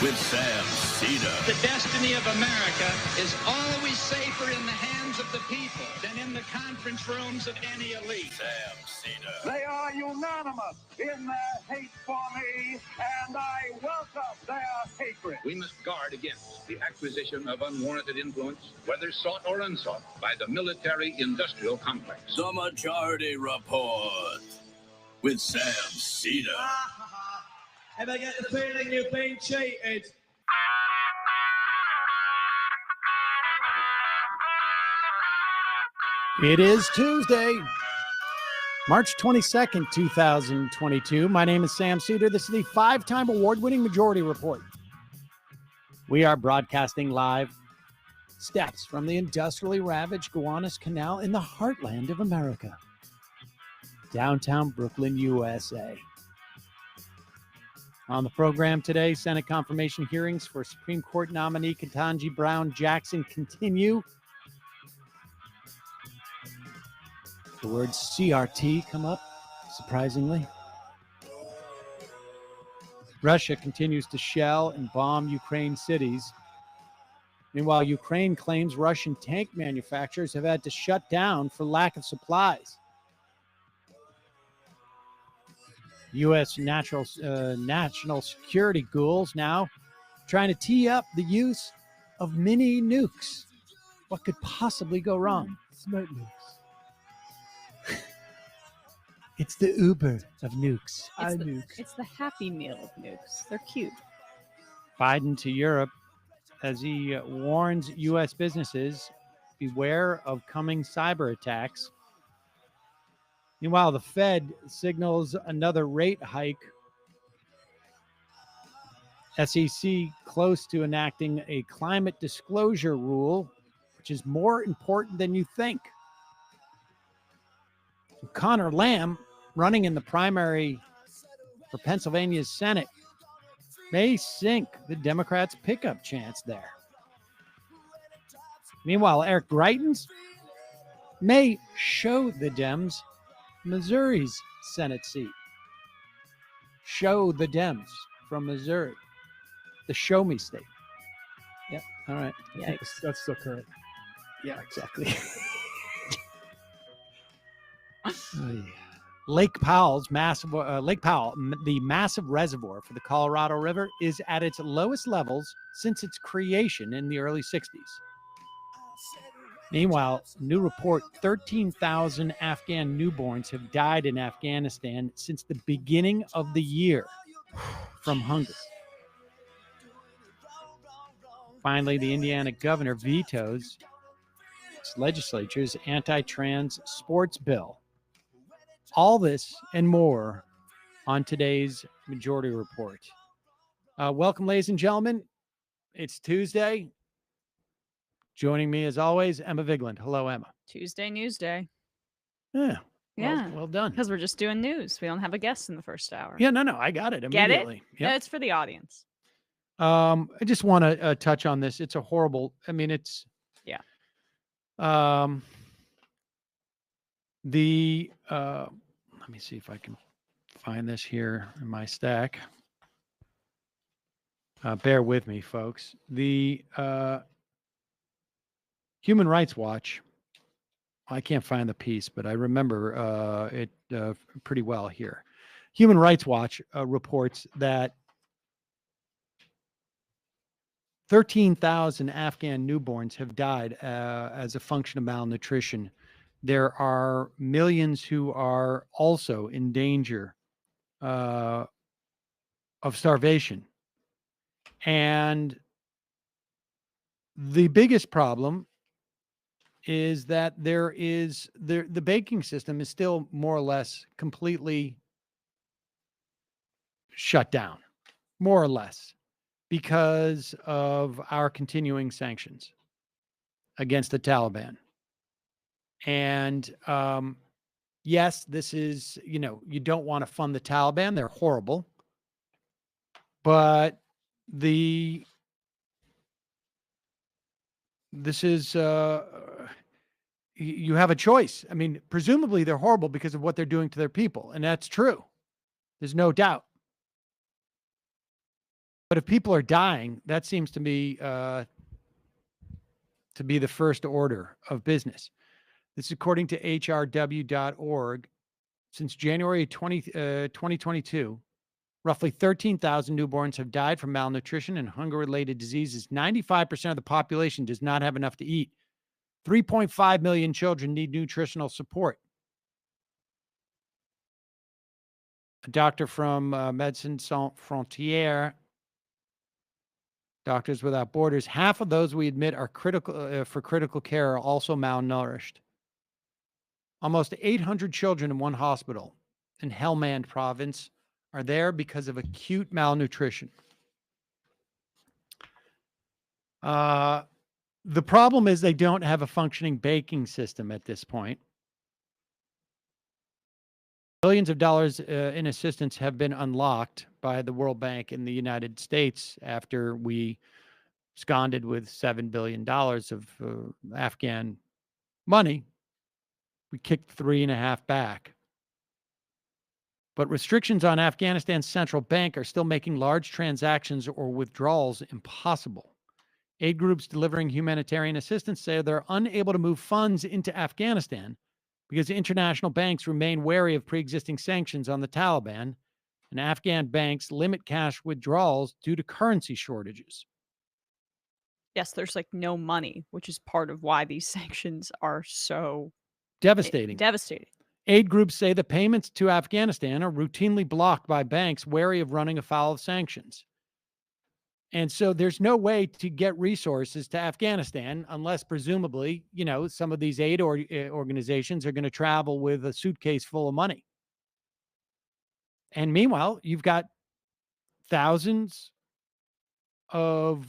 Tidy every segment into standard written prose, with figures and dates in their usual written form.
with Sam Seder. The destiny of America is always safer in the hands of the people than in the conference rooms of any elite. Sam Seder. They are unanimous in their hate for me, and I welcome their hatred. We must guard against the acquisition of unwarranted influence, whether sought or unsought, by the military-industrial complex. The Majority Report with Sam Seder. And I get the feeling you've been cheated. It is Tuesday, March 22nd, 2022. My name is Sam Seder. This is the five-time award-winning Majority Report. We are broadcasting live steps from the industrially ravaged Gowanus Canal in the heartland of America, downtown Brooklyn, USA. On the program today, Senate confirmation hearings for Supreme Court nominee Ketanji Brown Jackson continue. The words CRT come up, surprisingly. Russia continues to shell and bomb Ukraine cities. Meanwhile, Ukraine claims Russian tank manufacturers have had to shut down for lack of supplies. U.S. national security ghouls now trying to tee up the use of mini nukes. What could possibly go wrong? Smoke nukes. It's the Uber of nukes. It's the Happy Meal of nukes. They're cute. Biden to Europe as he warns U.S. businesses, beware of coming cyber attacks. Meanwhile, the Fed signals another rate hike. SEC close to enacting a climate disclosure rule, which is more important than you think. Connor Lamb, running in the primary for Pennsylvania's Senate, may sink the Democrats' pickup chance there. Meanwhile, Eric Greitens may show the Dems Missouri's Senate seat. Show the Dems from Missouri. The show me state. Yep. All right. Yeah, that's still current. Yeah, exactly. Lake Powell, the massive reservoir for the Colorado River, is at its lowest levels since its creation in the early 60s. Meanwhile, new report, 13,000 Afghan newborns have died in Afghanistan since the beginning of the year from hunger. Finally, the Indiana governor vetoes its legislature's anti-trans sports bill. All this and more on today's Majority Report. Welcome, ladies and gentlemen. It's Tuesday. Joining me, as always, Emma Vigland. Hello, Emma. Tuesday News Day. Yeah. Yeah. Well done. Because we're just doing news. We don't have a guest in the first hour. Yeah, no, I got it immediately. Get it? Yep. No, it's for the audience. I just want to touch on this. It's a horrible, let me see if I can find this here in my stack. Bear with me, folks. The Human Rights Watch, I can't find the piece, but I remember it pretty well here. Human Rights Watch reports that 13,000 Afghan newborns have died as a function of malnutrition. There are millions who are also in danger of starvation. And the biggest problem is that the banking system is still more or less completely shut down, more or less, because of our continuing sanctions against the Taliban. And yes, this is, you don't want to fund the Taliban. They're horrible. But this is, you have a choice. I mean, presumably they're horrible because of what they're doing to their people. And that's true. There's no doubt. But if people are dying, that seems to me to be the first order of business. This is according to hrw.org. Since January 2022, roughly 13,000 newborns have died from malnutrition and hunger-related diseases. 95% of the population does not have enough to eat. 3.5 million children need nutritional support. A doctor from Médecins Sans Frontières, Doctors Without Borders, half of those we admit are critical for critical care are also malnourished. Almost 800 children in one hospital in Helmand province are there because of acute malnutrition. The problem is they don't have a functioning banking system at this point. Billions of dollars in assistance have been unlocked by the World Bank in the United States after we absconded with $7 billion of Afghan money. We kicked 3.5 back. But restrictions on Afghanistan's central bank are still making large transactions or withdrawals impossible. Aid groups delivering humanitarian assistance say they're unable to move funds into Afghanistan because international banks remain wary of pre-existing sanctions on the Taliban, and Afghan banks limit cash withdrawals due to currency shortages. Yes, there's like no money, which is part of why these sanctions are so Devastating. devastating. Aid groups say the payments to Afghanistan are routinely blocked by banks wary of running afoul of sanctions. And so there's no way to get resources to Afghanistan unless presumably, some of these aid organizations are going to travel with a suitcase full of money. And meanwhile, you've got thousands of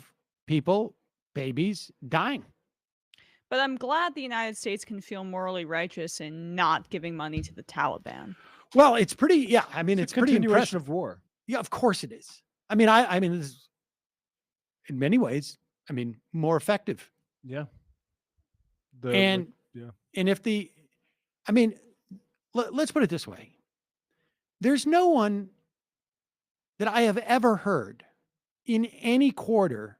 people, babies, dying. But I'm glad the United States can feel morally righteous in not giving money to the Taliban. Well, it's pretty, I mean, it's pretty impressive. Of war. Yeah, of course it is. I mean, this is, in many ways, more effective. Yeah. And if let's put it this way. There's no one that I have ever heard in any quarter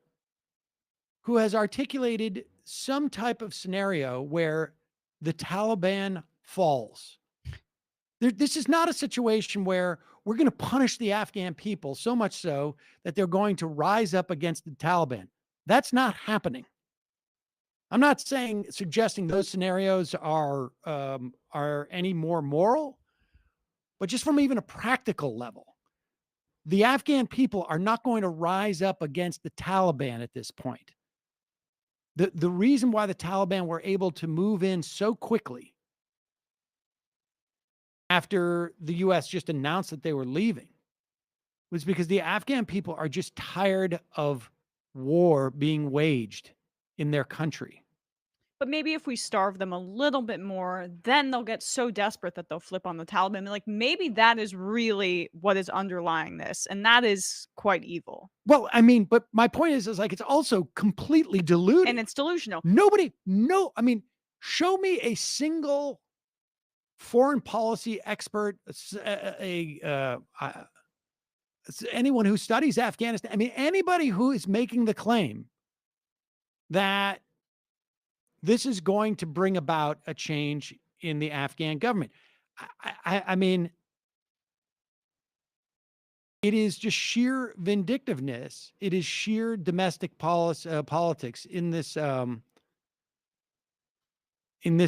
who has articulated some type of scenario where the Taliban falls. This is not a situation where we're going to punish the Afghan people so much so that they're going to rise up against the Taliban. That's not happening. I'm not suggesting those scenarios are any more moral, but just from even a practical level, the Afghan people are not going to rise up against the Taliban at this point. The reason why the Taliban were able to move in so quickly after the U.S. just announced that they were leaving was because the Afghan people are just tired of war being waged in their country. But maybe if we starve them a little bit more, then they'll get so desperate that they'll flip on the Taliban. Like maybe that is really what is underlying this, and that is quite evil. Well, but my point is like it's also completely deluded. And it's delusional. Show me a single foreign policy expert, anyone who studies Afghanistan. Anybody who is making the claim that this is going to bring about a change in the Afghan government. It is just sheer vindictiveness. It is sheer domestic politics in this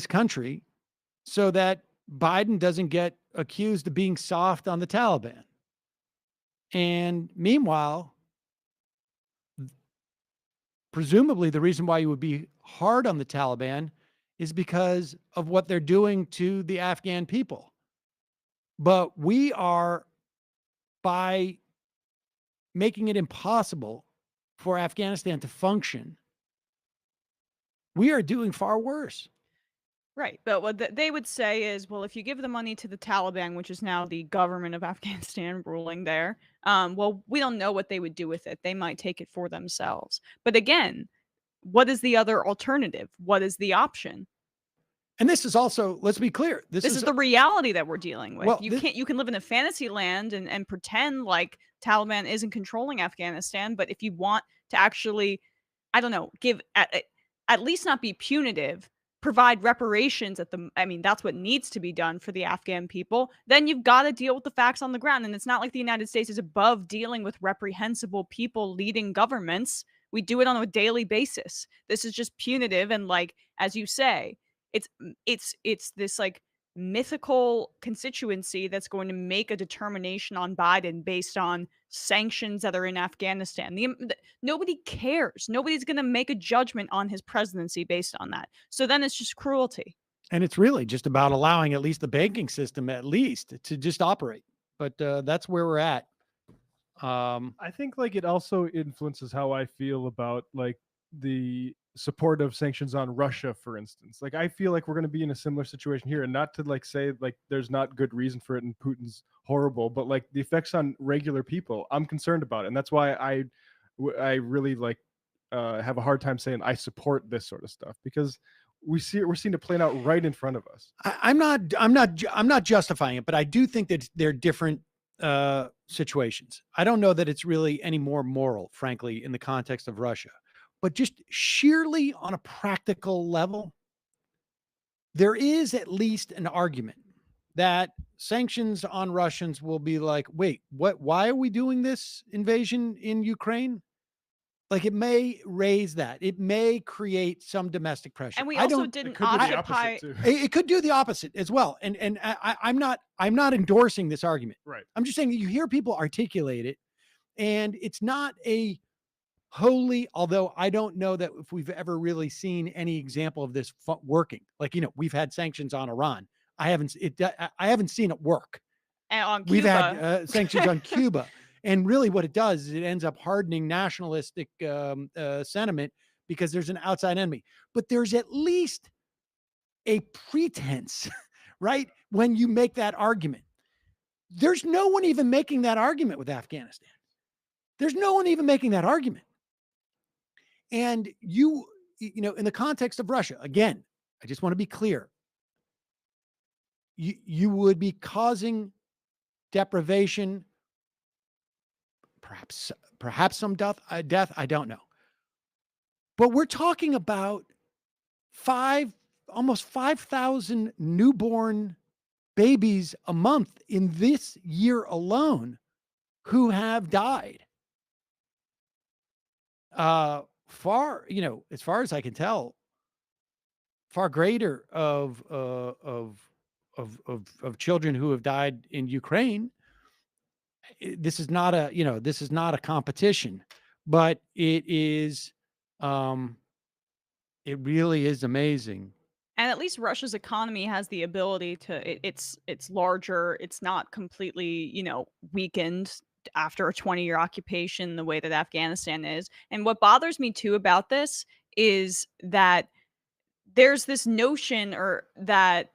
country so that Biden doesn't get accused of being soft on the Taliban. And meanwhile, presumably the reason why you would be hard on the Taliban is because of what they're doing to the Afghan people. But we are, by making it impossible for Afghanistan to function, we are doing far worse. Right. But what they would say is, well, if you give the money to the Taliban, which is now the government of Afghanistan ruling there, well, we don't know what they would do with it. They might take it for themselves. But again, what is the other alternative? What is the option? And this is also, let's be clear, This is the reality that we're dealing with. Well, You can live in a fantasy land and pretend like Taliban isn't controlling Afghanistan, but if you want to actually, I don't know, give at least not be punitive, provide reparations that's what needs to be done for the Afghan people, then you've got to deal with the facts on the ground. And it's not like the United States is above dealing with reprehensible people leading governments. We do it on a daily basis. This is just punitive, and like, as you say, it's this like mythical constituency that's going to make a determination on Biden based on sanctions that are in Afghanistan. Nobody cares. Nobody's going to make a judgment on his presidency based on that. So then it's just cruelty. And it's really just about allowing at least the banking system at least to just operate. But that's where we're at. I think like it also influences how I feel about like the support of sanctions on Russia, for instance. Like I feel like we're going to be in a similar situation here, and not to like say like there's not good reason for it and Putin's horrible, but like the effects on regular people, I'm concerned about it, and that's why I really like have a hard time saying I support this sort of stuff, because we're seeing it playing out right in front of us. I'm not justifying it, but I do think that they're different situations. I don't know that it's really any more moral, frankly, in the context of Russia. But just sheerly on a practical level, there is at least an argument that sanctions on Russians will be like, wait, what? Why are we doing this invasion in Ukraine? Like, it may raise that. It may create some domestic pressure. And we also didn't occupy. It could do the opposite as well. And I'm not endorsing this argument. Right. I'm just saying that you hear people articulate it, and it's not a wholly, although I don't know that if we've ever really seen any example of this working. Like, we've had sanctions on Iran. I haven't seen it work. And on Cuba. We've had sanctions on Cuba. And really what it does is it ends up hardening nationalistic sentiment because there's an outside enemy. But there's at least a pretense, right? When you make that argument. There's no one even making that argument with Afghanistan. There's no one even making that argument. And in the context of Russia, again, I just want to be clear. You would be causing deprivation, perhaps some death, I don't know. But we're talking about almost 5,000 newborn babies a month in this year alone who have died. Far, as far as I can tell, far greater of children who have died in Ukraine. This is not a competition, but it is, it really is amazing. And at least Russia's economy has the ability to, it's larger. It's not completely, weakened after a 20-year occupation the way that Afghanistan is. And what bothers me too about this is that there's this notion, or that,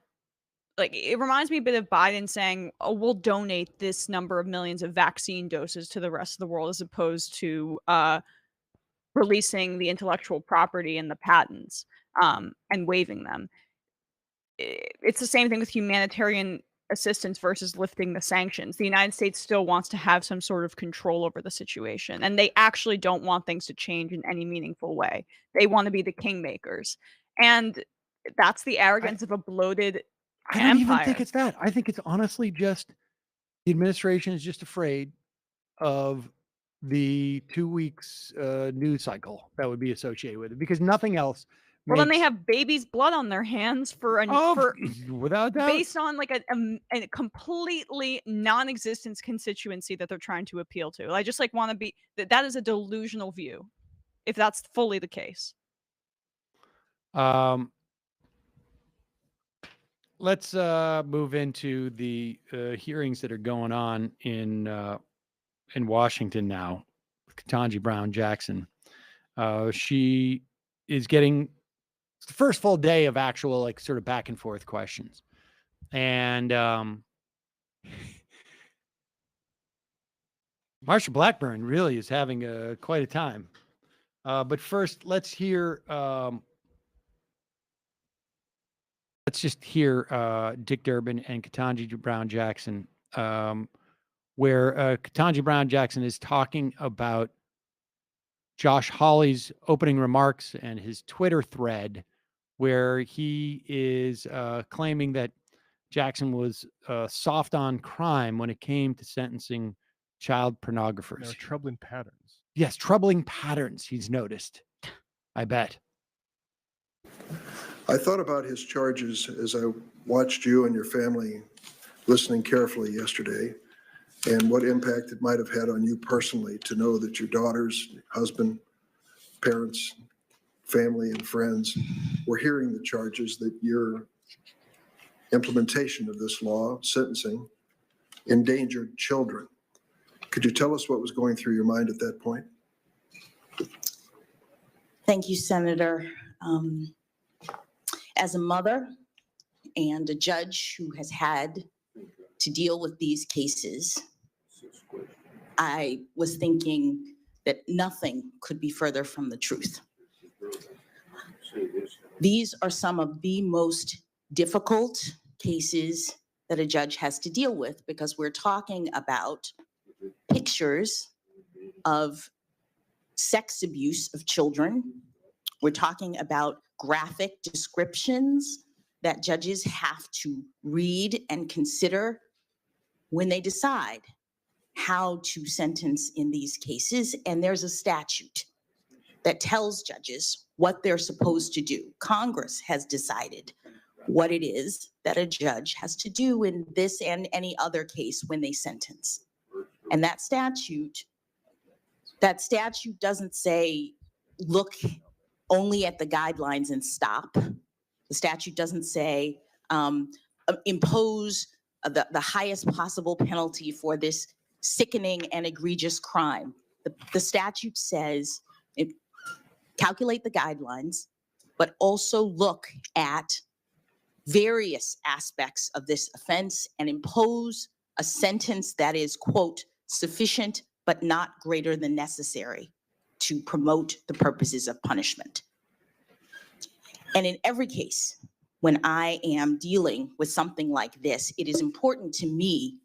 like, it reminds me a bit of Biden saying, oh, we'll donate this number of millions of vaccine doses to the rest of the world, as opposed to releasing the intellectual property and the patents and waiving them. It's the same thing with humanitarian assistance versus lifting the sanctions. The United States still wants to have some sort of control over the situation, and they actually don't want things to change in any meaningful way. They want to be the kingmakers, and that's the arrogance of a bloated I don't even empire. think it's that. I think it's honestly just the administration is just afraid of the 2 weeks news cycle that would be associated with it, because nothing else. Well, then they have babies' blood on their hands for without doubt, based on like a completely non-existent constituency that they're trying to appeal to. I just want to be that is a delusional view, if that's fully the case. Let's move into the hearings that are going on in Washington now. Ketanji Brown Jackson, she is getting the first full day of actual sort of back and forth questions, and Marsha Blackburn really is having quite a time. But first, let's hear let's just hear Dick Durbin and Ketanji Brown Jackson, where Ketanji Brown Jackson is talking about Josh Hawley's opening remarks and his Twitter thread, where he is claiming that Jackson was soft on crime when it came to sentencing child pornographers. There are troubling patterns. Yes, troubling patterns he's noticed. I bet. I thought about his charges as I watched you and your family listening carefully yesterday, and what impact it might have had on you personally to know that your daughters, husband, parents, family, and friends were hearing the charges that your implementation of this law, sentencing, endangered children. Could you tell us what was going through your mind at that point? Thank you, Senator. As a mother and a judge who has had to deal with these cases, I was thinking that nothing could be further from the truth. These are some of the most difficult cases that a judge has to deal with, because we're talking about pictures of sex abuse of children. We're talking about graphic descriptions that judges have to read and consider when they decide how to sentence in these cases. And there's a statute that tells judges what they're supposed to do. Congress has decided what it is that a judge has to do in this and any other case when they sentence. And that statute doesn't say, look only at the guidelines and stop. The statute doesn't say impose the highest possible penalty for this sickening and egregious crime. The statute says calculate the guidelines, but also look at various aspects of this offense and impose a sentence that is, quote, sufficient but not greater than necessary to promote the purposes of punishment. And in every case, when I am dealing with something like this, it is important to me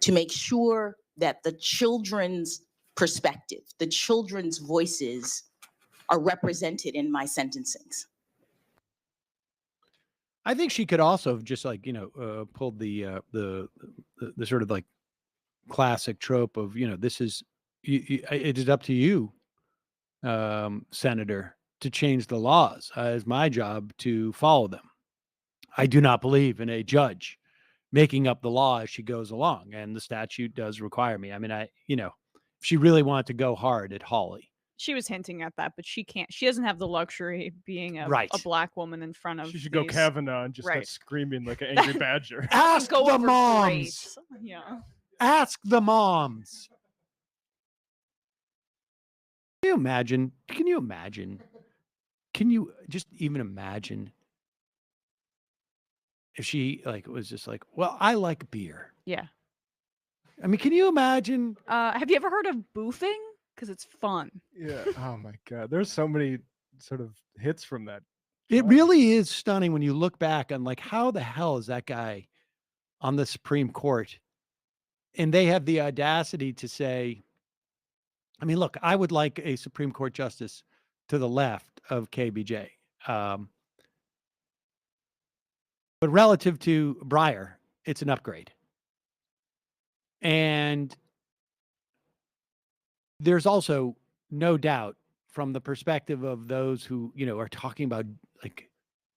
to make sure that the children's perspective, the children's voices are represented in my sentencings. I think she could also have just pulled the sort of like classic trope of, this is, it is up to you, Senator, to change the laws. It's my job to follow them. I do not believe in a judge making up the law as she goes along, and the statute does require me. I mean, if she really wanted to go hard at Hawley. She was hinting at that, but she can't. She doesn't have the luxury being a black woman in front of. She should go Kavanaugh and just start screaming like an angry badger. Ask the moms. Yeah. Ask the moms. Can you just even imagine if she was just like, well, I like beer. Yeah. I mean, can you imagine? Have you ever heard of boofing? Because it's fun. Yeah. Oh my God. There's so many sort of hits from that. It really is stunning when you look back on how the hell is that guy on the Supreme Court? And they have the audacity to say, I mean, look, I would like a Supreme Court justice to the left of KBJ. But relative to Breyer, it's an upgrade. And there's also no doubt from the perspective of those who, are talking about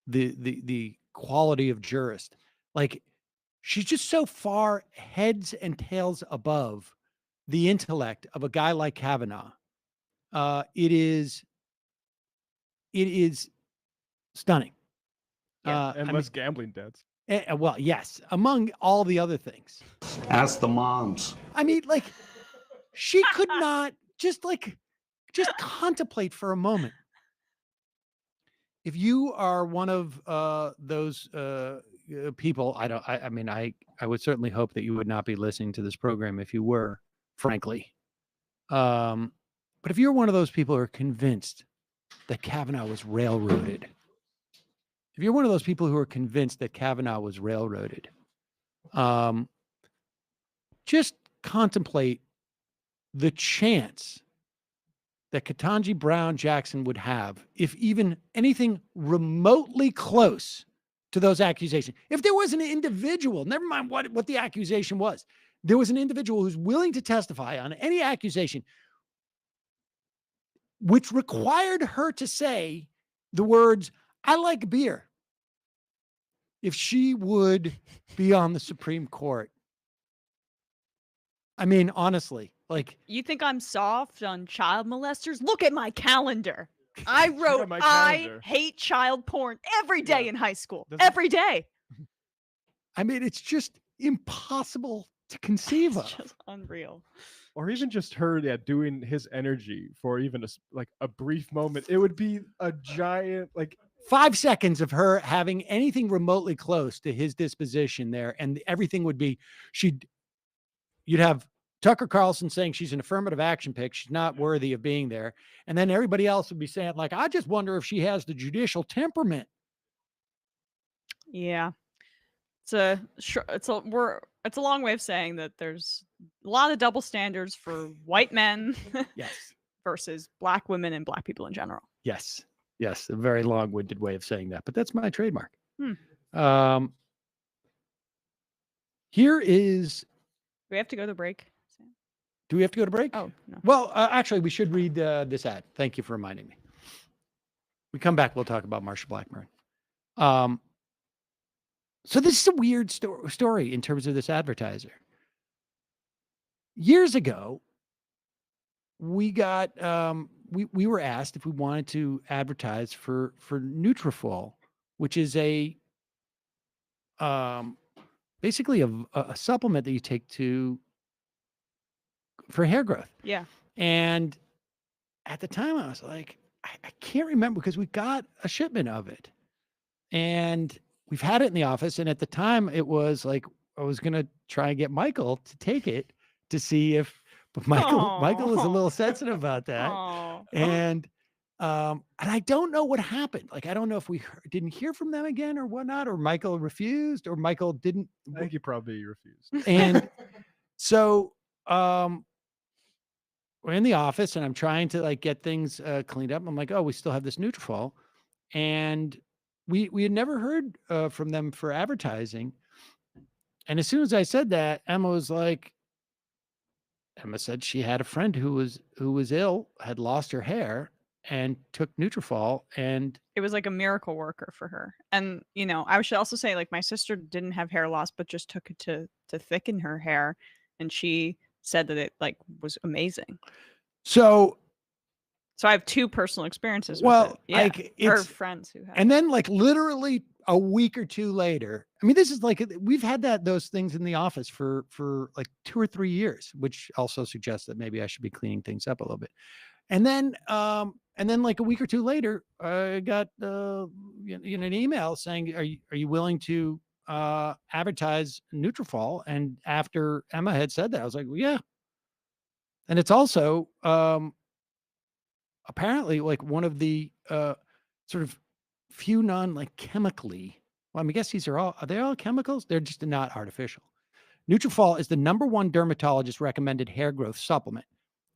the quality of jurist, she's just so far heads and tails above the intellect of a guy like Kavanaugh. It is stunning. Yeah, and less gambling debts. Well, yes, among all the other things. Ask the moms. I mean, she could not just contemplate for a moment. If you are one of those people, I would certainly hope that you would not be listening to this program if you were, frankly. But if you're one of those people who are convinced that Kavanaugh was railroaded, if you're one of those people who are convinced that Kavanaugh was railroaded, just contemplate the chance that Ketanji Brown Jackson would have if even anything remotely close to those accusations. If there was an individual, never mind what the accusation was, there was an individual who's willing to testify on any accusation which required her to say the words, "I like beer," if she would be on the Supreme Court. I mean, honestly, like, You think I'm soft on child molesters? Look at my calendar. I Look at wrote, my I calendar." hate child porn every day Yeah. in high school. Doesn't- Every day. I mean, it's just impossible to conceive It's of. just unreal. Or even just her, doing his energy for even a brief moment. It would be a giant, 5 seconds of her having anything remotely close to his disposition there, and everything would be, you'd have Tucker Carlson saying she's an affirmative action pick, she's not worthy of being there, and then everybody else would be saying, like, I just wonder if she has the judicial temperament. Yeah. It's a long way of saying that there's a lot of double standards for white men Yes. versus black women and black people in general. Yes. A very long-winded way of saying that, but that's my trademark. Here is. Do we have to go to break? Do we have to go to break? Oh, no. Well, actually, we should read this ad. Thank you for reminding me. We come back, we'll talk about Marsha Blackburn. So this is a weird story in terms of this advertiser. Years ago, we got we were asked if we wanted to advertise for Nutrafol, which is basically a supplement that you take for hair growth. Yeah. And at the time, I was like, I can't remember because we got a shipment of it, and we've had it in the office. And at the time, it was like I was gonna try and get Michael to take it to see if, but Michael was a little sensitive about that. Aw. And I don't know what happened. Like, I don't know if we didn't hear from them again or whatnot, or Michael refused, or Michael didn't. I think he probably refused. And so we're in the office, and I'm trying to get things cleaned up. I'm like, oh, we still have this Nutrafol, and we had never heard from them for advertising. And as soon as I said that, Emma said she had a friend who was ill, had lost her hair, and took Nutrafol, and It was like a miracle worker for her. And, I should also say, my sister didn't have hair loss, but just took it to thicken her hair. And she said that it was amazing. So I have two personal experiences well, with it. Yeah. Her it's, friends who have and then literally a week or two later, I mean, this is we've had those things in the office for 2 or 3 years, which also suggests that maybe I should be cleaning things up a little bit. And then a week or two later, I got an email saying, "Are you willing to advertise Nutrafol?" And after Emma had said that, I was like, "Well, yeah." And it's also apparently one of the sort of few chemically. Well, I mean, I guess are they all chemicals? They're just not artificial. Nutrafol is the #1 dermatologist recommended hair growth supplement.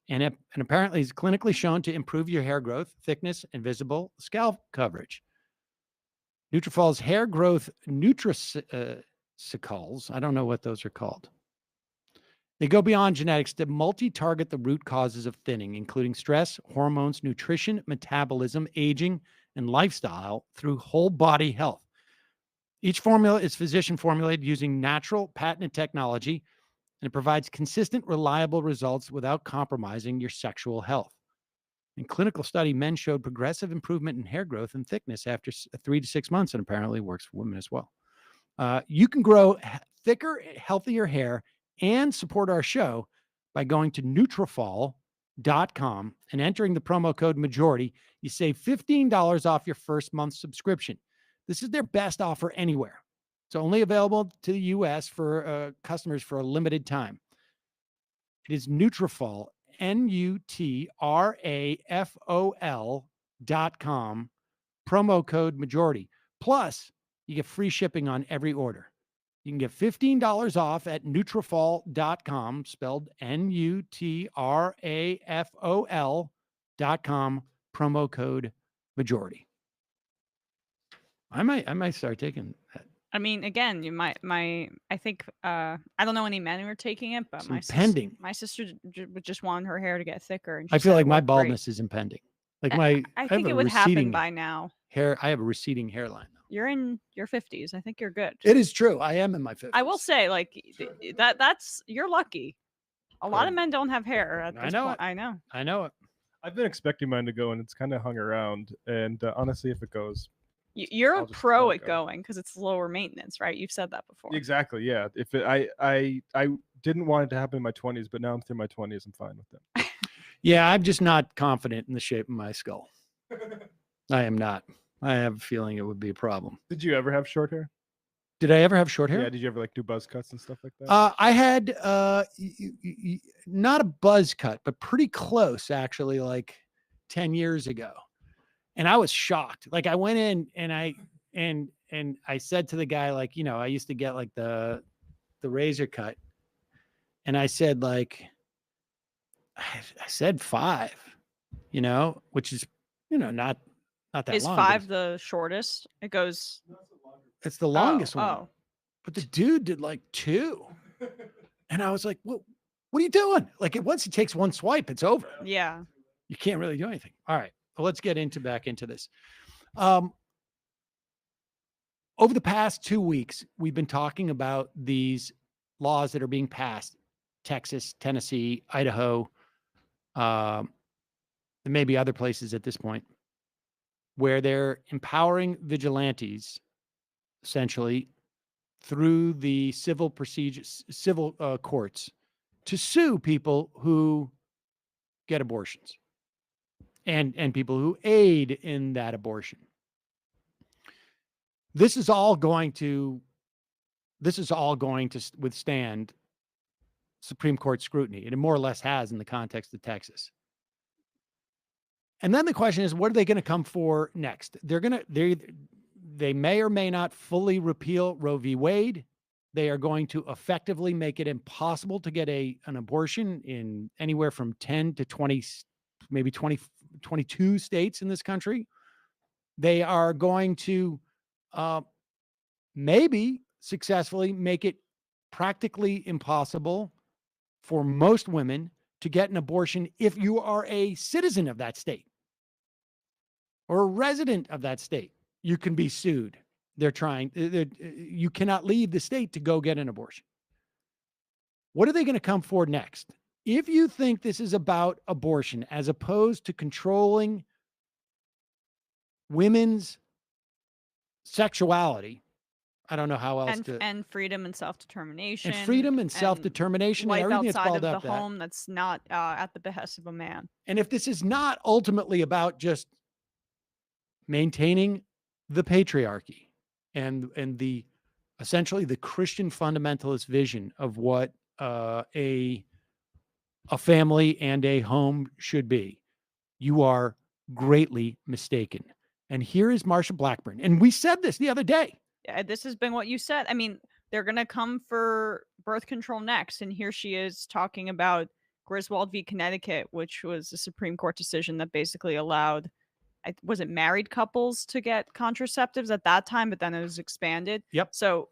And apparently is clinically shown to improve your hair growth, thickness, and visible scalp coverage. Nutrafol's hair growth nutraceuticals, I don't know what those are called. They go beyond genetics to multi-target the root causes of thinning, including stress, hormones, nutrition, metabolism, aging, and lifestyle through whole body health. Each formula is physician formulated using natural patented technology, and it provides consistent, reliable results without compromising your sexual health. In clinical study, men showed progressive improvement in hair growth and thickness after 3 to 6 months, and apparently works for women as well. You can grow thicker, healthier hair and support our show by going to Nutrafol.com and entering the promo code MAJORITY. You save $15 off your first month subscription. This is their best offer anywhere. It's only available to the U.S. for customers for a limited time. It is Nutrafol, Nutrafol.com, promo code MAJORITY. Plus, you get free shipping on every order. You can get $15 off at Nutrafol.com, spelled Nutrafol.com, promo code majority. I might start taking that. I mean, again, I think I don't know any men who are taking it, but It's my impending. my sister just wanted her hair to get thicker, and she I feel said like it my worked great. baldness is impending. Like I I think have it a would happen receding by now. hair. I have a receding hairline though. You're in your 50s. I think you're good. It is true. I am in my 50s. I will say, like that's you're lucky. A lot of men don't have hair at this point. I know. I know it. I've been expecting mine to go, and it's kind of hung around. And honestly, if it goes, You're I'll a just pro let at it go. going because it's lower maintenance, right? You've said that before. Exactly. Yeah. If it, I didn't want it to happen in my 20s, but now I'm through my 20s. I'm fine with it. Yeah, I'm just not confident in the shape of my skull. I am not. I have a feeling it would be a problem. Did you ever have short hair? Did I ever have short hair? Yeah. Did you ever like do buzz cuts and stuff like that? I had not a buzz cut, but pretty close actually, like 10 years ago. And I was shocked. Like I went in and I said to the guy, like, you know, I used to get like the razor cut. And I said, like, I said 5, you know, which is, you know, not that Is long. 5 the shortest? It goes. It's the longest one. Oh. But the dude did like 2. And I was like, what are you doing? Like once he takes one swipe, it's over. Yeah. You can't really do anything. All right. Well, let's get back into this. Over the past 2 weeks, we've been talking about these laws that are being passed. Texas, Tennessee, Idaho, and maybe other places at this point, where they're empowering vigilantes, essentially, through the civil courts to sue people who get abortions and people who aid in that abortion. This is all going to withstand Supreme Court scrutiny, and it more or less has in the context of Texas. And then the question is, what are they going to come for next? They may or may not fully repeal Roe v. Wade. They are going to effectively make it impossible to get an abortion in anywhere from 10 to 20, maybe 20, 22 states in this country. They are going to maybe successfully make it practically impossible for most women to get an abortion if you are a citizen of that state or a resident of that state. You can be sued. You cannot leave the state to go get an abortion. What are they going to come for next? If you think this is about abortion as opposed to controlling women's sexuality, I don't know how else and freedom and self-determination. And freedom and self-determination and life everything that's outside called of up the that. home that's not at the behest of a man. And if this is not ultimately about just maintaining the patriarchy and the essentially the Christian fundamentalist vision of what a family and a home should be, you are greatly mistaken. And here is Marsha Blackburn. And we said this the other day. Yeah, this has been what you said. I mean, they're going to come for birth control next. And here she is talking about Griswold v. Connecticut, which was a Supreme Court decision that basically allowed, was it married couples to get contraceptives at that time, but then it was expanded. Yep. So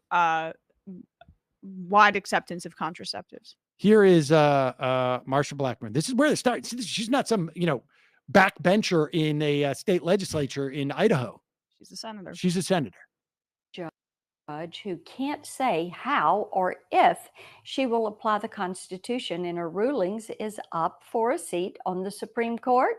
wide acceptance of contraceptives. Here is Marsha Blackburn. This is where it starts. She's not some, backbencher in a state legislature in Idaho. She's a senator. She's a senator. Judge who can't say how or if she will apply the Constitution in her rulings is up for a seat on the Supreme Court.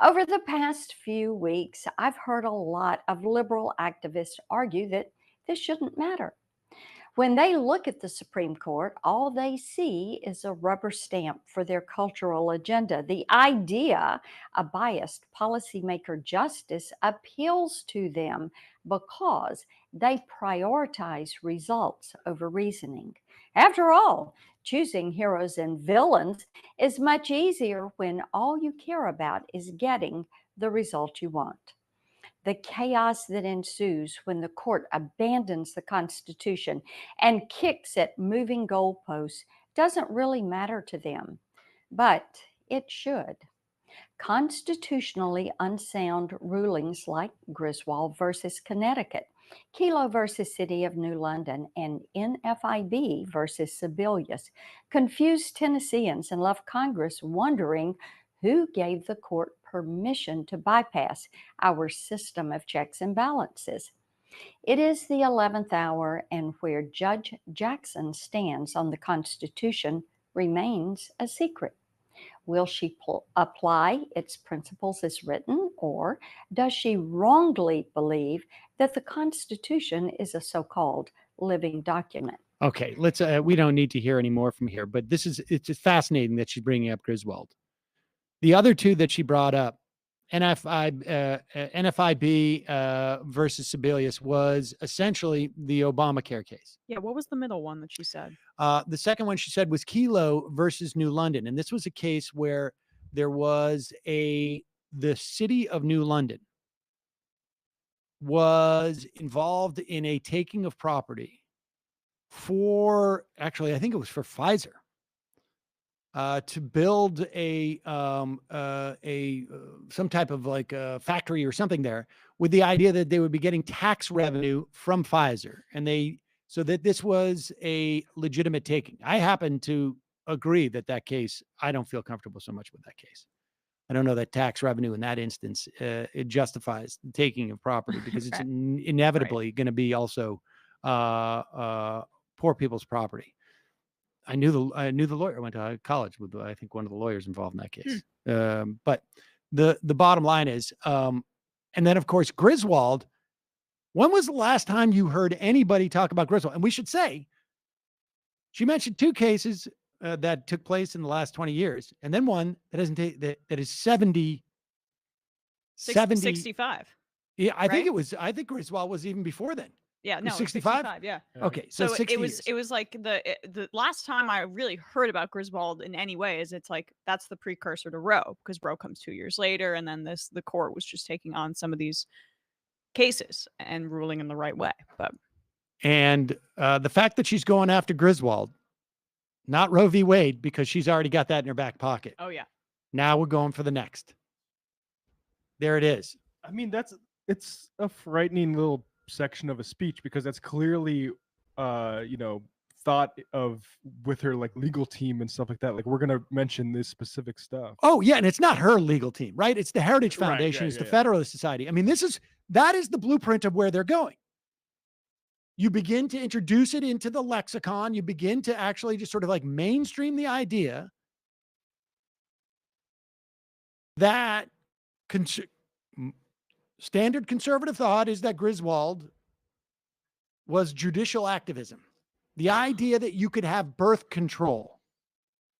Over the past few weeks, I've heard a lot of liberal activists argue that this shouldn't matter. When they look at the Supreme Court, all they see is a rubber stamp for their cultural agenda. The idea a biased policymaker justice appeals to them because they prioritize results over reasoning. After all, choosing heroes and villains is much easier when all you care about is getting the result you want. The chaos that ensues when the court abandons the Constitution and kicks at moving goalposts doesn't really matter to them, but it should. Constitutionally unsound rulings like Griswold versus Connecticut, Kelo versus City of New London, and NFIB versus Sebelius confused Tennesseans and left Congress wondering who gave the court permission to bypass our system of checks and balances. It is the 11th hour, and where Judge Jackson stands on the Constitution remains a secret. Will she apply its principles as written, or does she wrongly believe that the Constitution is a so-called living document? Okay, let's. We don't need to hear any more from here, but it's fascinating that she's bringing up Griswold. The other two that she brought up, NFIB versus Sebelius, was essentially the Obamacare case. Yeah, what was the middle one that she said? The second one she said was Kelo versus New London, and this was a case where there was the City of New London was involved in a taking of property for, actually, I think it was for Pfizer. To build some type of like a factory or something there, with the idea that they would be getting tax revenue from Pfizer, and so that this was a legitimate taking. I happen to agree that case, I don't feel comfortable so much with that case. I don't know that tax revenue in that instance, it justifies the taking of property, because it's inevitably going to be also poor people's property. I knew the lawyer. I went to college with, I think, one of the lawyers involved in that case. But the bottom line is, and then of course Griswold. When was the last time you heard anybody talk about Griswold? And we should say, she mentioned two cases that took place in the last 20 years, and then one that doesn't take that is 65. Yeah, I think Griswold was even before then. Yeah, no, 65. Yeah. Okay, so 60 it was like the last time I really heard about Griswold in any way is it's like that's the precursor to Roe, because Roe comes 2 years later, and then the court was just taking on some of these cases and ruling in the right way. And the fact that she's going after Griswold, not Roe v. Wade, because she's already got that in her back pocket. Oh yeah. Now we're going for the next. There it is. I mean, it's a frightening little section of a speech, because that's clearly thought of with her like legal team and stuff like that. Like, we're gonna mention this specific stuff. Oh yeah, and it's not her legal team, right? It's the Heritage Foundation, it's the Federalist Society. I mean, that is the blueprint of where they're going. You begin to introduce it into the lexicon, you begin to actually just sort of like mainstream the idea that standard conservative thought is that Griswold was judicial activism. The idea that you could have birth control.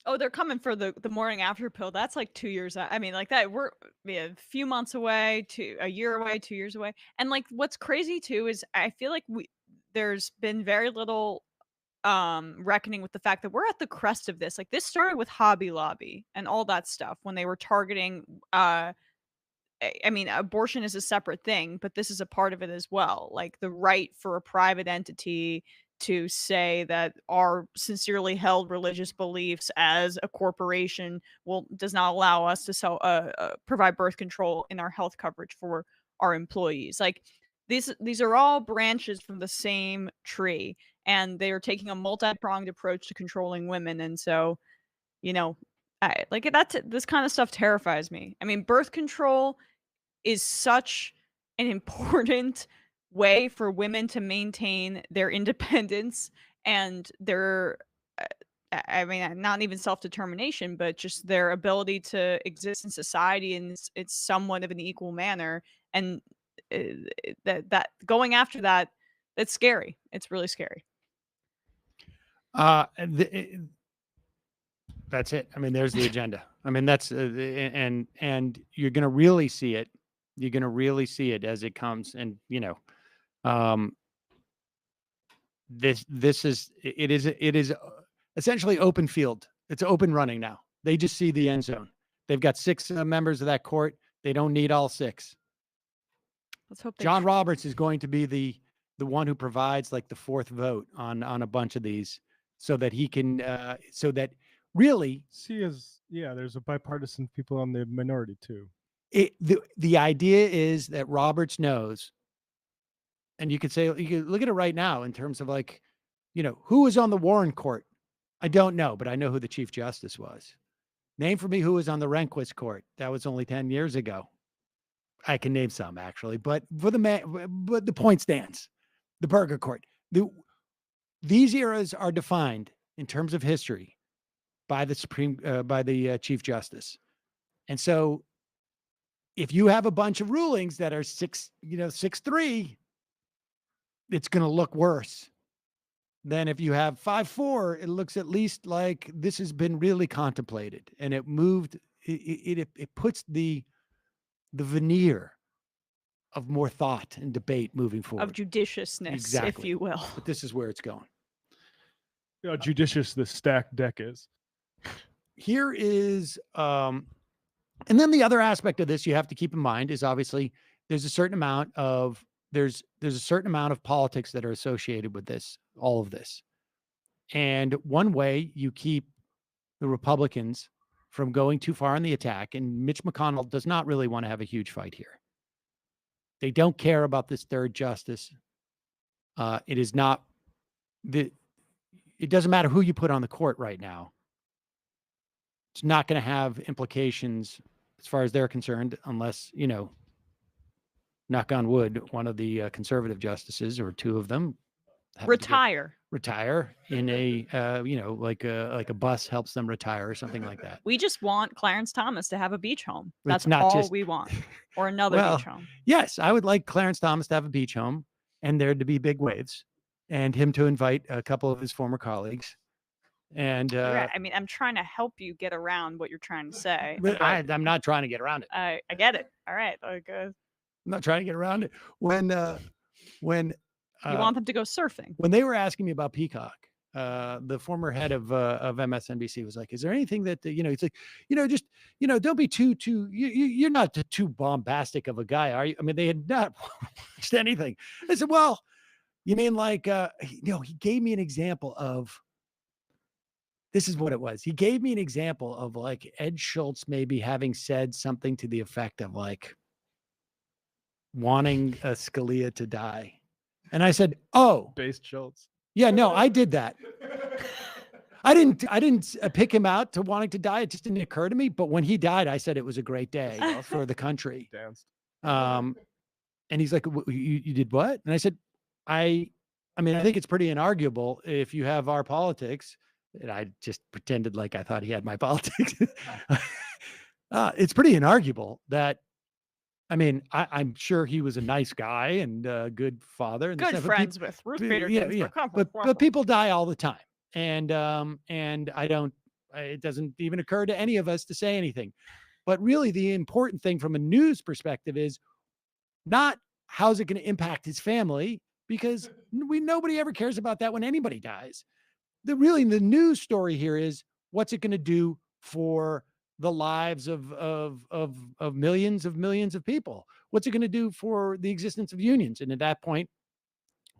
Oh, they're coming for the morning after pill. That's like 2 years. I mean, like that, we're a few months away, to a year away, 2 years away. And like, what's crazy too is I feel like there's been very little reckoning with the fact that we're at the crest of this. Like, this started with Hobby Lobby and all that stuff when they were targeting I mean, abortion is a separate thing, but this is a part of it as well. Like the right for a private entity to say that our sincerely held religious beliefs as a corporation does not allow us to provide birth control in our health coverage for our employees. Like these are all branches from the same tree, and they are taking a multi-pronged approach to controlling women. And so, this kind of stuff terrifies me. I mean, birth control is such an important way for women to maintain their independence and their, I mean, not even self-determination, but just their ability to exist in society in it's somewhat of an equal manner. And that going after that, that's scary. It's really scary. That's it. I mean, there's the agenda. I mean, that's and you're going to really see it. You're going to really see it as it comes. And, it is essentially open field. It's open running now. They just see the end zone. They've got 6 members of that court. They don't need all 6. Let's hope John Roberts is going to be the one who provides like the fourth vote on a bunch of these, so that he can so that really there's a bipartisan people on the minority too. The idea is that Roberts knows, and you could look at it right now in terms of like, who was on the Warren Court. I don't know, but I know who the Chief Justice was. Name for me who was on the Rehnquist Court. That was only 10 years ago. I can name some actually, but but the point stands. The Burger Court. These eras are defined in terms of history by the Chief Justice. And so if you have a bunch of rulings that are 6-3, it's going to look worse than if you have 5-4. It looks at least like this has been really contemplated, and it moved. It puts the veneer of more thought and debate moving forward, of judiciousness, exactly, if you will. But this is where it's going. How judicious the stacked deck is. Here is, and then the other aspect of this you have to keep in mind is obviously there's a certain amount of politics that are associated with this, all of this. And one way you keep the Republicans from going too far in the attack, and Mitch McConnell does not really want to have a huge fight here. They don't care about this third justice. It is not it doesn't matter who you put on the court right now. It's not going to have implications as far as they're concerned, unless, knock on wood, one of the conservative justices or two of them retire in a, like a bus helps them retire or something like that. We just want Clarence Thomas to have a beach home. That's not all just we want. Or another beach home. Yes, I would like Clarence Thomas to have a beach home and there to be big waves and him to invite a couple of his former colleagues. And right. I mean, I'm trying to help you get around what you're trying to say. But I'm not trying to get around it. I get it. All right. I'm not trying to get around it. When you want them to go surfing. When they were asking me about Peacock, the former head of MSNBC was like, "Is there anything that It's like, just don't be too you're not too bombastic of a guy, are you?" I mean, they had not watched anything. I said, "Well, you mean like he gave me an example of." This is what it was. He gave me an example of like Ed Schultz maybe having said something to the effect of like wanting Scalia to die. And I said, "Oh, based Schultz." Yeah, no, I did that. I didn't pick him out to wanting to die. It just didn't occur to me. But when he died, I said it was a great day for the country. Danced. And he's like, "You did what?" And I said, I mean, I think it's pretty inarguable if you have our politics." And I just pretended like I thought he had my politics. It's pretty inarguable that, I mean, I'm sure he was a nice guy and a good father. And good friends with Ruth Bader Ginsburg. But people die all the time. And it doesn't even occur to any of us to say anything. But really the important thing from a news perspective is not how's it going to impact his family, because nobody ever cares about that when anybody dies. The news story here is what's it going to do for the lives of millions of people? What's it going to do for the existence of unions? And at that point,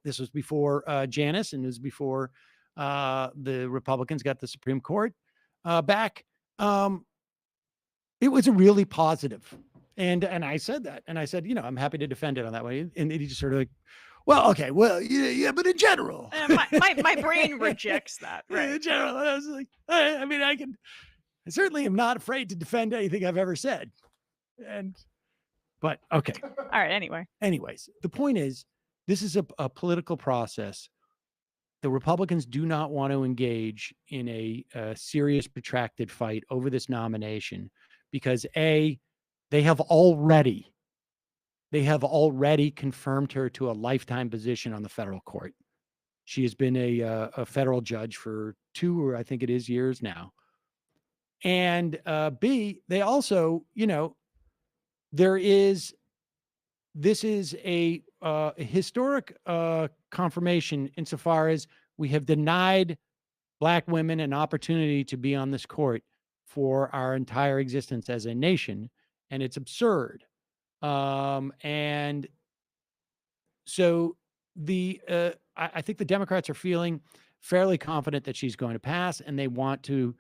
this was before Janus, and it was before the Republicans got the Supreme Court back. It was a really positive. And I said that, and I said, I'm happy to defend it on that way. And he just sort of like, well, okay, well, yeah, but in general, my brain rejects that. Right. In general, I was like, I mean, I certainly am not afraid to defend anything I've ever said. But okay. All right. Anyways, the point is, this is a political process. The Republicans do not want to engage in a serious, protracted fight over this nomination because they have already confirmed her to a lifetime position on the federal court. She has been a federal judge for 2 or I think it is years now. And B, they also, this is a historic confirmation insofar as we have denied Black women an opportunity to be on this court for our entire existence as a nation. And it's absurd. And so I think the Democrats are feeling fairly confident that she's going to pass, and they want to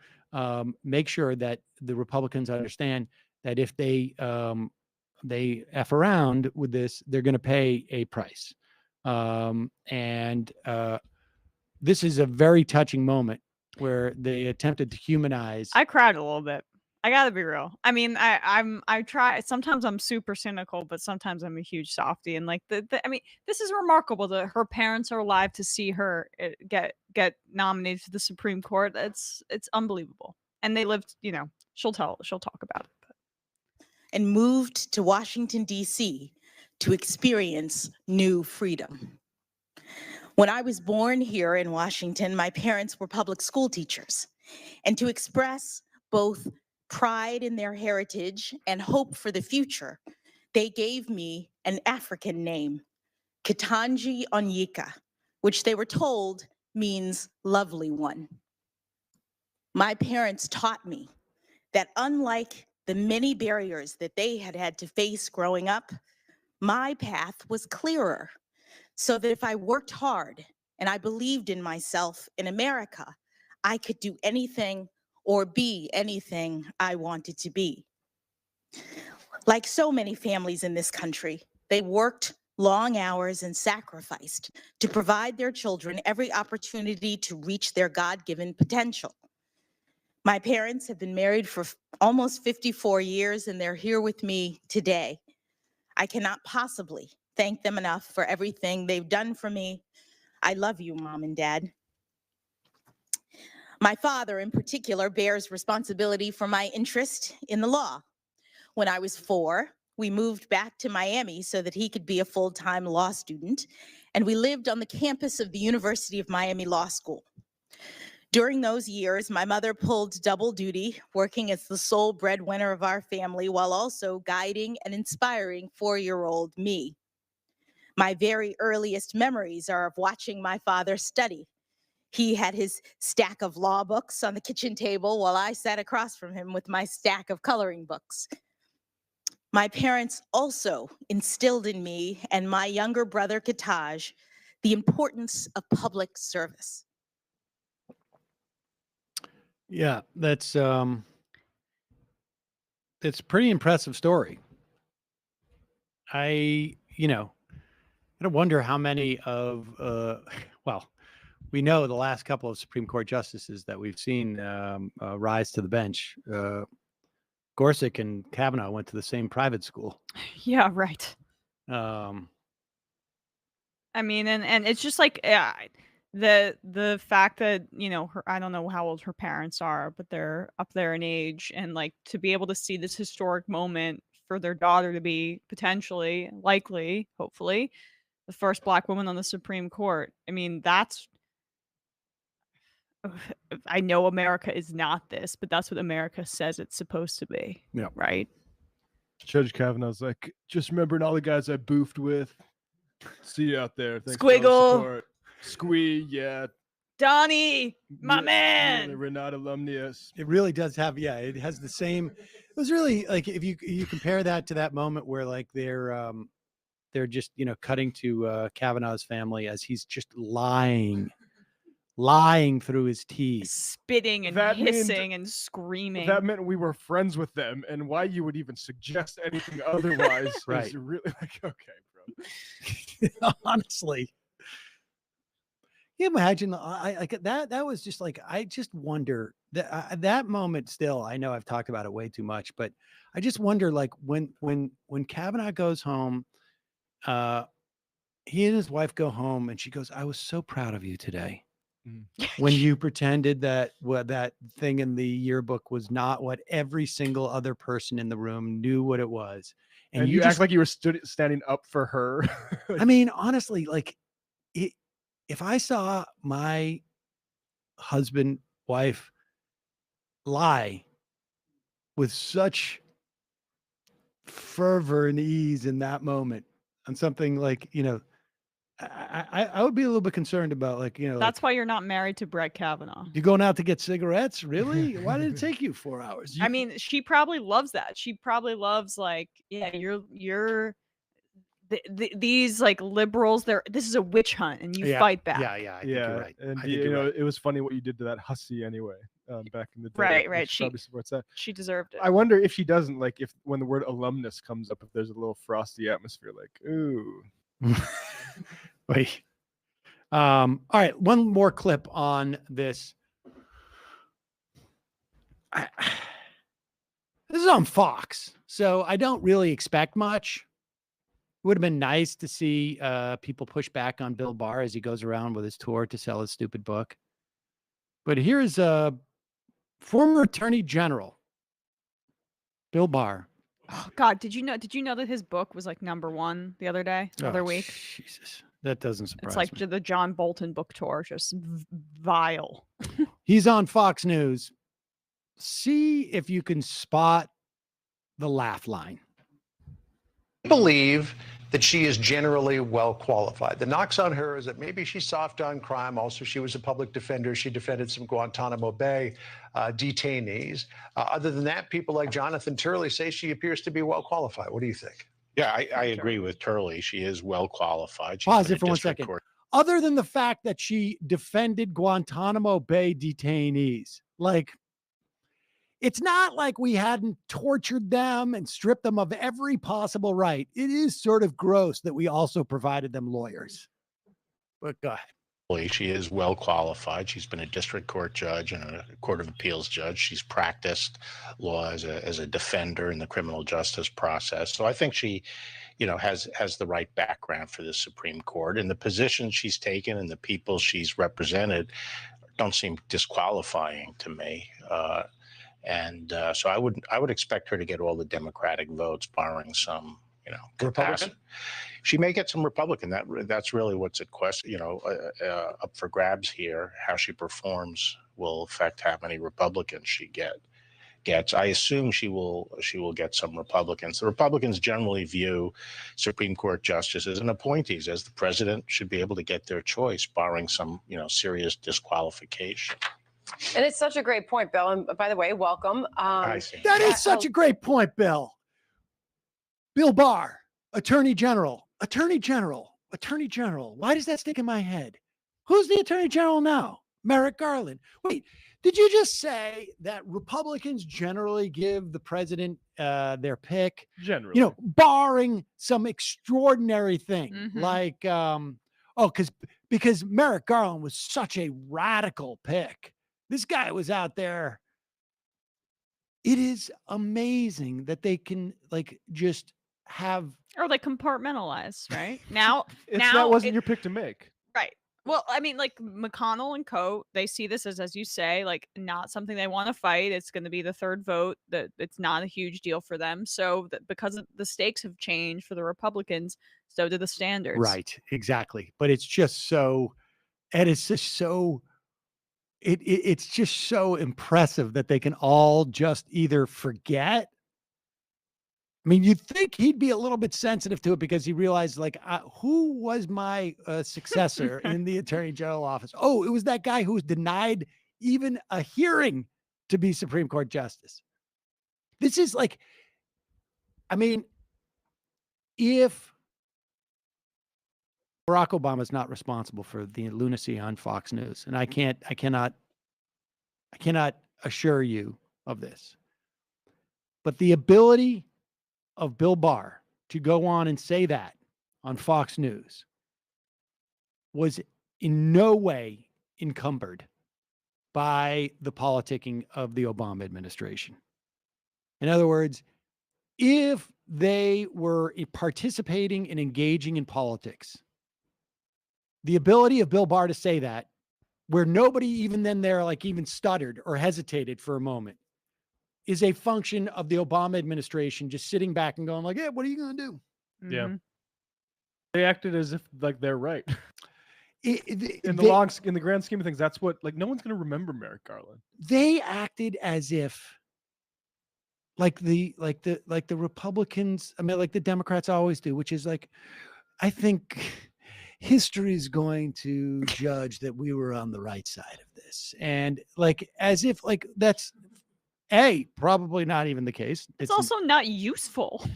make sure that the Republicans understand that if they F around with this, they're going to pay a price. This is a very touching moment where they attempted to humanize. I cried a little bit. I gotta be real. I mean, I try. Sometimes I'm super cynical, but sometimes I'm a huge softie. And like I mean, this is remarkable that her parents are alive to see her get nominated to the Supreme Court. It's unbelievable. And they lived. You know, she'll talk about it. But. And moved to Washington, D.C. to experience new freedom. When I was born here in Washington, my parents were public school teachers. And to express both pride in their heritage and hope for the future, they gave me an African name, Ketanji Onyeka, which they were told means lovely one. My parents taught me that unlike the many barriers that they had to face growing up, my path was clearer. So that if I worked hard and I believed in myself in America, I could do anything or be anything I wanted to be. Like so many families in this country, they worked long hours and sacrificed to provide their children every opportunity to reach their God-given potential. My parents have been married for almost 54 years, and they're here with me today. I cannot possibly thank them enough for everything they've done for me. I love you, Mom and Dad. My father, in particular, bears responsibility for my interest in the law. When I was 4, we moved back to Miami so that he could be a full-time law student, and we lived on the campus of the University of Miami Law School. During those years, my mother pulled double duty, working as the sole breadwinner of our family while also guiding and inspiring 4-year-old me. My very earliest memories are of watching my father study. He had his stack of law books on the kitchen table while I sat across from him with my stack of coloring books. My parents also instilled in me and my younger brother, Ketaj, the importance of public service. Yeah, it's a pretty impressive story. I wonder how many of, we know the last couple of Supreme Court justices that we've seen rise to the bench. Gorsuch and Kavanaugh went to the same private school. Yeah, right. I mean, and it's just like the fact that, I don't know how old her parents are, but they're up there in age, and like to be able to see this historic moment for their daughter to be potentially, likely, hopefully, the first Black woman on the Supreme Court. I mean, I know America is not this, but that's what America says it's supposed to be. Yeah. Right. Judge Kavanaugh's like, just remembering all the guys I boofed with. See you out there. Thanks Squiggle. Squee, yeah. Donnie, my man. The Renata alumnus. It really does have, it has the same. It was really like, if you compare that to that moment where like they're just, cutting to Kavanaugh's family as he's just lying through his teeth, spitting and hissing and screaming. That meant we were friends with them, and why you would even suggest anything otherwise right. Is really like, okay, bro. Honestly. Can you imagine? I like that. That was just like, I just wonder that moment. Still, I know I've talked about it way too much, but I just wonder, like when Kavanaugh goes home, he and his wife go home, and she goes, "I was so proud of you today." When you pretended that that thing in the yearbook was not what every single other person in the room knew what it was, and you act like you were standing up for her. I mean, honestly, like if I saw my husband, wife lie with such fervor and ease in that moment on something like, I would be a little bit concerned about, like, that's why you're not married to Brett Kavanaugh. You're going out to get cigarettes? Really? Why did it take you 4 hours? I mean, she probably loves that. She probably loves, like, yeah, you're these like liberals, this is a witch hunt, and you fight back. Yeah, I think you're right. And I think you you're know, right. it was funny what you did to that hussy anyway, back in the day. Right. She probably supports that. She deserved it. I wonder if she doesn't, like, if when the word alumnus comes up, if there's a little frosty atmosphere, like, ooh. Wait. All right, one more clip on this. This is on Fox, so I don't really expect much. It would have been nice to see people push back on Bill Barr as he goes around with his tour to sell his stupid book. But here's a former Attorney General, Bill Barr. Oh God, did you know that his book was like #1 the other week? Jesus, that doesn't surprise It's like me. the John Bolton book tour, just vile. He's on Fox News. See if you can spot the laugh line. I believe that she is generally well qualified. The knocks on her is that maybe she's soft on crime. Also, she was a public defender. She defended some Guantanamo Bay detainees. Other than that, people like Jonathan Turley say she appears to be well qualified. What do you think? Yeah, I agree with Turley. She is well qualified. She's Pause been it for a 1 district second. court- Other than the fact that she defended Guantanamo Bay detainees, like, it's not like we hadn't tortured them and stripped them of every possible right. It is sort of gross that we also provided them lawyers. But go ahead. She is well qualified. She's been a district court judge and a court of appeals judge. She's practiced law as a defender in the criminal justice process. So I think she, has the right background for the Supreme Court. And the position she's taken and the people she's represented don't seem disqualifying to me. So I would expect her to get all the Democratic votes, barring some, Republican? She may get some Republican. That's really what's at question, up for grabs here. How she performs will affect how many Republicans she gets. I assume she will get some Republicans. The Republicans generally view Supreme Court justices and appointees as the president should be able to get their choice, barring some, serious disqualification. And it's such a great point, Bill. And by the way, welcome. That is such a great point, Bill. Bill Barr, Attorney General. Why does that stick in my head? Who's the Attorney General now? Merrick Garland. Wait, did you just say that Republicans generally give the president their pick? Generally. Barring some extraordinary thing like, because Merrick Garland was such a radical pick. This guy was out there. It is amazing that they can just have, or they compartmentalize, right? Now that wasn't your pick to make. Right. Well, I mean, like McConnell and co, they see this as you say, like not something they want to fight. It's going to be the third vote. That it's not a huge deal for them. So because the stakes have changed for the Republicans, so do the standards. Right. Exactly. But it's just so, and it's just so. It's just so impressive that they can all just either forget. I mean, you'd think he'd be a little bit sensitive to it because he realized, who was my successor in the Attorney General office? Oh, it was that guy who was denied even a hearing to be Supreme Court Justice. This is if Barack Obama is not responsible for the lunacy on Fox News, and I cannot assure you of this, but the ability of Bill Barr to go on and say that on Fox News was in no way encumbered by the politicking of the Obama administration. In other words, if they were participating and engaging in politics, the ability of Bill Barr to say that, where nobody even then there even stuttered or hesitated for a moment, is a function of the Obama administration just sitting back and going hey, what are you going to do? Yeah. They acted as if they're right. In the grand scheme of things, that's what no one's going to remember Merrick Garland. They acted as if the Republicans, the Democrats always do, which is I think history is going to judge that we were on the right side of this. And as if that's probably not even the case. It's also not useful.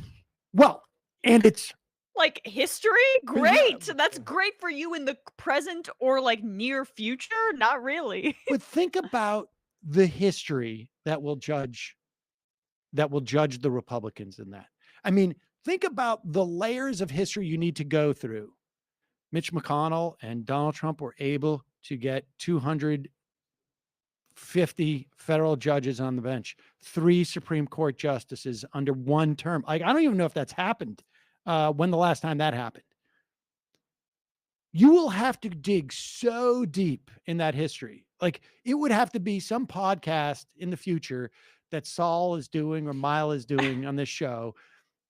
Well, and it's Like history? Great. That's great for you in the present or like near future? Not really. But think about the history that will judge the Republicans in that. I mean, think about the layers of history you need to go through. Mitch McConnell and Donald Trump were able to get 250 federal judges on the bench, 3 Supreme Court justices under one term. Like, I don't even know if that's happened. When the last time that happened. You will have to dig so deep in that history. Like, it would have to be some podcast in the future that Saul is doing or Mile is doing on this show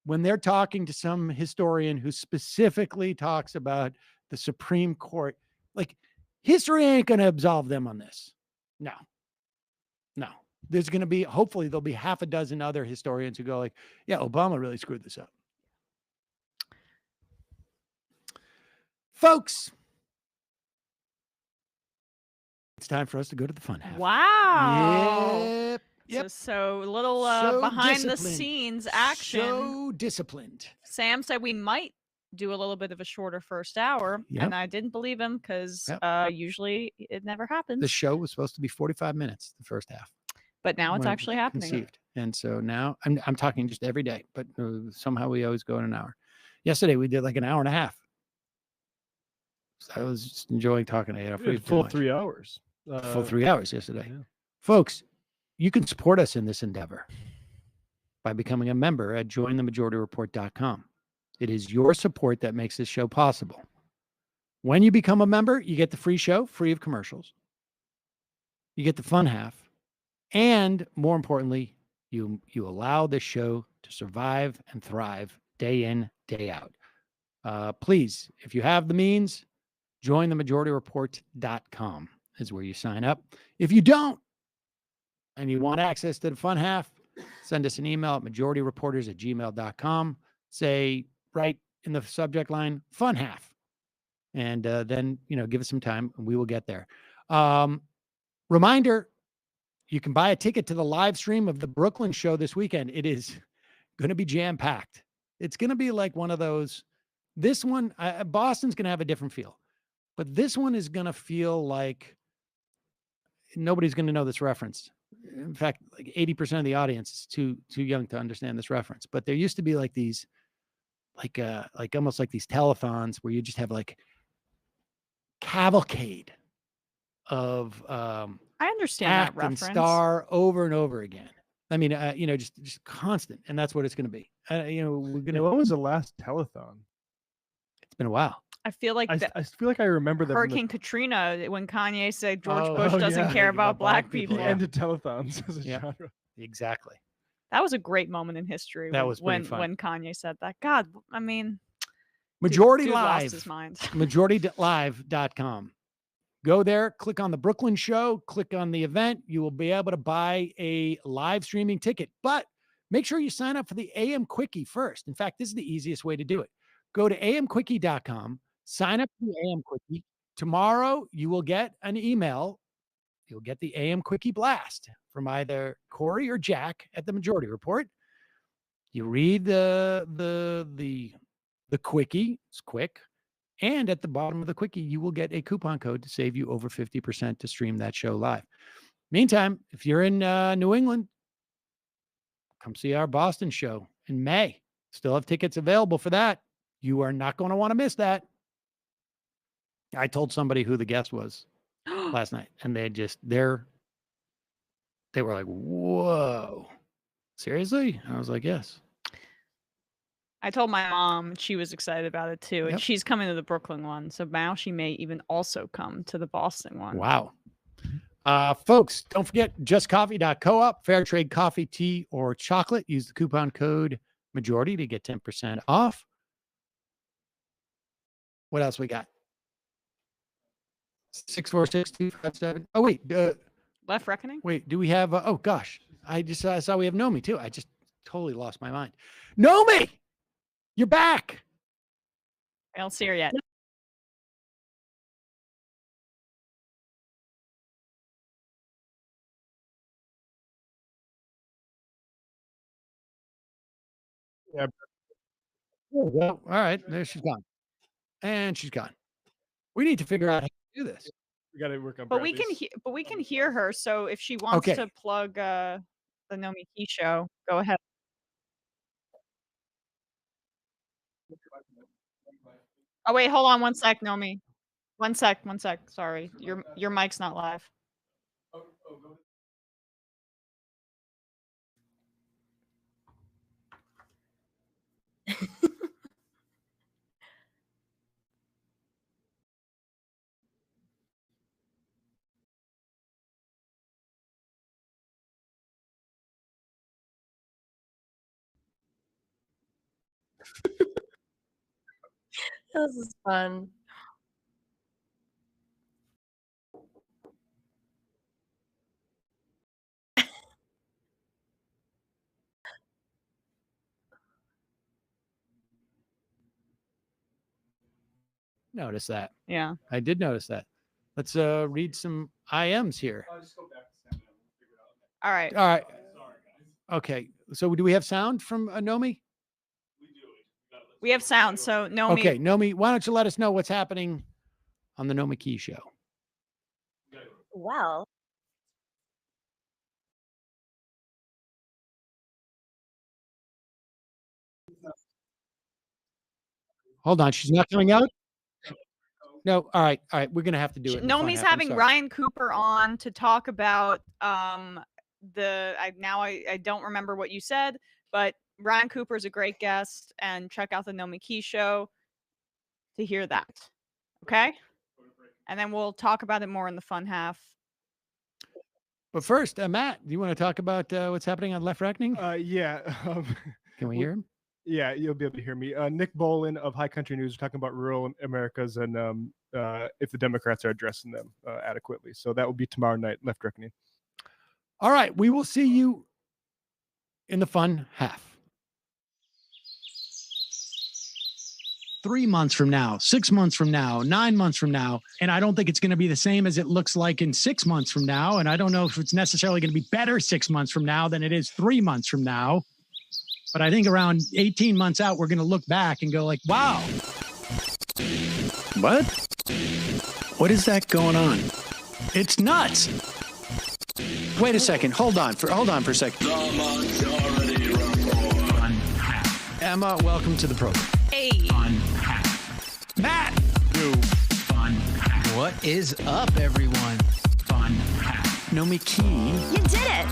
when they're talking to some historian who specifically talks about the Supreme Court. Like, history ain't going to absolve them on this. No. There's going to be, hopefully there'll be half a dozen other historians who go like, yeah, Obama really screwed this up. Folks, it's time for us to go to the fun half. Wow. Yep. So a little So behind the disciplined. scenes action. So disciplined. Sam said we might do a little bit of a shorter first hour, Yep. and I didn't believe him because usually it never happens. The show was supposed to be 45 minutes, the first half. But now it's when it actually was happening. Conceived. And so now I'm talking just every day, but somehow we always go in an hour. Yesterday we did like an hour and a half. So I was just enjoying talking to you. Full 3 hours. Full 3 hours yesterday. Yeah. Folks, you can support us in this endeavor by becoming a member at jointhemajority.report.com. It is your support that makes this show possible. When you become a member, you get the free show, free of commercials. You get the fun half. And more importantly, you allow this show to survive and thrive day in, day out. Please, if you have the means, jointhemajority.report.com is where you sign up. If you don't, and you want access to the fun half, send us an email at majorityreporters@gmail.com. Say right in the subject line, fun half. And then, give us some time and we will get there. Reminder, you can buy a ticket to the live stream of the Brooklyn show this weekend. It is going to be jam-packed. It's going to be like one of those. This one, Boston's going to have a different feel. But this one is going to feel like nobody's going to know this reference. In fact, like 80% of the audience is too young to understand this reference. But there used to be like these, like almost like these telethons where you just have like cavalcade of I understand act that reference. and star over and over again. I mean, just constant, and that's what it's going to be. We're gonna. When was the last telethon? It's been a while. I feel like I feel like I remember that Hurricane Katrina when Kanye said George Oh, Bush doesn't care about black people. He ended telethons as a Yeah. genre. Exactly. That was a great moment in history. That when, was pretty when fun. when Kanye said that. God, I mean, Majority dude Live. lost his mind. MajorityLive.com. Go there, click on the Brooklyn show, click on the event. You will be able to buy a live streaming ticket, but make sure you sign up for the AM Quickie first. In fact, this is the easiest way to do it. Go to amquickie.com, sign up for the AM Quickie. Tomorrow, you will get an email. You'll get the AM Quickie blast from either Corey or Jack at the Majority Report. You read the Quickie. It's quick. And at the bottom of the Quickie, you will get a coupon code to save you over 50% to stream that show live. Meantime, if you're in New England, come see our Boston show in May. Still have tickets available for that. You are not going to want to miss that. I told somebody who the guest was last night, and they were like, whoa, seriously? I was like, yes. I told my mom, and she was excited about it too. And Yep. she's coming to the Brooklyn one. So now she may even also come to the Boston one. Wow. Folks, don't forget justcoffee.coop, fair trade coffee, tea, or chocolate. Use the coupon code majority to get 10% off. What else we got? 646-257. Oh, wait. Left Reckoning? Wait, do we have? Oh, gosh. I saw we have Nomi, too. I just totally lost my mind. Nomi! You're back. I don't see her yet. Yeah. Well, all right, there she's gone, and she's gone. We need to figure out how to do this. We got to work on. But we can hear her. So if she wants Okay. to plug the Nomi Key show, go ahead. Oh wait, hold on one sec, Nomi. One sec. Sorry, your mic's not live. This is fun. Notice that. Yeah. I did notice that. Let's read some IMs here. All right. All right. Okay. So do we have sound from Nomi? We have sound. So Nomi. Okay, Nomi, why don't you let us know what's happening on the Nomi Key show? Well, Hold on, she's not coming out? No, all right, we're gonna have to do it. in the fun Nomi's half, I'm having sorry. Ryan Cooper on to talk about I don't remember what you said, but Ryan Cooper is a great guest, and check out the Nomi Key show to hear that. Okay? And then we'll talk about it more in the fun half. But first, Matt, do you want to talk about what's happening on Left Reckoning? Yeah. Can we hear him? Yeah, you'll be able to hear me. Nick Bolin of High Country News talking about rural Americas and if the Democrats are addressing them adequately. So that will be tomorrow night, Left Reckoning. All right, we will see you in the fun half. 3 months from now, 6 months from now, 9 months from now. And I don't think it's going to be the same as it looks like in 6 months from now. And I don't know if it's necessarily going to be better 6 months from now than it is 3 months from now. But I think around 18 months out, we're going to look back and go like, wow. What? What is that going on? It's nuts. Wait a second. Hold on for a second. Emma, welcome to the program. Hey. Matt. What is up, everyone? Nomi Key. you did it.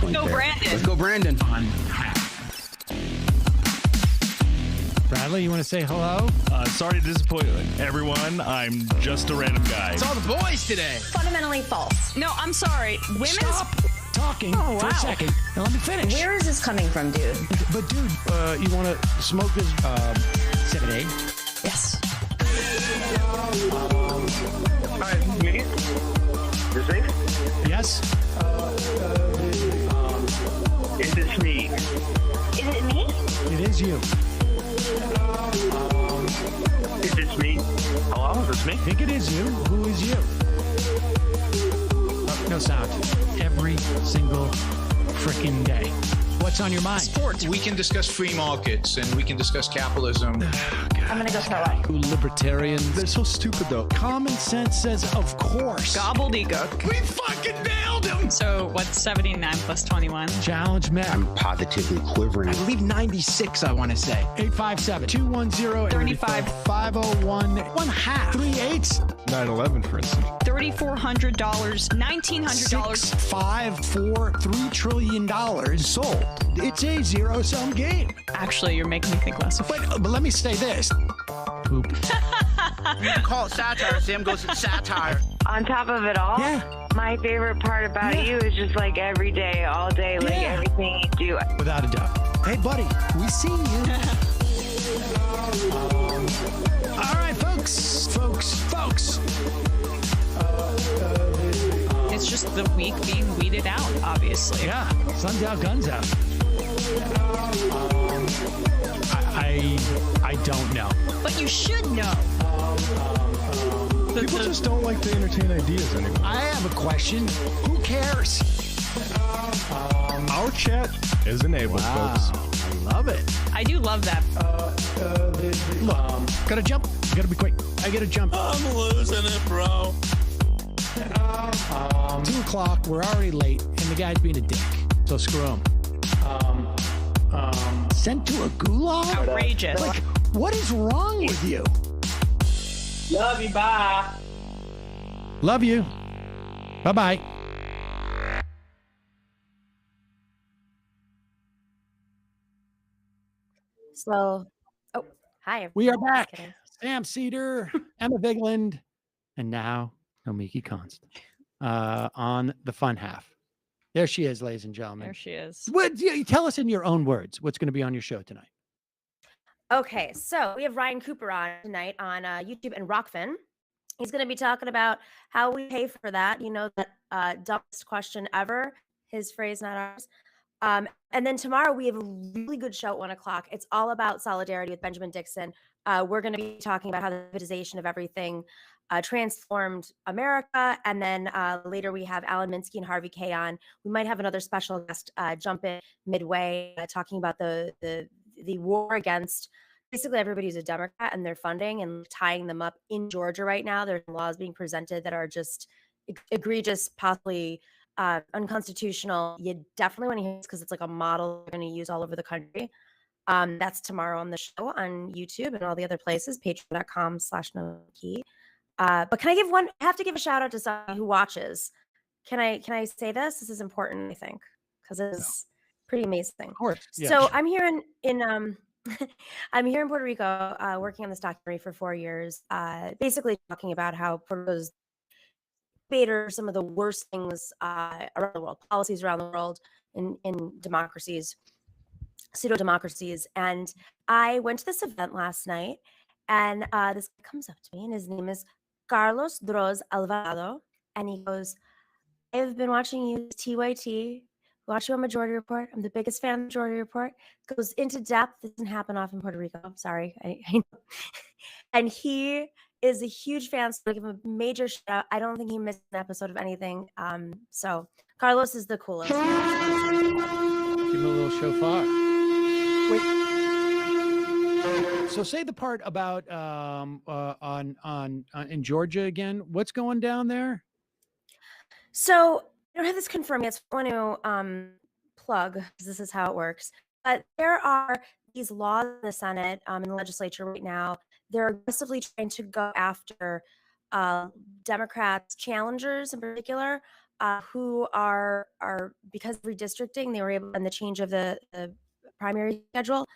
Let's go, Brandon. Let's go, Brandon. Bradley, you want to say hello? Sorry to disappoint everyone. I'm just a random guy. It's all the boys today. Fundamentally false. No, I'm sorry. Women's Stop talking for a second. Now let me finish. Where is this coming from, dude? But dude, you want to smoke this 7A? Yes. Hi, me? Is it? Yes. Is this me? Is it me? It is you. Is this me? Hello, is this me? I think it is you. Who is you? No sound. Every single freaking day. What's on your mind? Sports. We can discuss free markets and we can discuss capitalism. I'm gonna go throw up. Libertarians. They're so stupid, though. Common sense says, of course. gobbledygook. We fucking nailed him. So what's 79 plus 21? Challenge Matt. I'm positively quivering. I believe 96, I want to say. 857-210-501. 1/2. 3/8. 9/11, for instance. $3,400, $1,900. 5, 4, $3 trillion sold. It's a zero-sum game. Actually, you're making me think less of it. But let me say this. Poop. You can call it satire. Sam goes to satire. On top of it all, Yeah. my favorite part about you is just like every day, all day, like Yeah. everything you do. Without a doubt. Hey, buddy, we see you. All right, folks. It's just the week being weeded out, obviously. Yeah, sun's out, guns out. I don't know. But you should know. People just don't like to entertain ideas anymore. I have a question. Who cares? Our chat is enabled, folks. love it. I do love that. Look, gotta jump. Gotta be quick. I gotta jump. I'm losing it, bro. 2 o'clock. We're already late, and the guy's being a dick. So screw him. Sent to a gulag? Outrageous. Like, what is wrong with you? Love you. Bye. Love you. Bye-bye. So, oh, hi. We are everyone. back. Just kidding. Sam Seder, Emma Vigland, and now Nomiki Const on the fun half. There she is, ladies and gentlemen. There she is. What, tell us in your own words what's going to be on your show tonight. Okay, so we have Ryan Cooper on tonight on YouTube and Rockfin. He's going to be talking about how we pay for that. You know, that dumbest question ever. His phrase, not ours. And then tomorrow we have a really good show at 1 o'clock. It's all about solidarity with Benjamin Dixon. We're going to be talking about how the privatization of everything transformed America. And then later we have Alan Minsky and Harvey K on. We might have another special guest jump in midway talking about the war against basically everybody who's a Democrat and their funding and tying them up in Georgia right now. There's laws being presented that are just egregious, possibly unconstitutional. You definitely want to hear this because it's like a model we're going to use all over the country. That's tomorrow on the show on YouTube and all the other places, patreon.com/Nomiki. But can I give one? I have to give a shout out to someone who watches. Can I say this? This is important, I think, because it's pretty amazing. Of course. Yeah. So I'm here in I'm here in Puerto Rico, working on this documentary for 4 years, basically talking about how Puerto Rico's some of the worst things around the world, policies around the world in democracies, pseudo democracies. And I went to this event last night, and this guy comes up to me, and his name is Carlos Droz Alvarado, and he goes, "I've been watching you TYT, watch you on Majority Report. I'm the biggest fan of Majority Report." Goes into depth. This doesn't happen often in Puerto Rico. I'm sorry. I know. And he is a huge fan, so I give him a major shout out. I don't think he missed an episode of anything. So Carlos is the coolest. Give him a little shofar. Wait. So say the part about in Georgia again. What's going down there? So I don't have this confirmed yet. So I want to plug, because this is how it works. But there are these laws in the Senate, in the legislature right now. They're aggressively trying to go after Democrats, challengers in particular, who are because of redistricting, they were able, and the change of the primary schedule.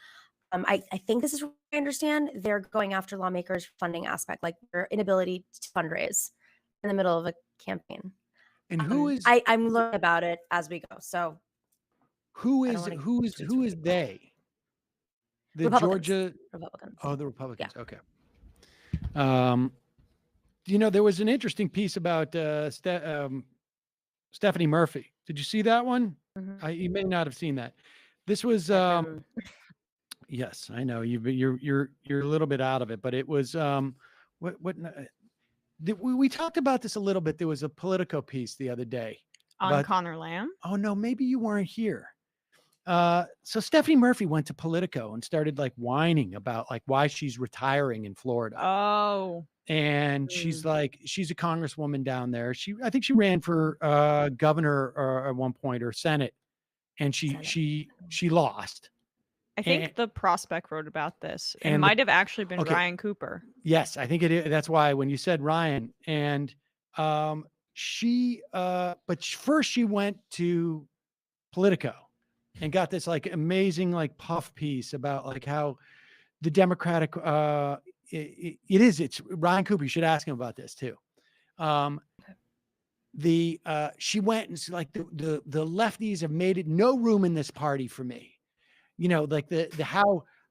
I think this is what I understand. They're going after lawmakers' funding aspect, like their inability to fundraise in the middle of a campaign. And who is? I'm learning about it as we go. So who is they? The Republicans. Georgia Republicans. Oh, the Republicans. Yeah. Okay. There was an interesting piece about Stephanie Murphy. Did you see that one? Mm-hmm. You may not have seen that. This was yes, I know you're a little bit out of it, but it was we talked about this a little bit. There was a Politico piece the other day on Connor Lamb. Oh no, maybe you weren't here. So Stephanie Murphy went to Politico and started like whining about like why she's retiring in Florida. Oh. And she's like, she's a congresswoman down there. I think she ran for governor at one point or Senate, and she lost. I think the Prospect wrote about this. It and might have actually been Ryan Cooper. Yes, I think it is. That's why when you said Ryan, and but first she went to Politico and got this like amazing like puff piece about like how the Democratic it's Ryan Cooper. You should ask him about this too. She went and she's like the lefties have made it no room in this party for me. You know, like the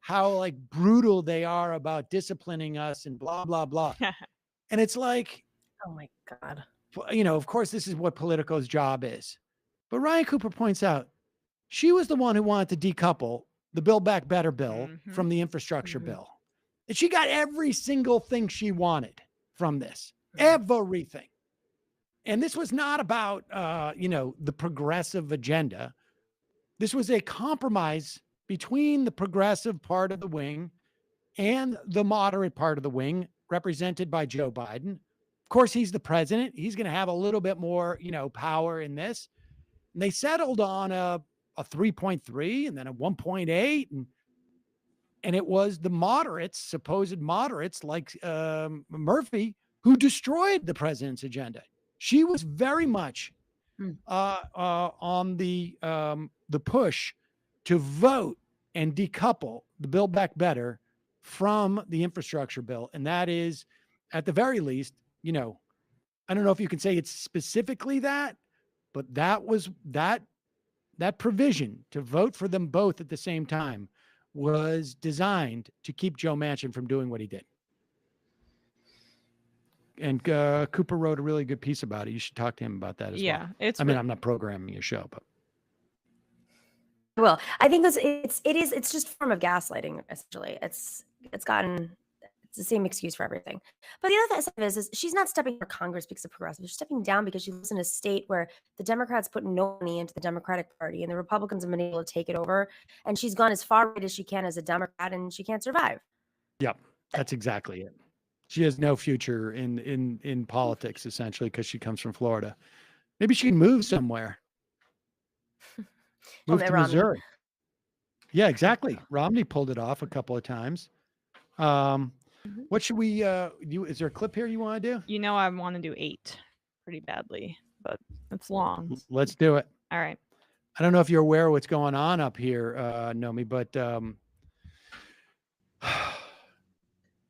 how like brutal they are about disciplining us and blah blah blah. And it's like, oh my God. You know, of course this is what Politico's job is. But Ryan Cooper points out she was the one who wanted to decouple the Build Back Better bill from the infrastructure bill. And she got every single thing she wanted from this, everything. And this was not about, the progressive agenda. This was a compromise between the progressive part of the wing and the moderate part of the wing, represented by Joe Biden. Of course, he's the president. He's going to have a little bit more, power in this. And they settled on a 3.3 and then a 1.8. And it was the moderates, supposed moderates like Murphy, who destroyed the president's agenda. She was very much on the push to vote and decouple the Build Back Better from the infrastructure bill. And that is, at the very least, I don't know if you can say it's specifically that, but that was that provision to vote for them both at the same time was designed to keep Joe Manchin from doing what he did. And Cooper wrote a really good piece about it. You should talk to him about that as well. I'm not programming your show, but. Well, I think it's just a form of gaslighting, essentially. It's the same excuse for everything. But the other thing is she's not stepping for Congress because of progressive. She's stepping down because she lives in a state where the Democrats put no money into the Democratic Party and the Republicans have been able to take it over. And she's gone as far right as she can as a Democrat, and she can't survive. Yep, that's exactly it. She has no future in politics, essentially, because she comes from Florida. Maybe she can move somewhere. Move to Missouri. Yeah, exactly. Romney pulled it off a couple of times. What should we is there a clip here you want to do? I want to do 8 pretty badly, but it's long. Let's do it. All right. I don't know if you're aware of what's going on up here, Nomi, but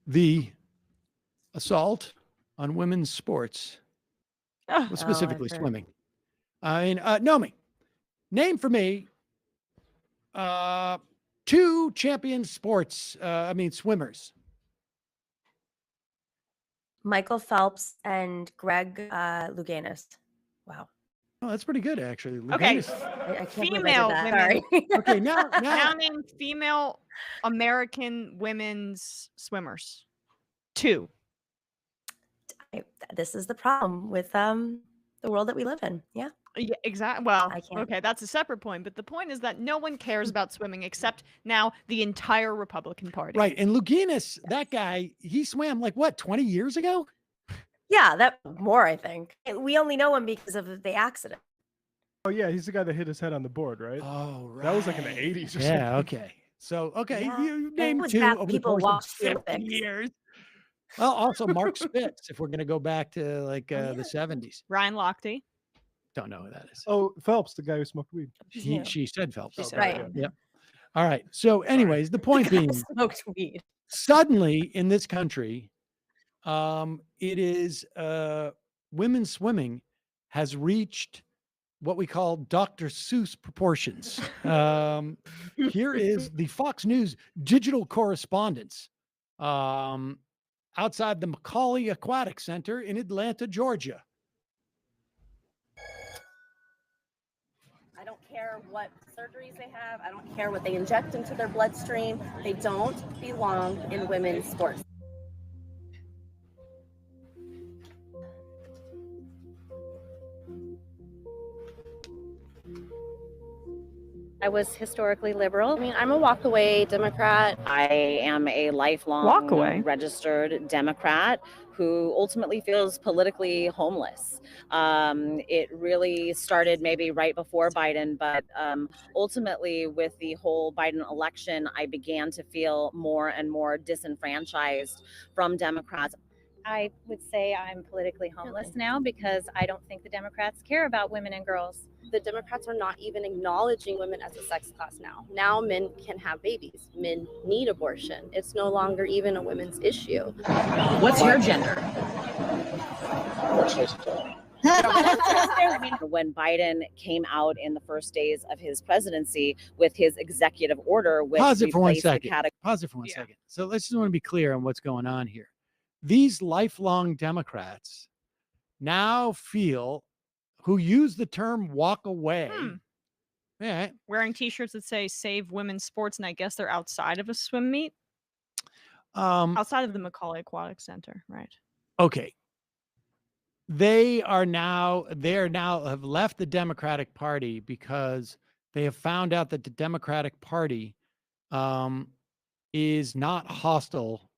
the assault on women's sports, specifically swimming. Nomi, name for me 2 champion sports, swimmers. Michael Phelps and Greg Louganis. Wow. Oh, that's pretty good, actually. Okay. I can't Female women. Sorry. Okay, now name female American women's swimmers. 2. This is the problem with the world that we live in. Yeah. Yeah, exactly. Well, I can't. okay, that's a separate point. But the point is that no one cares about swimming except now the entire Republican Party. Right. And Louganis, that guy, he swam 20 years ago? Yeah, that more, I think. We only know him because of the accident. Oh, yeah. He's the guy that hit his head on the board, right? Oh, right. That was like in the 80s or something. Yeah, okay. So, Yeah. you named was 2 back over people the course watched of 50 Olympics. years. Well, also Mark Spitz, if we're going to go back to the 70s. Ryan Lochte. Don't know who that is. Oh, Phelps, the guy who smoked weed. She said Phelps. She said Right. Yep. All right. So anyways, the point being, Smoked weed. suddenly in this country, it is women's swimming has reached what we call Dr. Seuss proportions. Here is the Fox News digital correspondence outside the Macaulay Aquatic Center in Atlanta, Georgia. I don't care what surgeries they have. I don't care what they inject into their bloodstream. They don't belong in women's sports. I was historically liberal. I mean, I'm a walkaway Democrat. I am a lifelong registered Democrat who ultimately feels politically homeless. It really started maybe right before Biden, but ultimately with the whole Biden election, I began to feel more and more disenfranchised from Democrats. I would say I'm politically homeless now because I don't think the Democrats care about women and girls. The Democrats are not even acknowledging women as a sex class now. Now men can have babies. Men need abortion. It's no longer even a women's issue. What's your gender? When Biden came out in the first days of his presidency with his executive order, which Pause it for one replaced the second. Pause it for one second. So let's just want to be clear on what's going on here. These lifelong Democrats now feel, who use the term walk away. Yeah. Wearing T-shirts that say "Save Women's Sports," and I guess they're outside of a swim meet. Outside of the Macaulay Aquatic Center, right? Okay. They are now have left the Democratic Party because they have found out that the Democratic Party is not hostile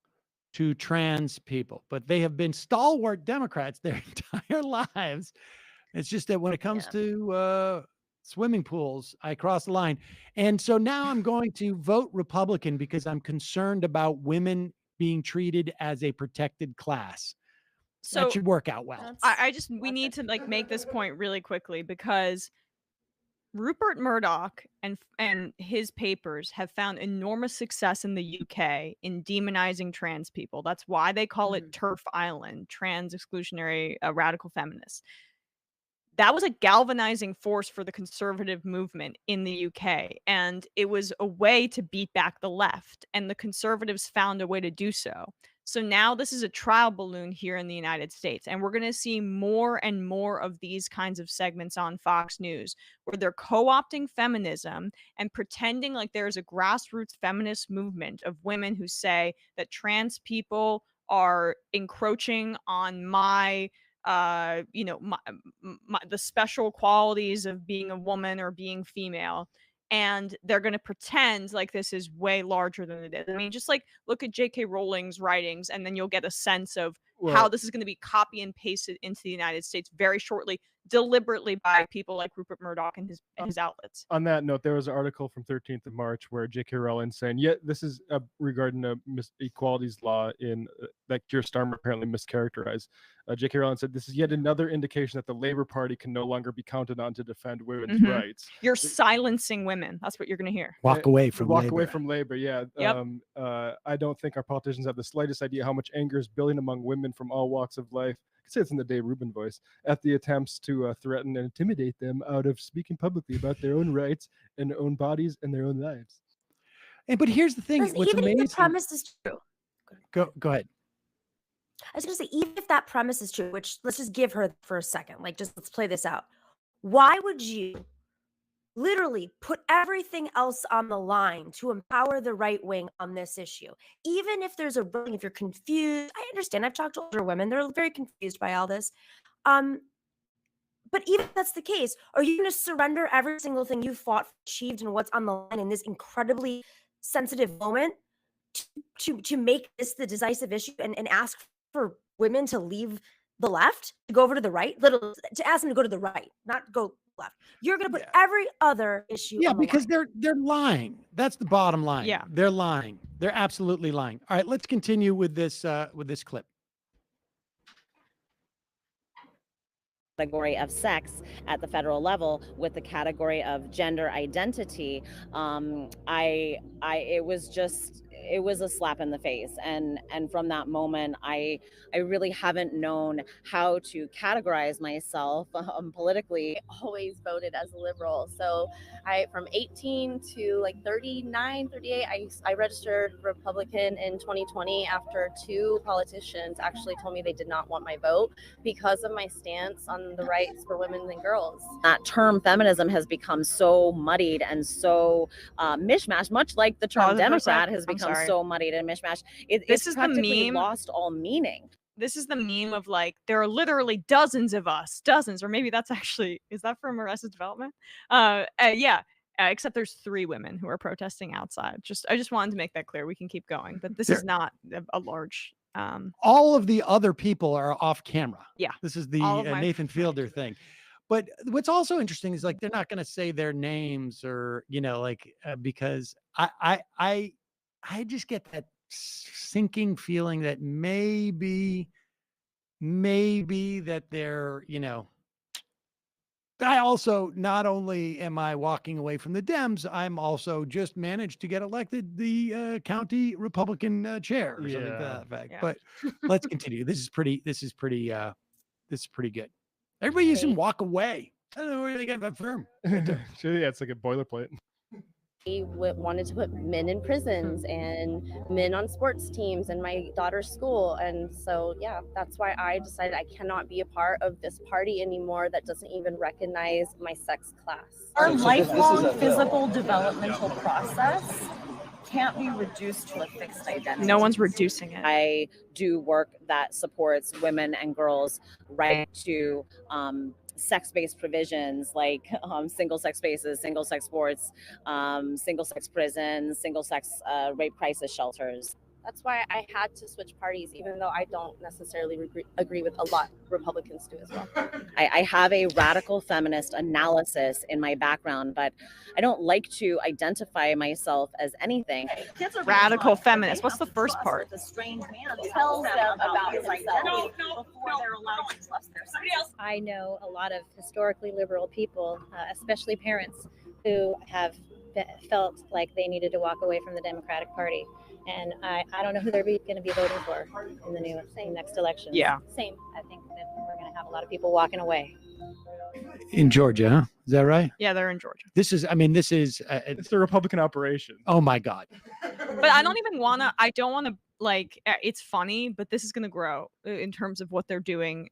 to trans people, but they have been stalwart Democrats their entire lives. It's just that when it comes to swimming pools, I cross the line. And so now I'm going to vote Republican because I'm concerned about women being treated as a protected class. So that should work out well. We need to like make this point really quickly because Rupert Murdoch and his papers have found enormous success in the UK in demonizing trans people. That's why they call it TERF Island, trans exclusionary radical feminists. That was a galvanizing force for the conservative movement in the UK, and it was a way to beat back the left, and the conservatives found a way to do so. So now this is a trial balloon here in the United States, and we're going to see more and more of these kinds of segments on Fox News where they're co-opting feminism and pretending like there's a grassroots feminist movement of women who say that trans people are encroaching on my the special qualities of being a woman or being female, and they're going to pretend like this is way larger than it is. I mean, just like look at J.K. Rowling's writings, and then you'll get a sense of how this is going to be copy and pasted into the United States very shortly, deliberately by people like Rupert Murdoch and his outlets. On that note, there was an article from 13th of March where J.K. Rowling saying, this is regarding a equalities law in that Keir Starmer apparently mischaracterized. J.K. Rowling said, this is yet another indication that the Labour Party can no longer be counted on to defend women's rights. You're silencing women. That's what you're going to hear. Walk away from labor. Yeah. Yep. I don't think our politicians have the slightest idea how much anger is building among women from all walks of life. I could say it's in the Dave Rubin voice at the attempts to threaten and intimidate them out of speaking publicly about their own rights and their own bodies and their own lives. But here's the thing. What's even amazing, if the premise is true. Go ahead. I was going to say, even if that premise is true, which let's just give her for a second, let's play this out. Why would you literally put everything else on the line to empower the right wing on this issue? Even if there's if you're confused, I understand. I've talked to older women. They're very confused by all this. But even if that's the case, are you going to surrender every single thing you fought for, achieved, and what's on the line in this incredibly sensitive moment to make this the decisive issue and ask for women to leave the left, to go over to the right, to ask them to go to the right, not go left? You're going to put every other issue on the because line. they're lying. That's the bottom line. Yeah, they're lying. They're absolutely lying. All right, let's continue with this clip. Category of sex at the federal level with the category of gender identity. It was a slap in the face, and from that moment I really haven't known how to categorize myself politically. I always voted as a liberal, so from 18 to 39, 38, I registered Republican in 2020 after two politicians actually told me they did not want my vote because of my stance on the rights for women and girls. That term feminism has become so muddied and so mishmashed, much like the term Democrat has become so muddied and mishmashed. It's practically lost all meaning. This is the meme of there are literally dozens of us, or maybe that's actually, is that from Arrested Development? Except there's 3 women who are protesting outside. I just wanted to make that clear. We can keep going, but this is not a large. All of the other people are off camera. Yeah, this is the Nathan Fielder thing. But what's also interesting is they're not going to say their names or because I just get that sinking feeling that maybe that they're, I also, not only am I walking away from the Dems, I'm also just managed to get elected the county Republican chair or something to that effect. But let's continue. This is pretty good. Everybody using walk away. I don't know where they got that from. Sure, it's like a boilerplate. We wanted to put men in prisons and men on sports teams in my daughter's school. And so, that's why I decided I cannot be a part of this party anymore that doesn't even recognize my sex class. Our lifelong physical developmental process can't be reduced to a fixed identity. No one's reducing it. I do work that supports women and girls' right to sex-based provisions like single-sex spaces, single-sex sports, single-sex prisons, single-sex rape crisis shelters. That's why I had to switch parties, even though I don't necessarily agree with a lot Republicans do as well. I have a radical feminist analysis in my background, but I don't like to identify myself as anying. Radical feminist. What's the first part? The strange man tells them about his identity before they're allowed to trust their sex. I know a lot of historically liberal people, especially parents, who have felt like they needed to walk away from the Democratic Party. And I don't know who they're going to be voting for in the next election. Yeah. Same. I think that we're going to have a lot of people walking away. In Georgia, huh? Is that right? Yeah, they're in Georgia. This is it's the Republican operation. Oh my God. But I don't want to it's funny, but this is going to grow in terms of what they're doing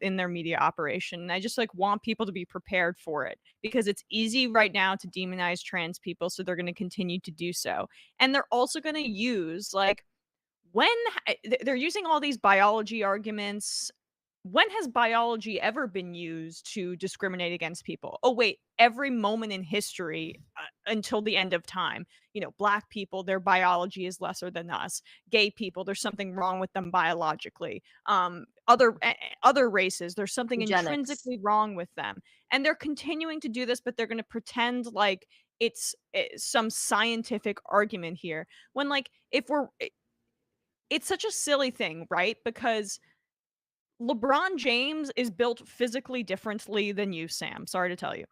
in their media operation. And I just want people to be prepared for it, because it's easy right now to demonize trans people. So they're going to continue to do so. And they're also going to use when they're using all these biology arguments. When has biology ever been used to discriminate against people? Oh, wait, every moment in history until the end of time. Black people, their biology is lesser than us. Gay people, there's something wrong with them biologically. Other races, there's something intrinsically wrong with them. And they're continuing to do this, but they're going to pretend like it's some scientific argument here. When it's such a silly thing, right? Because LeBron James is built physically differently than you, Sam. Sorry to tell you.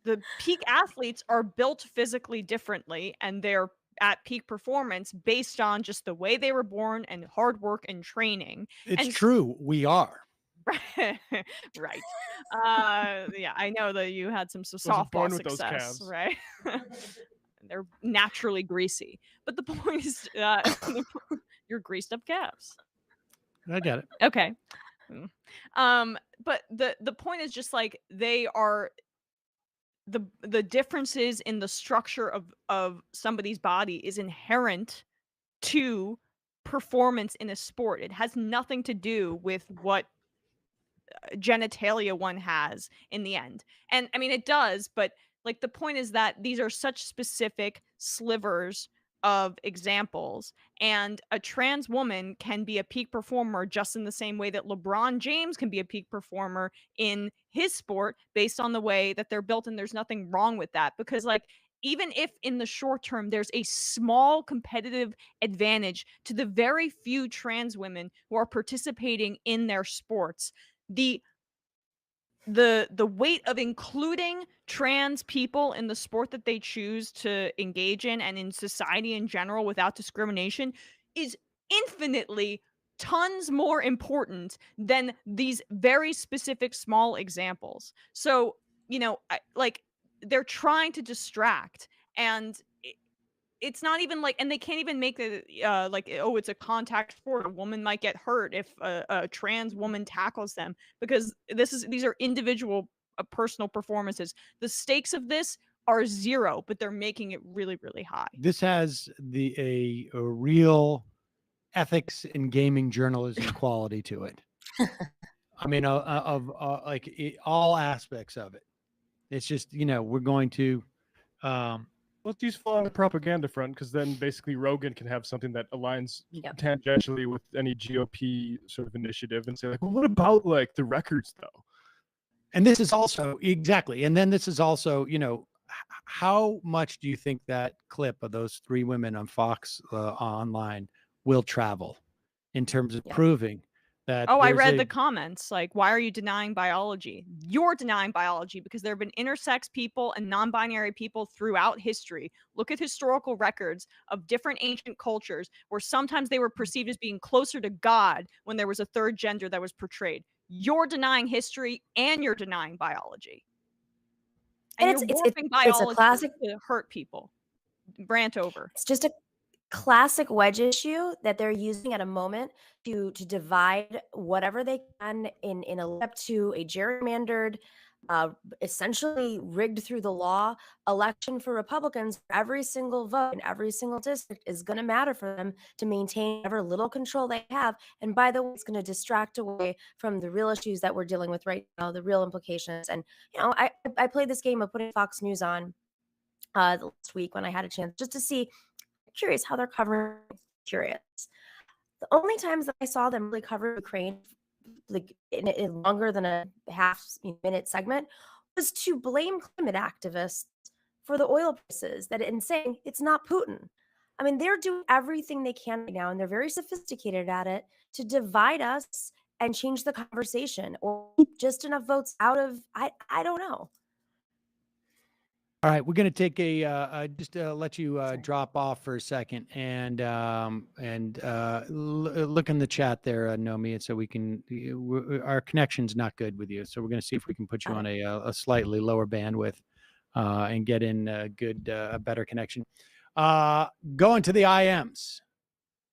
The peak athletes are built physically differently, and they're at peak performance based on just the way they were born and hard work and training. It's true. We are. Right. Yeah, I know that you had some softball success, right? They're naturally greasy. But the point is, you're greased up calves. I get it. Okay. But the point is just they are the differences in the structure of somebody's body is inherent to performance in a sport. It has nothing to do with what genitalia one has in the end. And I mean, it does, but the point is that these are such specific slivers of examples, and a trans woman can be a peak performer just in the same way that LeBron James can be a peak performer in his sport based on the way that they're built. And there's nothing wrong with that, because even if in the short term there's a small competitive advantage to the very few trans women who are participating in their sports, the weight of including trans people in the sport that they choose to engage in and in society in general without discrimination is infinitely tons more important than these very specific small examples. So, they're trying to distract, and it's not even and they can't even make it it's a contact sport. A woman might get hurt if a trans woman tackles them, because these are individual personal performances. The stakes of this are zero, but they're making it really, really high. This has a real ethics in gaming journalism quality to it. I mean, all aspects of it. It's just, we're going to, well, it's useful on the propaganda front, because then basically Rogan can have something that aligns tangentially with any GOP sort of initiative and say well, what about the records though? And this is also exactly. And then this is also, how much do you think that clip of those three women on Fox online will travel in terms of proving that? Oh, I read the comments. Why are you denying biology? You're denying biology because there have been intersex people and non-binary people throughout history. Look at historical records of different ancient cultures where sometimes they were perceived as being closer to God when there was a third gender that was portrayed. You're denying history and you're denying biology. And it's a classic to hurt people. Rant over. classic wedge issue that they're using at a moment to divide whatever they can in a lead up to a gerrymandered, essentially rigged through the law election for Republicans. Every single vote in every single district is going to matter for them to maintain whatever little control they have. And by the way, it's going to distract away from the real issues that we're dealing with right now, the real implications. And I played this game of putting Fox News on last week when I had a chance just to see. Curious how they're covering. Curious. The only times that I saw them really cover Ukraine, like in longer than a half-minute segment, was to blame climate activists for the oil prices. And saying it's not Putin. I mean, they're doing everything they can right now, and they're very sophisticated at it to divide us and change the conversation, or keep just enough votes out of. I don't know. All right, we're going to take just let you drop off for a second and look in the chat there, Nomi, so we can. Our connection's not good with you, so we're going to see if we can put you on a slightly lower bandwidth and get in a better connection. Going to the IMs.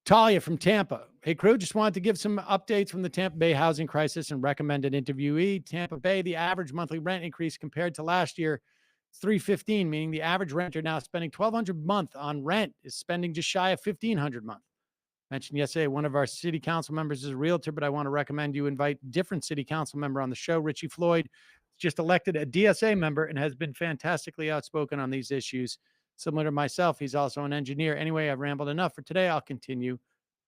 Talia from Tampa. Hey, crew, just wanted to give some updates from the Tampa Bay housing crisis and recommend an interviewee. Tampa Bay, the average monthly rent increase compared to last year, $315, meaning the average renter now spending $1,200 a month on rent is spending just shy of $1,500 a month. Mentioned yesterday, one of our city council members is a realtor, but I want to recommend you invite different city council member on the show. Richie Floyd just elected a DSA member and has been fantastically outspoken on these issues. Similar to myself, he's also an engineer. Anyway, I've rambled enough for today. I'll continue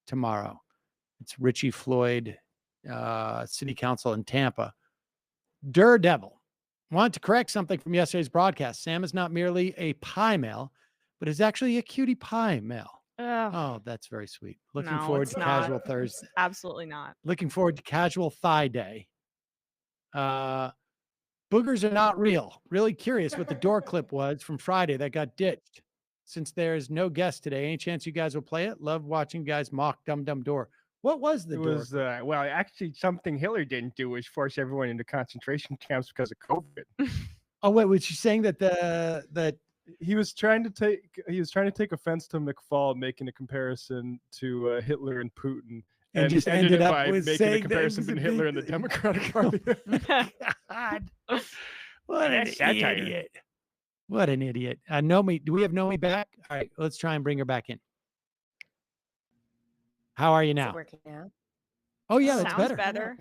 tomorrow. It's Richie Floyd, city council in Tampa. Daredevil. Want to correct something from yesterday's broadcast. Sam is not merely a pie male, but is actually a cutie pie male. Oh, that's very sweet. Looking forward to Casual Thursday. It's absolutely not. Looking forward to Casual Thigh Day. Boogers are not real. Really curious what the door clip was from Friday that got ditched. Since there's no guest today, any chance you guys will play it? Love watching guys mock Dum Dum Door. What was the door? It was, well, actually, something Hillary didn't do was force everyone into concentration camps because of COVID. Oh, wait, was she saying that that he was trying to take offense to McFaul making a comparison to Hitler and Putin, and just ended up by making a comparison between Hitler and the Democratic Party. God, what an idiot! What an idiot! Nomi, do we have Nomi back? All right, let's try and bring her back in. How are you now? Is it working now? Oh yeah, that's Sounds better.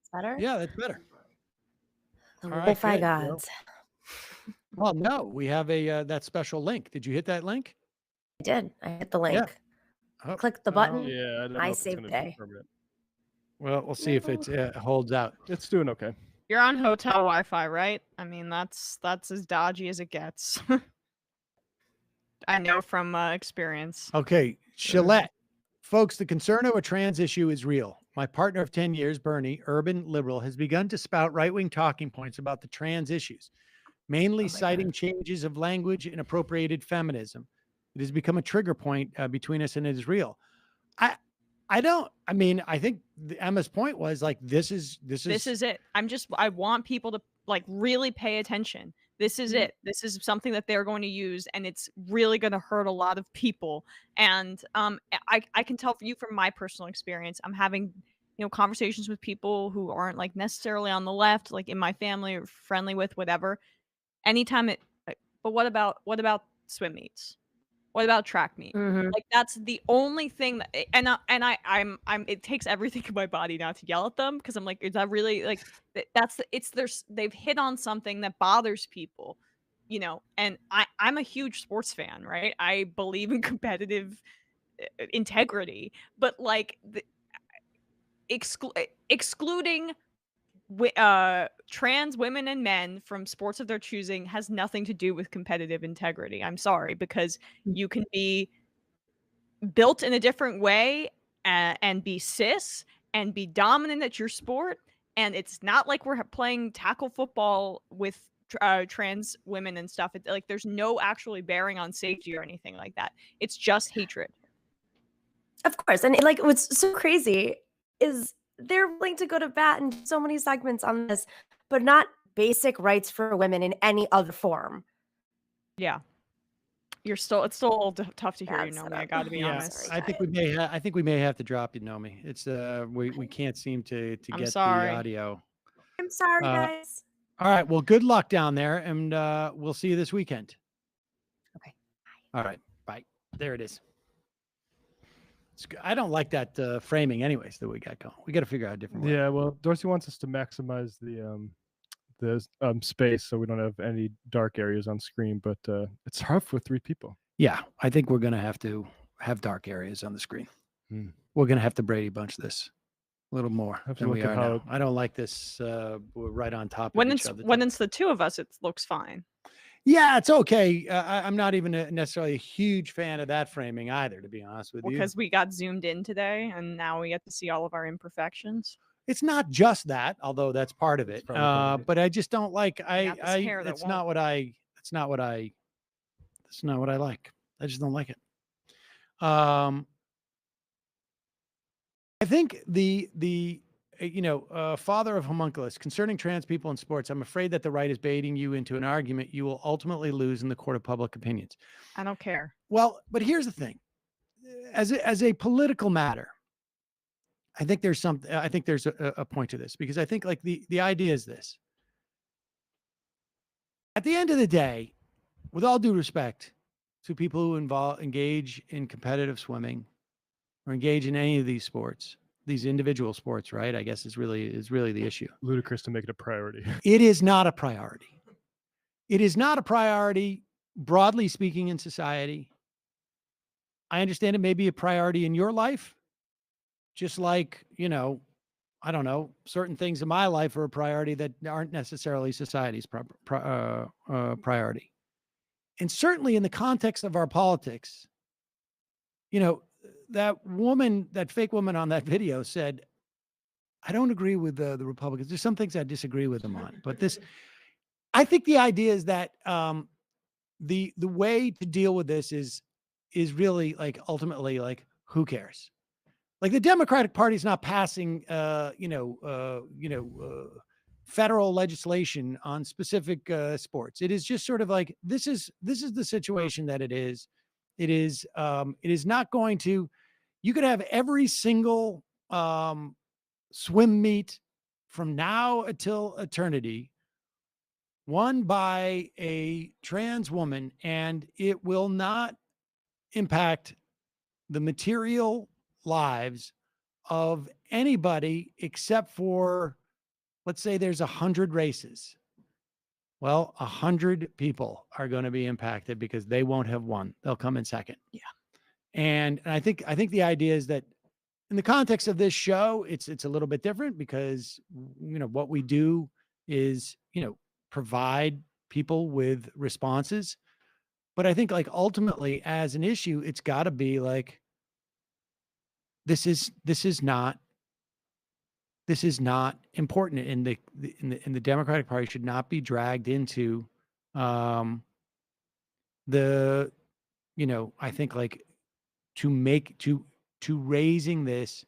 It's better. Yeah, that's better. The All right, Wi-Fi good. gods. Well, no, we have a that special link. Did you hit that link? I did. I hit the link. Yeah. Click the button. Yeah, I don't know I if it's saved gonna be day. permanent. Well, we'll see if it holds out. It's doing okay. You're on hotel Wi-Fi, right? I mean, that's as dodgy as it gets. I know from experience. Okay, Shalette. Folks, the concern over trans issue is real. My partner of 10 years, Bernie, urban liberal, has begun to spout right-wing talking points about the trans issues, mainly citing changes of language and appropriated feminism. It has become a trigger point between us, and it is real. I think Emma's point was like, this is it. I want people to like really pay attention. This is it. This is something that they're going to use, and it's really going to hurt a lot of people. And I can tell for you from my personal experience, I'm having conversations with people who aren't like necessarily on the left, like in my family or friendly with whatever. Anytime but what about swim meets? What about track meet? Like that's the only thing that, I'm it takes everything in my body not to yell at them, because I'm like, is that really like they've hit on something that bothers people, and I'm a huge sports fan, right? I believe in competitive integrity, but like excluding trans women and men from sports of their choosing has nothing to do with competitive integrity. I'm sorry, because you can be built in a different way and be cis and be dominant at your sport. And it's not like we're playing tackle football with trans women and stuff. It's like there's no actually bearing on safety or anything like that. It's just hatred. Of course. And like what's so crazy is they're willing to go to bat in so many segments on this, but not basic rights for women in any other form. Yeah. It's still a little tough to hear you, Bad Nomi. I setup. got to be Yeah, honest. I think we may have to drop you, Nomi. It's we can't seem to I'm get sorry. the audio. I'm sorry, Uh, guys. All right. Well, good luck down there, and we'll see you this weekend. Okay. All right. Bye. There it is. I don't like that framing, anyways, that we got going. We got to figure out a different way. Yeah, well, Dorsey wants us to maximize the space so we don't have any dark areas on screen, but it's hard with 3 people. Yeah, I think we're going to have to have dark areas on the screen. We're going to have to Brady Bunch this a little more than we are now. I don't like this. We're right on top of each other. When it's the two of us, it looks fine. Yeah, it's okay. I'm not even necessarily a huge fan of that framing either, to be honest with you. Because we got zoomed in today, and now we get to see all of our imperfections. It's not just that, although that's part of it. But I just don't like. It's not what I like. I just don't like it. I think the father of homunculus concerning trans people in sports. I'm afraid that the right is baiting you into an argument you will ultimately lose in the court of public opinions. I don't care. Well, but here's the thing: as a political matter, I think there's a point to this, because I think like the idea is this. At the end of the day, with all due respect to people who engage in competitive swimming or engage in any of these sports, these individual sports, right? I guess is really the issue. Ludicrous to make it a priority. It is not a priority. It is not a priority, broadly speaking, in society. I understand it may be a priority in your life, just like, I don't know, certain things in my life are a priority that aren't necessarily society's priority. And certainly in the context of our politics, that fake woman on that video said, I don't agree with the Republicans. There's some things I disagree with them on, but I think the idea is that the way to deal with this is really like ultimately like, who cares? Like the Democratic Party is not passing, federal legislation on specific sports. It is just sort of like, this is the situation that it is. It is not going to. You could have every single swim meet from now until eternity won by a trans woman, and it will not impact the material lives of anybody except for, let's say there's 100 races. Well, 100 people are going to be impacted because they won't have won. They'll come in second. Yeah. And I think the idea is that in the context of this show, it's a little bit different because, what we do is, provide people with responses. But I think like ultimately as an issue, it's got to be like, this is not important, and the Democratic Party should not be dragged into I think like to raising this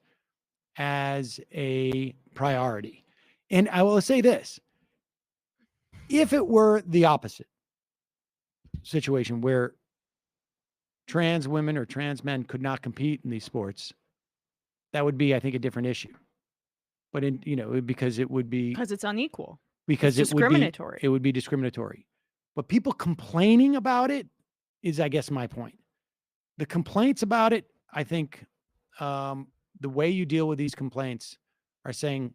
as a priority. And I will say this: if it were the opposite situation where trans women or trans men could not compete in these sports, that would be, I think, a different issue. But because it's unequal. Because it's discriminatory. It would be discriminatory. But people complaining about it is, I guess, my point. The complaints about it, I think, the way you deal with these complaints are saying,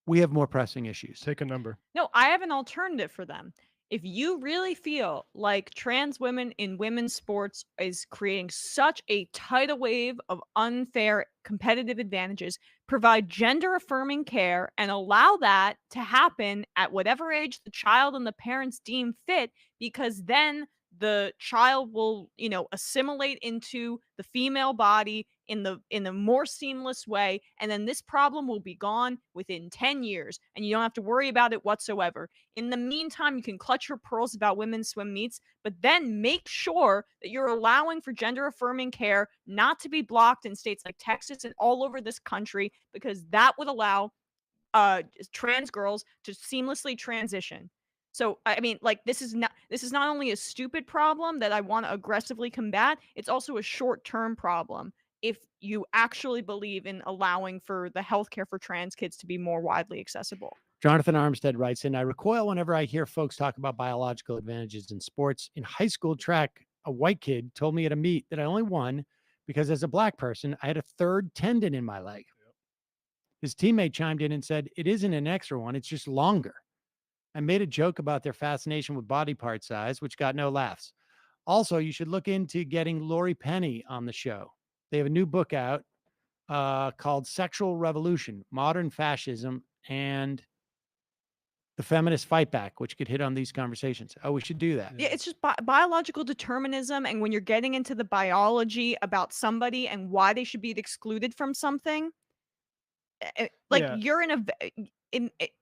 we have more pressing issues. Take a number. No, I have an alternative for them. If you really feel like trans women in women's sports is creating such a tidal wave of unfair competitive advantages, provide gender-affirming care and allow that to happen at whatever age the child and the parents deem fit, because then the child will, assimilate into the female body in the more seamless way, and then this problem will be gone within 10 years, and you don't have to worry about it whatsoever. In the meantime, you can clutch your pearls about women's swim meets, but then make sure that you're allowing for gender-affirming care not to be blocked in states like Texas and all over this country, because that would allow trans girls to seamlessly transition. So I mean, like, this is not only a stupid problem that I want to aggressively combat, it's also a short-term problem if you actually believe in allowing for the healthcare for trans kids to be more widely accessible. Jonathan Armstead writes in, I recoil whenever I hear folks talk about biological advantages in sports. In high school track, a white kid told me at a meet that I only won because as a black person, I had a third tendon in my leg. His teammate chimed in and said, it isn't an extra one, it's just longer. I made a joke about their fascination with body part size, which got no laughs. Also, you should look into getting Lori Penny on the show. They have a new book out called Sexual Revolution, Modern Fascism and the Feminist Fight Back, which could hit on these conversations. Oh, we should do that. Yeah, it's just biological determinism. And when you're getting into the biology about somebody and why they should be excluded from something, you're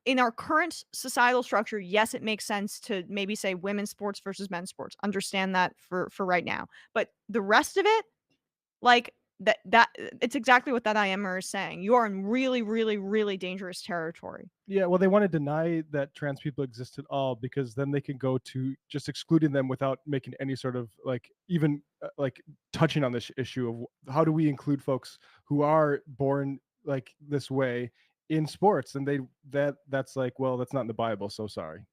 in our current societal structure. Yes, it makes sense to maybe say women's sports versus men's sports. Understand that for right now. But the rest of it, like that it's exactly what that IMer is saying. You are in really, really, really dangerous territory. Yeah, well, they want to deny that trans people exist at all because then they can go to just excluding them without making any sort of even touching on this issue of how do we include folks who are born like this way in sports, and that's like, well, that's not in the Bible, so sorry.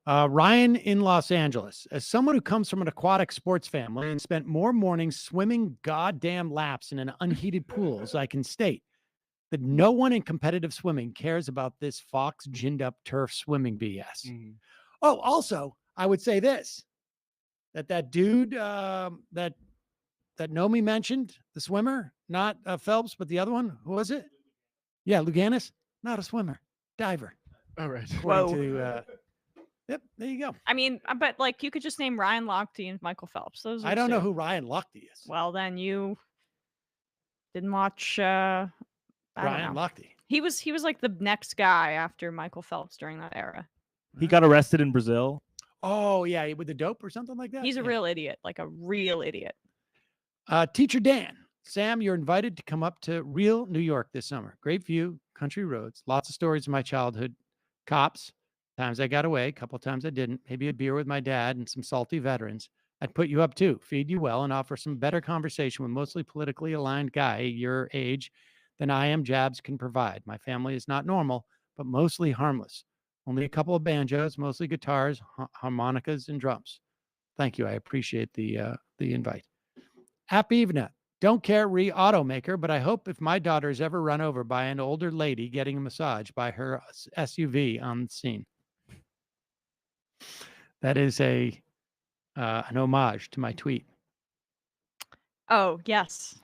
Ryan in Los Angeles, as someone who comes from an aquatic sports family and spent more mornings swimming goddamn laps in an unheated pools, I can state that no one in competitive swimming cares about this Fox ginned up turf swimming BS. Oh, also, I would say this, that dude that Nomi mentioned, the swimmer, not Phelps, but the other one, who was it? Yeah, Luganis, not a swimmer, diver. All right. According to yep, there you go. I mean, but like you could just name Ryan Lochte and Michael Phelps. Those are I don't know two. who Ryan Lochte is. Well, then you didn't watch I don't Ryan know. Lochte. He was like the next guy after Michael Phelps during that era. He got arrested in Brazil. Oh yeah, with the dope or something like that. He's a real idiot, like a real idiot. Teacher Dan, Sam, you're invited to come up to Real New York this summer. Great view, country roads, lots of stories of my childhood, cops. Times I got away, a couple times I didn't. Maybe a beer with my dad and some salty veterans. I'd put you up too, feed you well, and offer some better conversation with mostly politically aligned guy your age than I am jabs can provide. My family is not normal, but mostly harmless. Only a couple of banjos, mostly guitars, harmonicas, and drums. Thank you. I appreciate the invite. Happy evening. Don't care automaker, but I hope if my daughter is ever run over by an older lady getting a massage by her SUV on the scene. That is an homage to my tweet. Oh, yes.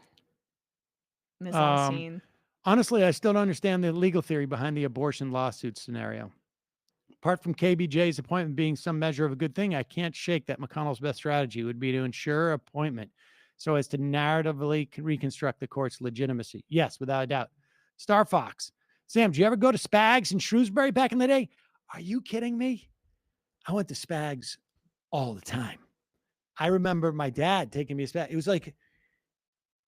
Ms. Unseen. Honestly, I still don't understand the legal theory behind the abortion lawsuit scenario. Apart from KBJ's appointment being some measure of a good thing, I can't shake that McConnell's best strategy would be to ensure appointment so as to narratively reconstruct the court's legitimacy. Yes, without a doubt. Star Fox. Sam, did you ever go to Spags in Shrewsbury back in the day? Are you kidding me? I went to Spags all the time. I remember my dad taking me to Spags. It was like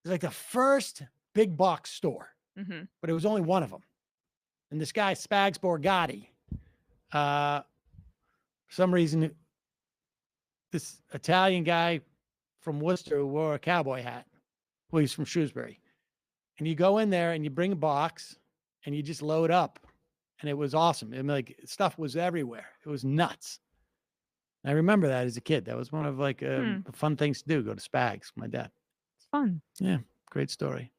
the first big box store, but it was only one of them. And this guy, Spags Borgatti, for some reason, this Italian guy from Worcester who wore a cowboy hat. Well, he's from Shrewsbury. And you go in there and you bring a box and you just load up. And it was awesome. I mean, like, stuff was everywhere. It was nuts. I remember that as a kid. That was one of the fun things to do, go to Spags with my dad. It's fun. Yeah, great story.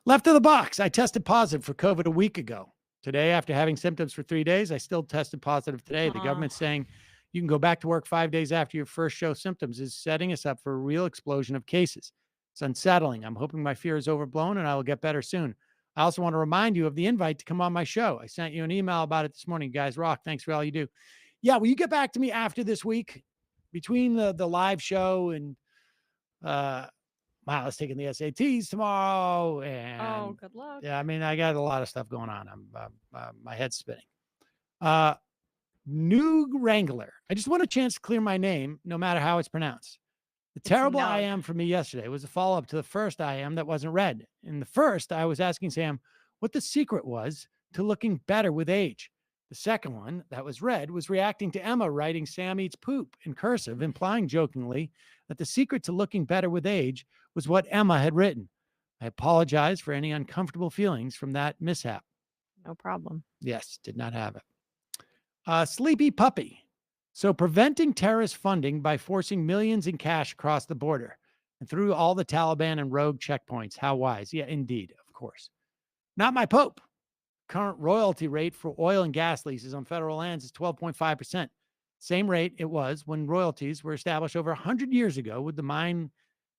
Left of the box. I tested positive for COVID a week ago. Today, after having symptoms for 3 days, I still tested positive today. The government's saying you can go back to work 5 days after your first show symptoms is setting us up for a real explosion of cases. It's unsettling. I'm hoping my fear is overblown and I will get better soon. I also want to remind you of the invite to come on my show. I sent you an email about it this morning. You guys rock. Thanks for all you do. Yeah, will you get back to me after this week? Between the live show and Miles taking the SATs tomorrow. And good luck. Yeah, I mean, I got a lot of stuff going on. My head's spinning. New Wrangler. I just want a chance to clear my name, no matter how it's pronounced. The terrible I am for me yesterday was a follow-up to the first I am that wasn't read. In the first, I was asking Sam what the secret was to looking better with age. The second one that was read was reacting to Emma writing Sam eats poop in cursive, implying jokingly that the secret to looking better with age was what Emma had written. I apologize for any uncomfortable feelings from that mishap. No problem. Yes, did not have it. Sleepy puppy. So preventing terrorist funding by forcing millions in cash across the border and through all the Taliban and rogue checkpoints. How wise. Yeah, indeed, of course. Not my Pope. Current royalty rate for oil and gas leases on federal lands is 12.5%. Same rate it was when royalties were established over 100 years ago with the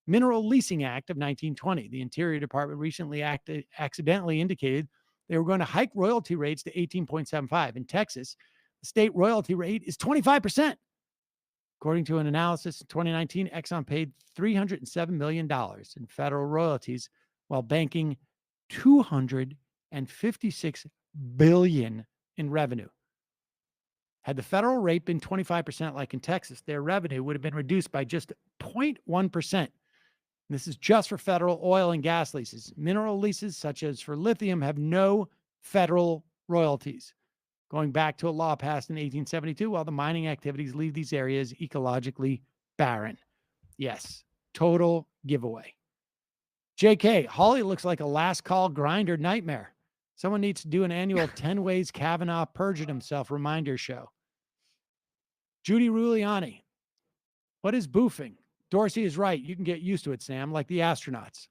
Mineral Leasing Act of 1920. The Interior Department recently accidentally indicated they were going to hike royalty rates to 18.75. In Texas, the state royalty rate is 25%. According to an analysis in 2019, Exxon paid $307 million in federal royalties while banking $256 billion in revenue. Had the federal rate been 25% like in Texas, their revenue would have been reduced by just 0.1%. This is just for federal oil and gas leases. Mineral leases, such as for lithium, have no federal royalties, going back to a law passed in 1872, while the mining activities leave these areas ecologically barren. Yes, total giveaway. JK, Hawley looks like a last call grinder nightmare. Someone needs to do an annual 10 ways Kavanaugh perjured himself reminder show. Judy Ruliani, what is boofing? Dorsey is right. You can get used to it, Sam, like the astronauts.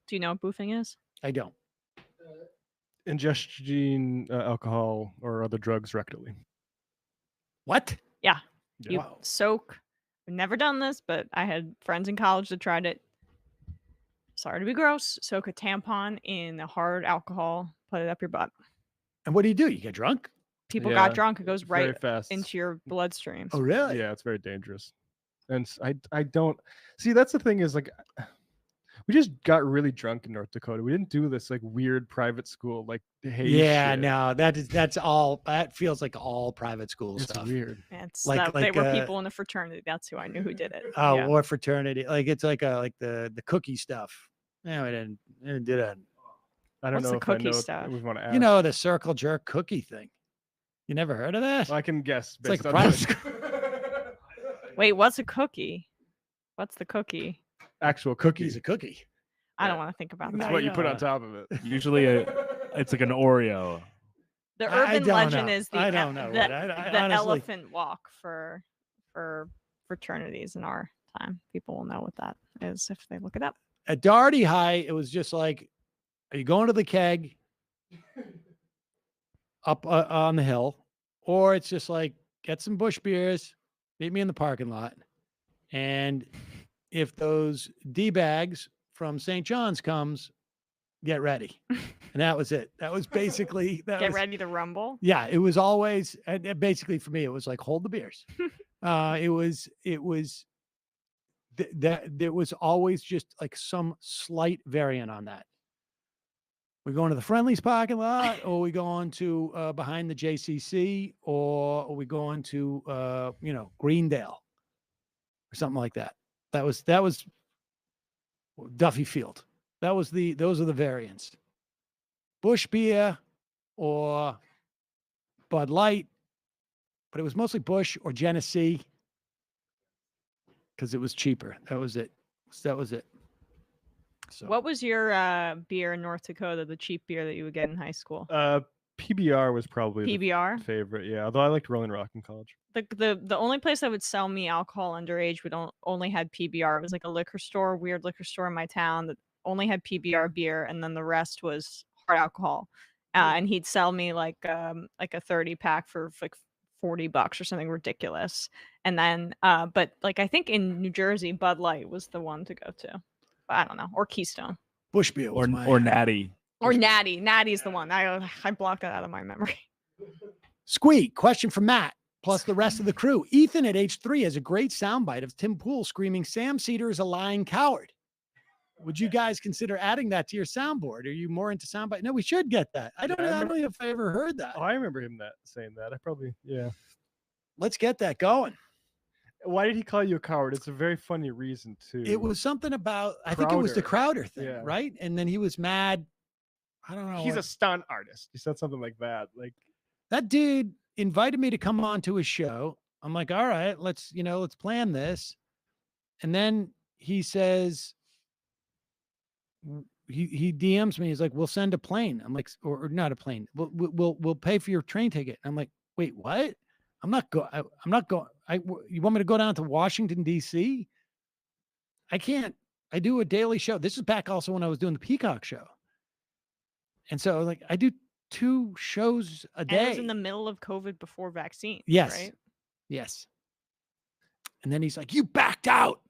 Do you know what boofing is? I don't. Ingesting alcohol or other drugs rectally. What? Yeah. Yeah. You Wow. soak. I've never done this, but I had friends in college that tried it. Sorry to be gross. Soak a tampon in a hard alcohol, put it up your butt. And what do? You get drunk? People Yeah, got drunk. It goes very right fast. into your bloodstream. Oh, really? Yeah, it's very dangerous. And I don't see, that's the thing is, like, we just got really drunk in North Dakota. We didn't do this like weird private school like hey Yeah, shit. no, that's all. That feels like all private school It's stuff. weird. It's Like they were people in the fraternity. That's who I knew who did it. Oh, Yeah. or fraternity. Like it's like the cookie stuff. No, we didn't do that. I don't What's know the if I cookie know stuff? if we want to ask. You know, the circle jerk cookie thing. You never heard of that? Well, I can guess. It's like based a on private the school. Wait, what's a cookie? What's the cookie? actual cookie. He's a cookie. I don't want to think about That's that. what you put on top of it. Usually it's like an Oreo. The I urban don't legend know. is the I don't know. the, I the honestly- elephant walk for fraternities in our time. People will know what that is if they look it up. At Doherty High, it was just like, are you going to the keg up on the hill? Or it's just like, get some Busch beers, meet me in the parking lot. And if those D-bags from St. John's comes, get ready. And that was it. That was basically that. Get was, ready to rumble. Yeah, it was always, and basically for me, it was like, hold the beers. It was there was always just like some slight variant on that. We're going to the Friendly's parking lot, or we going to behind the JCC, or are we going to Greendale or something like that. That was Duffy Field. Those are the variants. Busch beer or Bud Light, but it was mostly Busch or Genesee because it was cheaper. That was it. So What was your beer in North Dakota, the cheap beer that you would get in high school? PBR was probably PBR? the favorite. Yeah, although I liked Rolling Rock in college. The only place that would sell me alcohol underage would only had PBR. It was like a weird liquor store in my town that only had PBR beer, and then the rest was hard alcohol. And he'd sell me like a 30 pack for like $40 or something ridiculous. And then but like I think in New Jersey, Bud Light was the one to go to. But I don't know, or Keystone. Busch beer was or Natty. Or Natty. Natty's the one. I blocked that out of my memory. Squeak, question from Matt, plus the rest of the crew. Ethan at age 3 has a great soundbite of Tim Pool screaming, "Sam Seder is a lying coward." Would you guys consider adding that to your soundboard? Are you more into soundbite? No, we should get that. I don't know if I ever heard that. Oh, I remember him saying that. I probably, yeah. Let's get that going. Why did he call you a coward? It's a very funny reason too. It was something about, I think it was the Crowder thing, Yeah. right? And then he was mad. I don't know. He's a stunt artist. He said something like that. Like, That dude invited me to come on to his show. I'm like, all right, let's plan this. And then he says, he DMs me. He's like, we'll send a plane. I'm like, or not a plane. We'll pay for your train ticket. I'm like, wait, what? I'm not going. You want me to go down to Washington, D.C.? I can't. I do a daily show. This is back also when I was doing the Peacock show. And so like I do 2 shows a day. And it was in the middle of COVID before vaccine. Yes. Right? Yes. And then he's like, you backed out.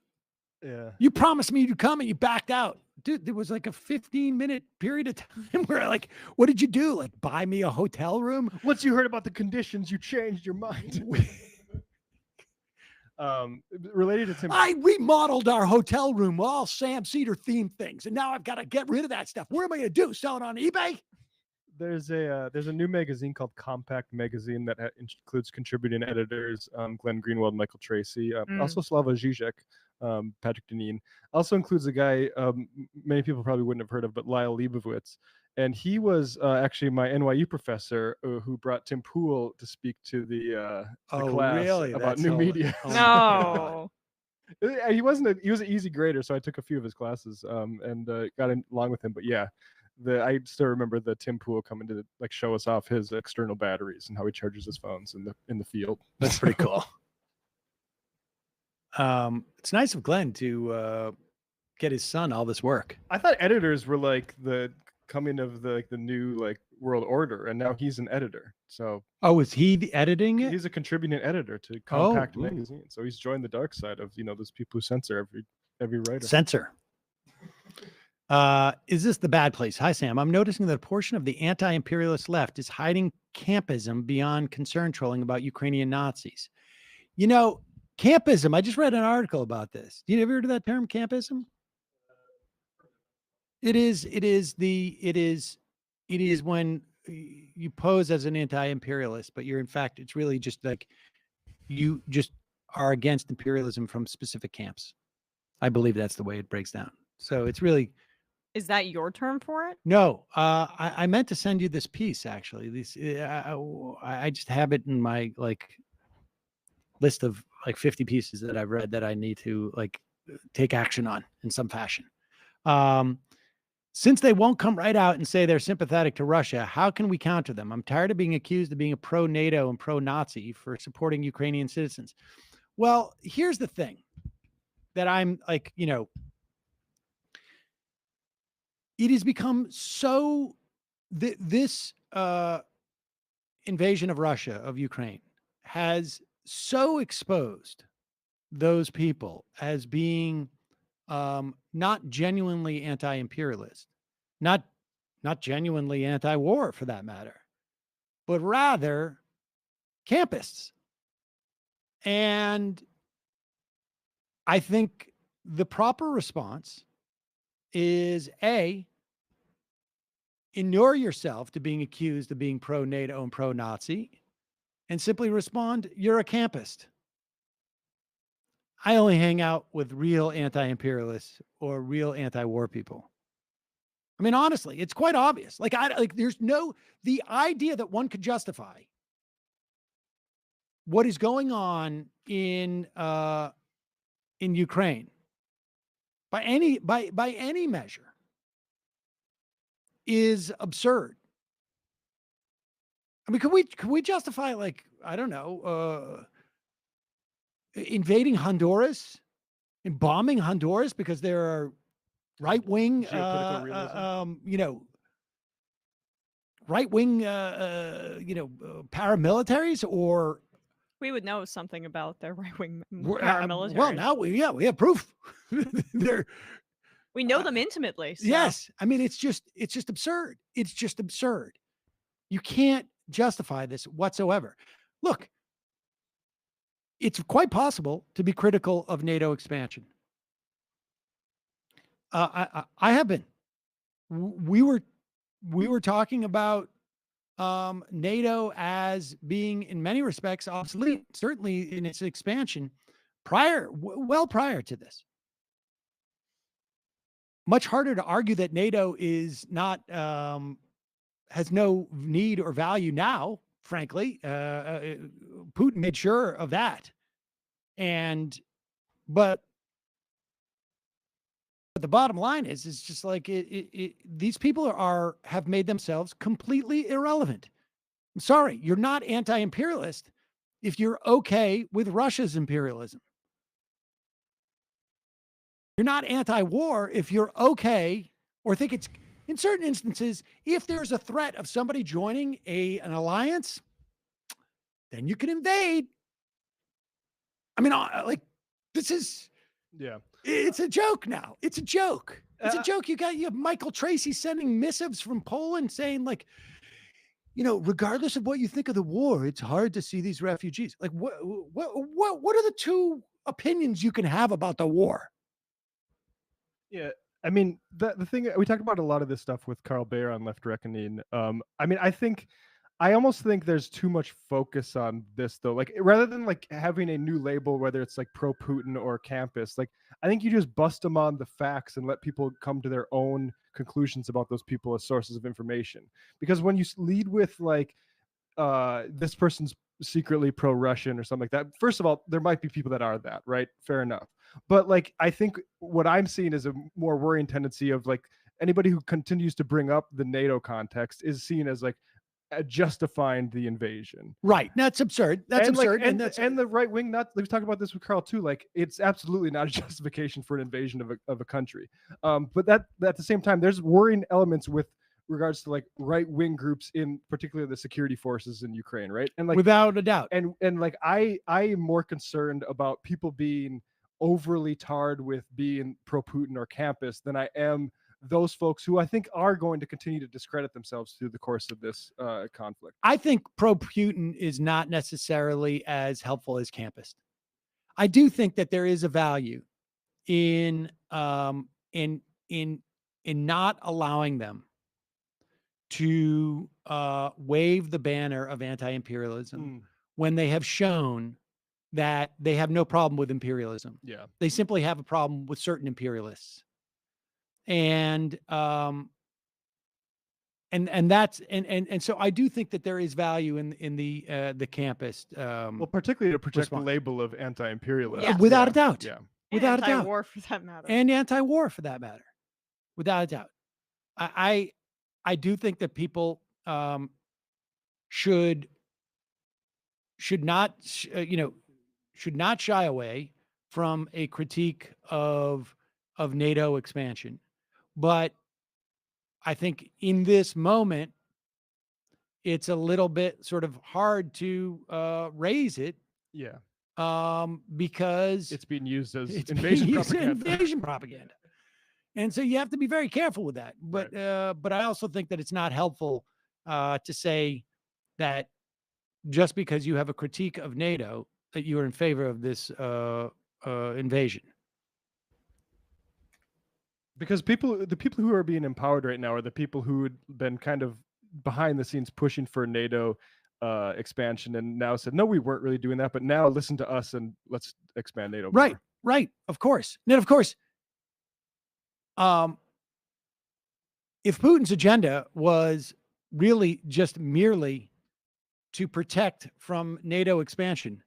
Yeah. You promised me you'd come and you backed out. Dude, there was like a 15-minute period of time where like, what did you do? Like buy me a hotel room? Once you heard about the conditions, you changed your mind. Related to Tim, I remodeled our hotel room, all Sam Cedar themed things, and now I've got to get rid of that stuff. What am I going to do? Sell it on eBay? there's a new magazine called Compact Magazine that includes contributing editors Glenn Greenwald, Michael Tracy, also Slava Žižek, Patrick Deneen. Also includes a guy many people probably wouldn't have heard of, but Lyle Leibovitz. And he was actually my NYU professor who brought Tim Pool to speak to the class about new media. No. He was an easy grader, so I took a few of his classes and got along with him. But yeah, I still remember the Tim Pool coming to like show us off his external batteries and how he charges his phones in the field. That's pretty cool. It's nice of Glenn to get his son all this work. I thought editors were like the coming of the new like world order, and now he's an editor. So is he editing it? He's a contributing editor to Compact Magazine. So he's joined the dark side of those people who censor every writer. Censor. Is this the bad place? Hi Sam, I'm noticing that a portion of the anti-imperialist left is hiding campism beyond concern trolling about Ukrainian Nazis. Campism, I just read an article about this. You ever heard of that term, campism? It is when you pose as an anti-imperialist, but it's really just like you just are against imperialism from specific camps. I believe that's the way it breaks down. So it's really. Is that your term for it? No, I meant to send you this piece actually. I just have it in my list of 50 pieces that I've read that I need to take action on in some fashion. Since they won't come right out and say they're sympathetic to Russia, how can we counter them? I'm tired of being accused of being a pro-NATO and pro-Nazi for supporting Ukrainian citizens. Well, here's the thing that I'm it has become so this invasion of Russia, of Ukraine, has so exposed those people as being not genuinely anti-imperialist, not genuinely anti-war for that matter, but rather campists. And I think the proper response is inure yourself to being accused of being pro-NATO and pro-Nazi and simply respond, you're a campist. I only hang out with real anti-imperialists or real anti-war people. I mean, honestly, it's quite obvious. There's the idea that one could justify what is going on in Ukraine by any measure is absurd. I mean, could we justify invading Honduras and bombing Honduras because there are right-wing, paramilitaries, or we would know something about their right-wing paramilitaries. Well, now we have proof. We know them intimately. So. Yes, I mean it's just absurd. It's just absurd. You can't justify this whatsoever. Look. It's quite possible to be critical of NATO expansion. I have been. We were talking about NATO as being, in many respects, obsolete. Certainly in its expansion, well prior to this. Much harder to argue that NATO is not has no need or value now frankly. Putin made sure of that. But the bottom line is just like these people have made themselves completely irrelevant. I'm sorry, you're not anti-imperialist if you're okay with Russia's imperialism. You're not anti-war if you're okay or think it's, in certain instances, if there's a threat of somebody joining an alliance, then you can invade. I mean, like, this is, it's a joke now. It's a joke. It's a joke. You have Michael Tracy sending missives from Poland saying, like, regardless of what you think of the war, it's hard to see these refugees. Like, what are the two opinions you can have about the war? Yeah, I mean, the thing, we talked about a lot of this stuff with Carl Bayer on Left Reckoning. I mean, I almost think there's too much focus on this, though. Like, rather than like having a new label, whether it's like pro-Putin or campus, like, I think you just bust them on the facts and let people come to their own conclusions about those people as sources of information. Because when you lead with like, this person's secretly pro-Russian or something like that, first of all, there might be people that are that, right? Fair enough. But like, I think what I'm seeing is a more worrying tendency of like anybody who continues to bring up the NATO context is seen as like justifying the invasion. Right. That's absurd. That's absurd. And the right wing, we talked about this with Carl too, like it's absolutely not a justification for an invasion of a country. But that at the same time, there's worrying elements with regards to like right wing groups, in particular the security forces in Ukraine, right? And like, without a doubt. And like I am more concerned about people being overly tarred with being pro-Putin or campus than I am those folks who I think are going to continue to discredit themselves through the course of this conflict. I think pro-Putin is not necessarily as helpful as campus. I do think that there is a value in not allowing them to wave the banner of anti-imperialism when they have shown that they have no problem with imperialism. Yeah. They simply have a problem with certain imperialists. And so I do think that there is value in the campus. Well, particularly to protect the label of anti-imperialist. Yeah. Without a doubt. Yeah. Without a doubt. Anti-war for that matter. And anti-war for that matter. Without a doubt. I do think that people should not shy away from a critique of NATO expansion. But I think in this moment, it's a little bit sort of hard to raise it. Yeah. Because it's being used as invasion propaganda. And so you have to be very careful with that. But but I also think that it's not helpful to say that just because you have a critique of NATO, that you are in favor of this invasion. Because the people who are being empowered right now are the people who had been kind of behind the scenes pushing for NATO expansion and now said, no, we weren't really doing that, but now listen to us and let's expand NATO. Right, more. Right, of course. And of course, if Putin's agenda was really just merely to protect from NATO expansion,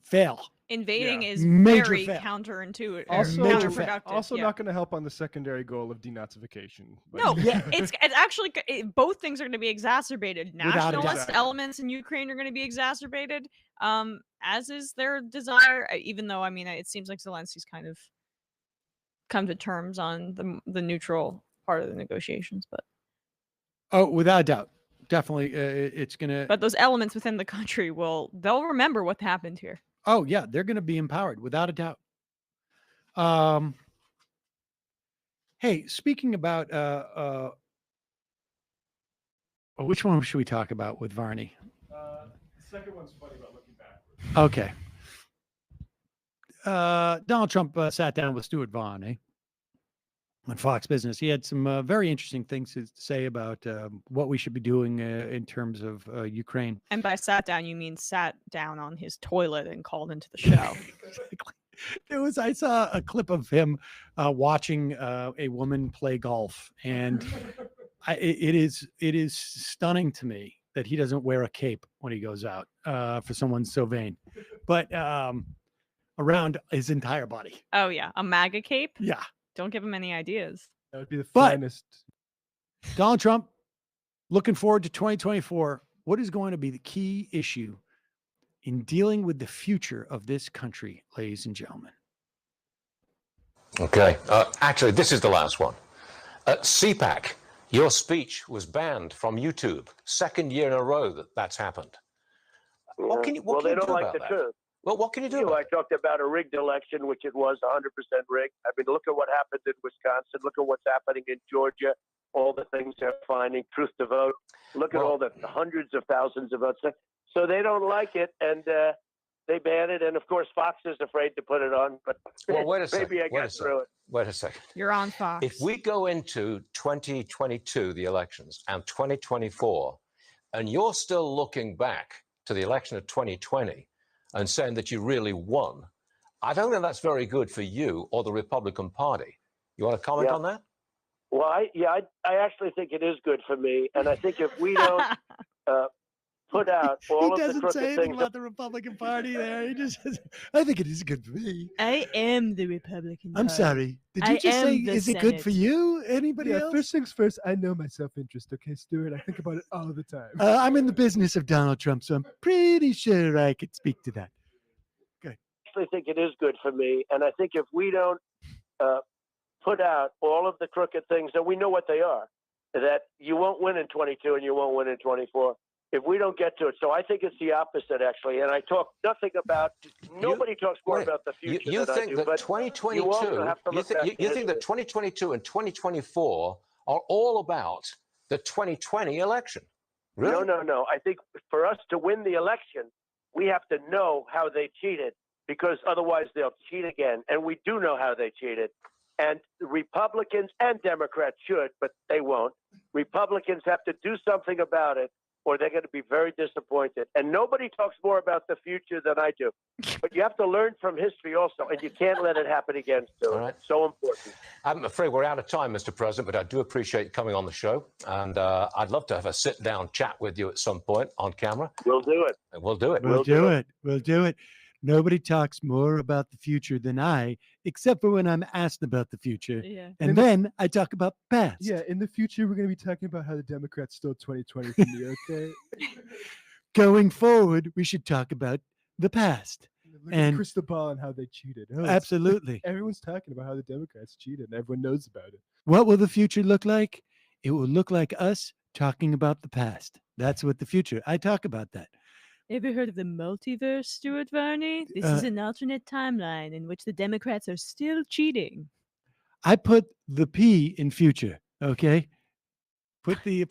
fail. Invading is major very fail. counterintuitive. Also, counterproductive. Not going to help on the secondary goal of denazification. No, it's actually both things are going to be exacerbated. Nationalist elements in Ukraine are going to be exacerbated, as is their desire. Even though, I mean, it seems like Zelensky's kind of come to terms on the neutral part of the negotiations, but without a doubt, definitely, it's going to. But those elements within the country they'll remember what happened here. Oh yeah, they're going to be empowered without a doubt. Hey, speaking about which one should we talk about with Varney? The second one's funny about looking backwards. Okay. Donald Trump sat down with Stuart Vaughn on Fox Business. He had some very interesting things to say about what we should be doing in terms of Ukraine. And by sat down, you mean sat down on his toilet and called into the show. I saw a clip of him watching a woman play golf, and it is stunning to me that he doesn't wear a cape when he goes out for someone so vain, but around his entire body. Oh yeah, a MAGA cape. Yeah, don't give him any ideas. That would be the But- finest. Donald Trump, looking forward to 2024. What is going to be the key issue in dealing with the future of this country, ladies and gentlemen? Okay. Actually, this is the last one. CPAC, your speech was banned from YouTube. Second year in a row that's happened. What can you well, they do don't like about the that? truth. Well, what can you do? I talked about a rigged election, which it was 100% rigged. I mean, look at what happened in Wisconsin. Look at what's happening in Georgia. All the things they're finding, truth to vote. Look at all the hundreds of thousands of votes. So they don't like it, and they ban it. And of course, Fox is afraid to put it on. But Well, wait a second. maybe I got through it. Wait a second. You're on Fox. If we go into 2022, the elections, and 2024, and you're still looking back to the election of 2020 and saying that you really won, I don't think that's very good for you or the Republican Party. You want to comment on that? Well, I actually think it is good for me, and I think if we don't put out all of the crooked things about the Republican Party there. He just says, I think it is good for me. I am the Republican I'm Party. sorry. Did you just say, is it good for you? Anybody else? First things first, I know my self-interest, okay, Stuart? I think about it all the time. I'm in the business of Donald Trump, so I'm pretty sure I could speak to that. I actually think it is good for me, and I think if we don't put out all of the crooked things, and we know what they are, that you won't win in 22 and you won't win in 24 if we don't get to it. So I think it's the opposite, actually. And I talk nothing about, nobody talks more about the future You than think I do, that but 2022, you also have to you look back think to that 2022 and 2024 are all about the 2020 election? Really? No. I think for us to win the election, we have to know how they cheated, because otherwise they'll cheat again. And we do know how they cheated. And Republicans and Democrats should, but they won't. Republicans have to do something about it, or they're going to be very disappointed. And nobody talks more about the future than I do. But you have to learn from history also, and you can't let it happen again, Stuart. All right. It's so important. I'm afraid we're out of time, Mr. President, but I do appreciate you coming on the show. And I'd love to have a sit-down chat with you at some point on camera. We'll do it. We'll do it. We'll do it. We'll do it. Nobody talks more about the future than I, except for when I'm asked about the future. Yeah. And then I talk about the past. Yeah, in the future, we're going to be talking about how the Democrats stole 2020 from me, okay? Going forward, we should talk about the past. Look at crystal ball and how they cheated. Oh, it's- Absolutely. Everyone's talking about how the Democrats cheated, and everyone knows about it. What will the future look like? It will look like us talking about the past. That's what the future. I talk about that. Ever heard of the multiverse, Stuart Varney? This is an alternate timeline in which the Democrats are still cheating. I put the P in future. Okay. Put the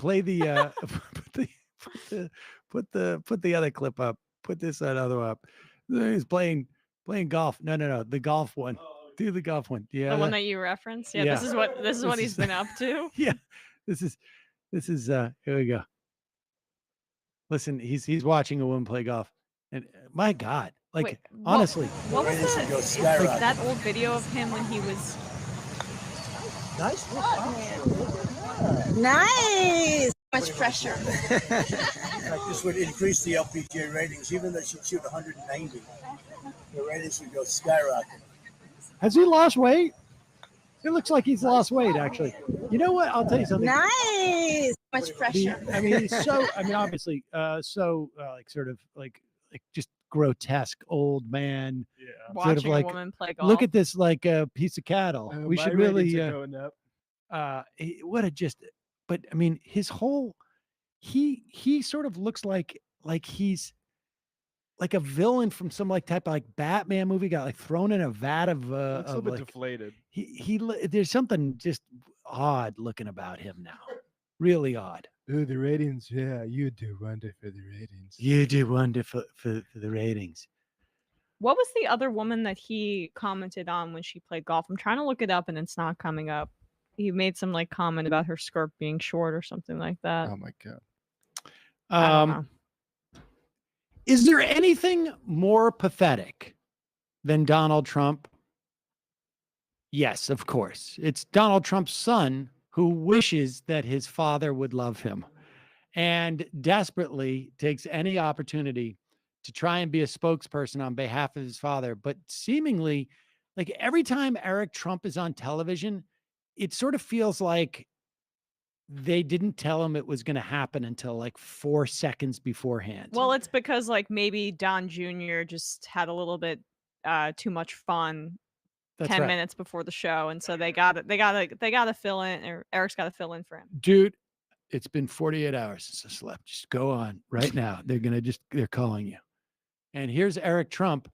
other clip up. Put this other up. He's playing golf. No. The golf one. Do the golf one. Yeah. The one that you referenced. Yeah. This is what he's been up to. Yeah. This is here we go. Listen, he's watching a woman play golf, and my God, like Wait, honestly, what was that old video of him when he was Nice. Much pressure. Like this would increase the LPGA ratings, even though she'd shoot 190. The ratings would go skyrocket. has he lost weight? It looks like he's lost weight, actually. You know what? I'll tell you something. Nice. Much pressure. I mean, he's so. I mean, obviously, like sort of like just grotesque old man. Yeah. watching sort of like, a woman play golf? look at this like a piece of cattle. We My should really. ratings are going up. What a just. But I mean, his whole. He sort of looks like he's like a villain from some like type of like Batman movie, got like thrown in a vat of Looks a little bit like, deflated. There's something just odd looking about him now. Really odd. Ooh, the ratings. Yeah, you do wonder for the ratings. You do wonder for the ratings. What was the other woman that he commented on when she played golf? I'm trying to look it up and it's not coming up. He made some like comment about her skirt being short or something like that. Oh my God. I don't know. Is there anything more pathetic than Donald Trump? Yes, of course. It's Donald Trump's son who wishes that his father would love him and desperately takes any opportunity to try and be a spokesperson on behalf of his father. But seemingly, like every time Eric Trump is on television, it sort of feels like they didn't tell him it was going to happen until like 4 seconds beforehand. Well, it's because like maybe Don Jr. just had a little bit too much fun 10 minutes before the show, and so they got to fill in, or Eric's got to fill in for him. Dude, it's been 48 hours since I slept. Just go on right now. They're calling you. And here's Eric Trump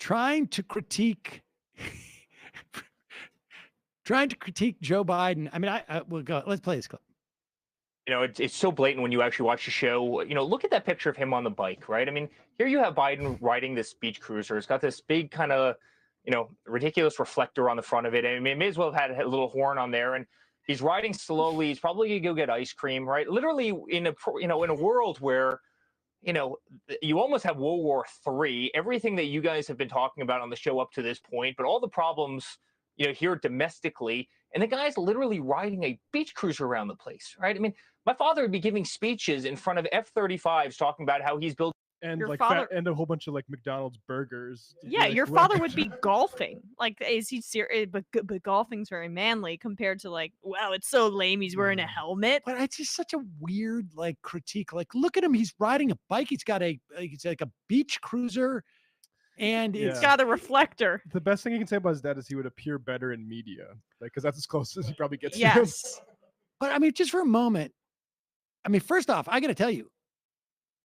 trying to critique Joe Biden. I mean, we'll go. Let's play this clip. You know, it's so blatant when you actually watch the show. You know, look at that picture of him on the bike, right? I mean, here you have Biden riding this beach cruiser. It's got this big kind of, you know, ridiculous reflector on the front of it. I mean, it may as well have had a little horn on there. And he's riding slowly. He's probably gonna go get ice cream, right? Literally in a world where, you know, you almost have World War III. Everything that you guys have been talking about on the show up to this point, but all the problems, you know, here domestically, and the guy's literally riding a beach cruiser around the place, right? I mean, my father would be giving speeches in front of F-35s talking about how he's built. And Your like father- and a whole bunch of like McDonald's burgers. Yeah, Like, your father would be golfing. Like, is he serious? But golfing's very manly compared to like, wow, it's so lame. He's wearing a helmet. But it's just such a weird like critique. Like, look at him. He's riding a bike. He's got it's like a beach cruiser, and it's got a reflector. The best thing you can say about his dad is he would appear better in media, like because that's as close as he probably gets. Yes. To him. But I mean, just for a moment, I mean, first off, I got to tell you,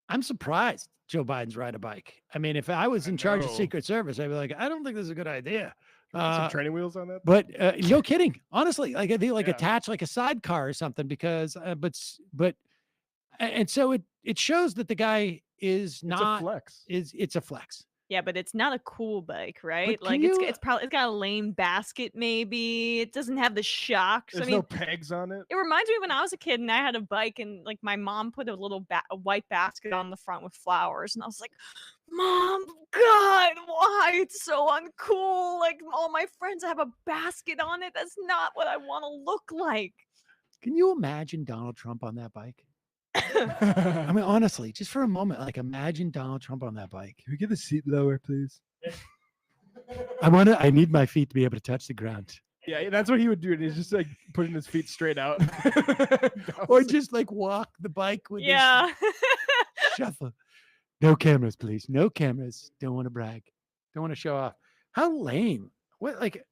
I'm surprised Joe Biden's riding a bike. I mean, if I was in charge of Secret Service, I'd be like, I don't think this is a good idea. Some training wheels on that. But no kidding. Honestly, like they attach like a sidecar or something because, and so it shows that the guy is not a flex. It's a flex. Yeah, but it's not a cool bike, right? But Like can it's got a lame basket, maybe. It doesn't have the shocks. There's I mean, no pegs on it. it reminds me when I was a kid and I had a bike and like my mom put a little a white basket on the front with flowers, and I was like, Mom, God, why? It's so uncool. Like all my friends have a basket on it. That's not what I want to look like. Can you imagine Donald Trump on that bike? I mean, honestly, just for a moment, like imagine Donald Trump on that bike. Can we get the seat lower, please? I need my feet to be able to touch the ground. Yeah, that's what he would do. And he's just like putting his feet straight out. Or just like walk the bike with his shuffle. No cameras, please. No cameras. Don't want to brag. Don't want to show off. How lame. What like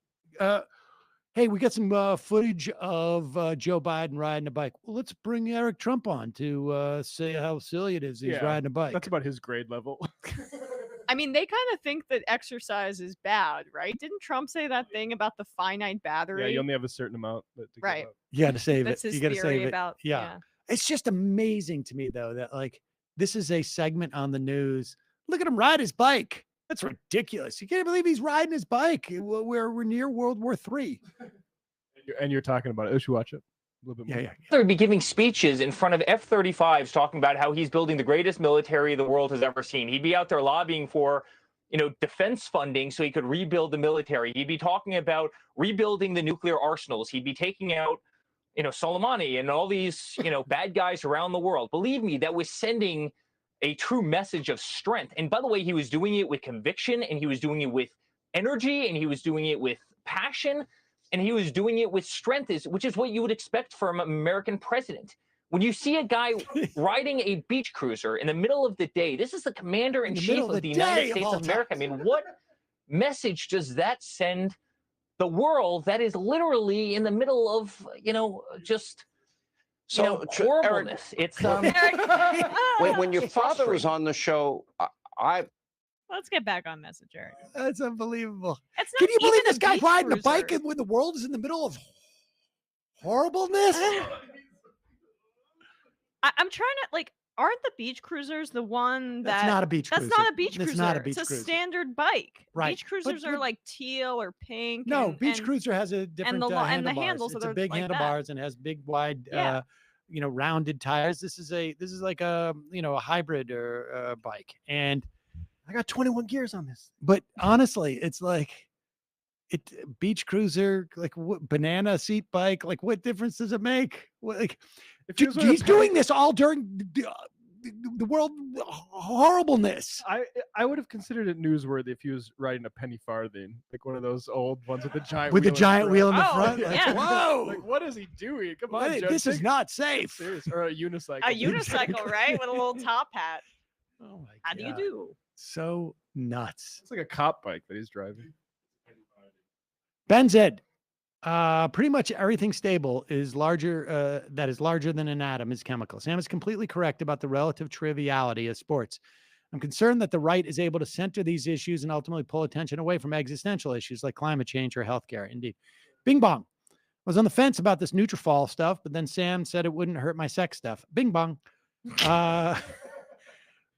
hey, we got some footage of Joe Biden riding a bike. Well, let's bring Eric Trump on to say how silly it is he's riding a bike. That's about his grade level. I mean, they kind of think that exercise is bad, right? Didn't Trump say that thing about the finite battery? Yeah, you only have a certain amount. Right. You got to save That's it. his You got to theory save about, it. Yeah. It's just amazing to me, though, that like this is a segment on the news. Look at him ride his bike. That's ridiculous. You can't believe he's riding his bike. We're near World War III. And you're talking about it. We should watch it a little bit more. Yeah. He would be giving speeches in front of F-35s talking about how he's building the greatest military the world has ever seen. He'd be out there lobbying for, you know, defense funding so he could rebuild the military. He'd be talking about rebuilding the nuclear arsenals. He'd be taking out, you know, Soleimani and all these, you know, bad guys around the world. Believe me, that was sending a true message of strength. And by the way, he was doing it with conviction, and he was doing it with energy, and he was doing it with passion, and he was doing it with strength, which is what you would expect from an American president. When you see a guy riding a beach cruiser in the middle of the day, this is the commander-in-chief of the United States of America. I mean, what message does that send the world that is literally in the middle of, you know, just... So horribleness. Eric, It's when your father was on the show, Let's get back on message, Eric. That's unbelievable. It's Can not you believe even this guy beach riding a cruiser. bike when the world is in the middle of horribleness? I'm trying to like. Aren't the beach cruisers the one that? That's not a beach That's cruiser. not a beach That's cruiser. not a beach it's cruiser. a standard bike. Right. Beach cruisers are like teal or pink. No, and, beach and, cruiser has a different and the handlebars. handles It's are a big like that. handlebars and has big wide you know, rounded tires. This is like a, you know, a hybrid or bike. And I got 21 gears on this. But honestly, it's like beach cruiser, like what, banana seat bike, like what difference does it make? Like, he's doing this all during the world horribleness. I would have considered it newsworthy if he was riding a penny farthing, like one of those old ones with the giant wheel in the front. Yeah. Like, whoa! Like, what is he doing? Come on, Judge, this is not safe. Serious. Or a unicycle. A unicycle, right, with a little top hat. Oh my How do you do? So nuts. It's like a cop bike that he's driving. Ben said, pretty much everything stable is larger, that is larger than an atom is chemical. Sam is completely correct about the relative triviality of sports. I'm concerned that the right is able to center these issues and ultimately pull attention away from existential issues like climate change or healthcare. Indeed. Bing bong. I was on the fence about this Nutrafol stuff, but then Sam said it wouldn't hurt my sex stuff. Bing bong.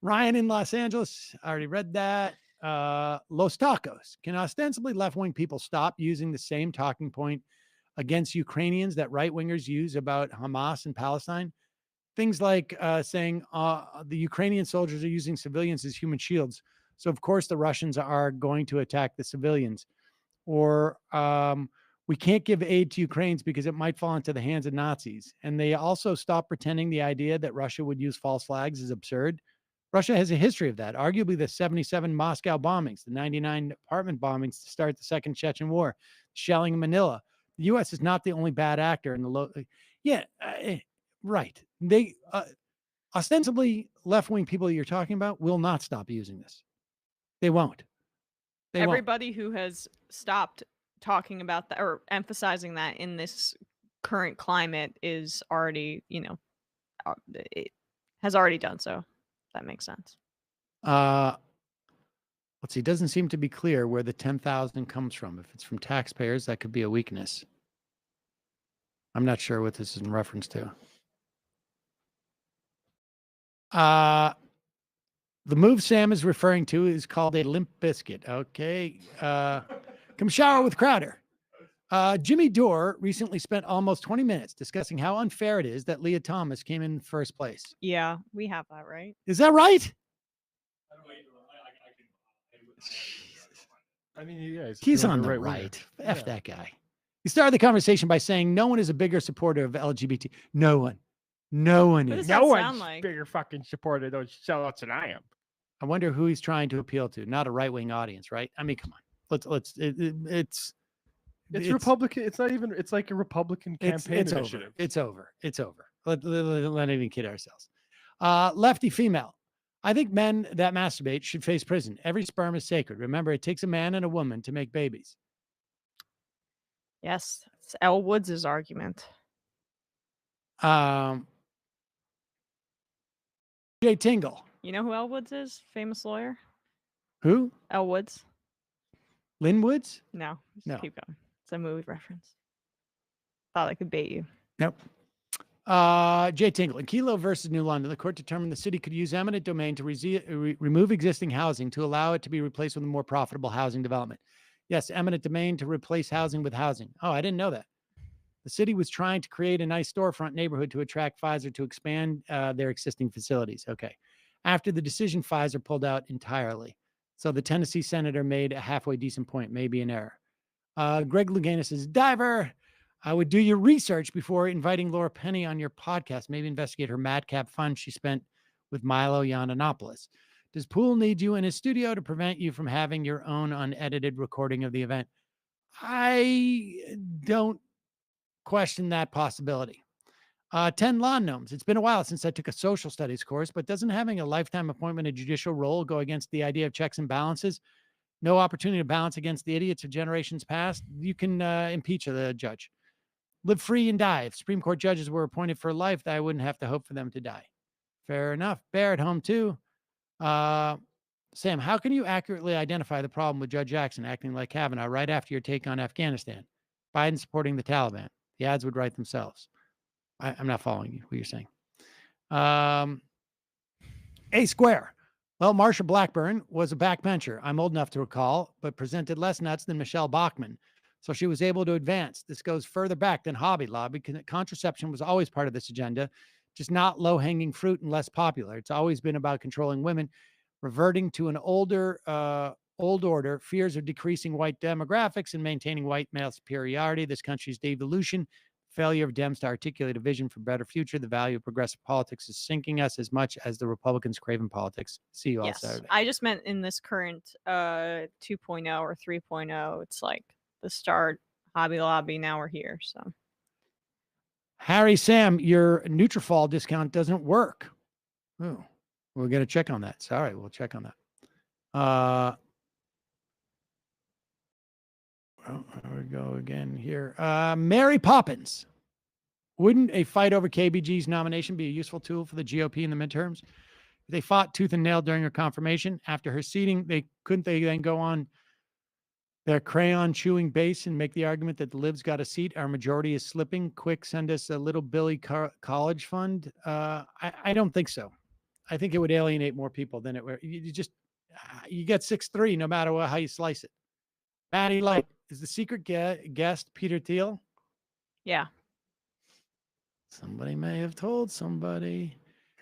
Ryan in Los Angeles. I already read that. Los Tacos. Can ostensibly left-wing people stop using the same talking point against Ukrainians that right-wingers use about Hamas and Palestine? Things like saying the Ukrainian soldiers are using civilians as human shields. So, of course, the Russians are going to attack the civilians. Or we can't give aid to Ukrainians because it might fall into the hands of Nazis. And they also stop pretending the idea that Russia would use false flags is absurd. Russia has a history of that. Arguably, the 77 Moscow bombings, the 99 apartment bombings to start the Second Chechen War, shelling in Manila. The U.S. is not the only bad actor in the right. They ostensibly left-wing people you're talking about will not stop using this. They won't. Everybody who has stopped talking about that or emphasizing that in this current climate is already, it has already done so. That makes sense. Let's see. It doesn't seem to be clear where the 10,000 comes from. If it's from taxpayers, that could be a weakness. I'm not sure what this is in reference to. The move Sam is referring to is called a limp biscuit. Okay. Come shower with Crowder. Jimmy Dore recently spent almost 20 minutes discussing how unfair it is that Leah Thomas came in first place. Yeah, we have that, right? Is that right? I mean, you guys. He's on the right. F that guy. He started the conversation by saying no one is a bigger supporter of LGBT. No one. No one is. No one's like? Bigger fucking supporter of those sellouts than I am. I wonder who he's trying to appeal to. Not a right-wing audience, right? I mean, come on. It's Republican. It's not even. It's like a Republican campaign initiative. It's over. Let even kid ourselves. Lefty female. I think men that masturbate should face prison. Every sperm is sacred. Remember, it takes a man and a woman to make babies. Yes, it's Elle Woods' argument. Jay Tingle. You know who Elle Woods is? Famous lawyer. Who? Elle Woods. Lynn Woods? No. No. Keep going. It's a movie reference. Thought I could bait you. Nope. Jay Tingle. In Kelo versus New London, the court determined the city could use eminent domain to remove existing housing to allow it to be replaced with a more profitable housing development. Yes, eminent domain to replace housing with housing. Oh, I didn't know that. The city was trying to create a nice storefront neighborhood to attract Pfizer to expand their existing facilities. Okay. After the decision, Pfizer pulled out entirely. So the Tennessee senator made a halfway decent point, maybe an error. Greg Luganis says, Diver, I would do your research before inviting Laura Penny on your podcast. Maybe investigate her madcap fun she spent with Milo Yiannopoulos. Does Poole need you in his studio to prevent you from having your own unedited recording of the event? I don't question that possibility. 10 lawn gnomes. It's been a while since I took a social studies course, but doesn't having a lifetime appointment in a judicial role go against the idea of checks and balances? No opportunity to balance against the idiots of generations past? You can impeach the judge. Live free and die. If Supreme Court judges were appointed for life, I wouldn't have to hope for them to die. Fair enough. Bear at home too. Sam, how can you accurately identify the problem with Judge Jackson acting like Kavanaugh right after your take on Afghanistan? Biden supporting the Taliban. The ads would write themselves. I'm not following you, what you're saying. A square. Well, Marsha Blackburn was a backbencher. I'm old enough to recall, but presented less nuts than Michelle Bachmann. So she was able to advance. This goes further back than Hobby Lobby because contraception was always part of this agenda, just not low-hanging fruit and less popular. It's always been about controlling women, reverting to an older old order, fears of decreasing white demographics and maintaining white male superiority, this country's devolution, failure of Dems to articulate a vision for a better future, the value of progressive politics is sinking us as much as the Republicans craven politics. See you all Saturday. I just meant in this current 2.0 or 3.0, it's like the start, Hobby Lobby, now we're here. So Harry Sam, your Nutrafol discount doesn't work. Oh, we're going to check on that. Sorry, we'll check on that. Well, there we go again here. Mary Poppins. Wouldn't a fight over KBG's nomination be a useful tool for the GOP in the midterms? If they fought tooth and nail during her confirmation, after her seating, they then go on their crayon chewing base and make the argument that the libs got a seat? Our majority is slipping. Quick, send us a little Billy college fund. I don't think so. I think it would alienate more people than it would. You get 6'3", no matter how you slice it. Maddie Light, is the secret guest Peter Thiel? Yeah. Somebody may have told somebody.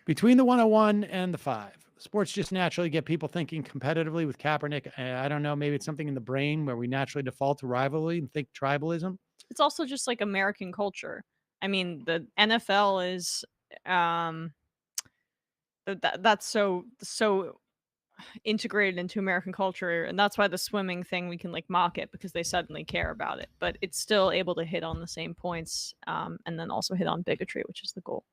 Between the 101 and the 5, sports just naturally get people thinking competitively with Kaepernick. I don't know. Maybe it's something in the brain where we naturally default to rivalry and think tribalism. It's also just like American culture. I mean, the NFL is that's so integrated into American culture, and that's why the swimming thing, we can like mock it because they suddenly care about it, but it's still able to hit on the same points, and then also hit on bigotry, which is the goal.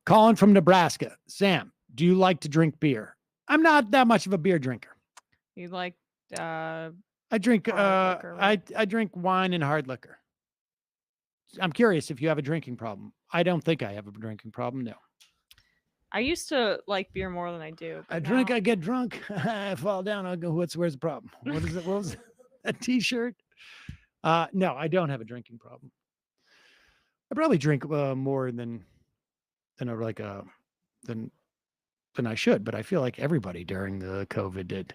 Colin from Nebraska. Sam, do you like to drink beer? I'm not that much of a beer drinker. You like I drink liquor, right? I drink wine and hard liquor. I'm curious if you have a drinking problem. I don't think I have a drinking problem, no. I used to like beer more than I do. I drink, I get drunk, I fall down, I'll go, where's the problem? What is it? What was a t-shirt? No, I don't have a drinking problem. I probably drink more than I should, but I feel like everybody during the COVID did.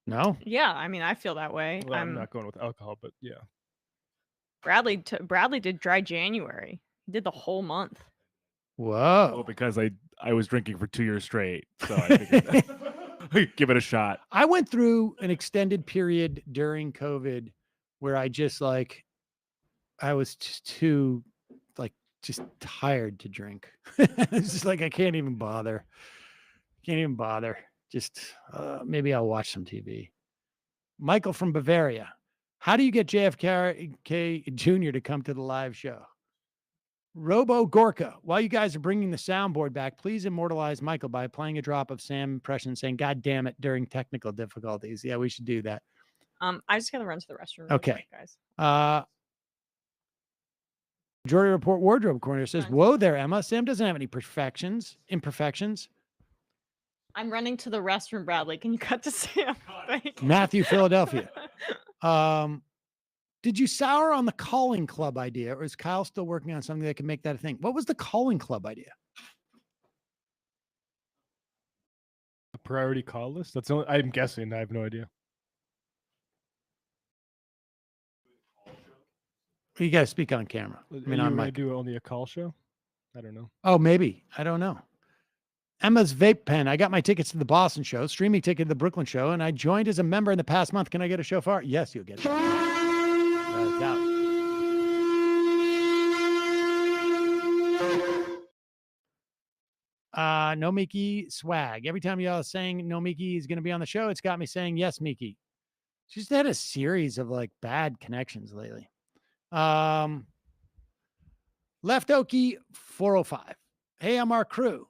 No? Yeah, I mean, I feel that way. Well, I'm not going with alcohol, but yeah. Bradley did dry January. He did the whole month. Whoa. Well, because I was drinking for 2 years straight, so I figured give it a shot. I went through an extended period during COVID where I just I was just too just tired to drink. It's just like I can't even bother. Just maybe I'll watch some TV. Michael from Bavaria. How do you get JFK Jr. to come to the live show? Robo Gorka, while you guys are bringing the soundboard back, please immortalize Michael by playing a drop of Sam impression saying, God damn it, during technical difficulties. Yeah, we should do that. I just got to run to the restroom. Okay. Guys. Jury Report Wardrobe Corner says, whoa there, Emma. Sam doesn't have any imperfections. I'm running to the restroom, Bradley. Can you cut to Sam? Matthew, Philadelphia. Did you sour on the calling club idea, or is Kyle still working on something that can make that a thing? What was the calling club idea? A priority call list? That's only, I'm guessing. I have no idea. You got to speak on camera. I mean, I'm going to do only a call show? I don't know. Oh, maybe. I don't know. Emma's Vape Pen. I got my tickets to the Boston show, streaming ticket to the Brooklyn show, and I joined as a member in the past month. Can I get a shofar? Yes, you'll get it. No Miki swag. Every time y'all saying no Miki is going to be on the show, it's got me saying yes, Miki. She's had a series of bad connections lately. Left Okie 405. Hey, I'm our crew.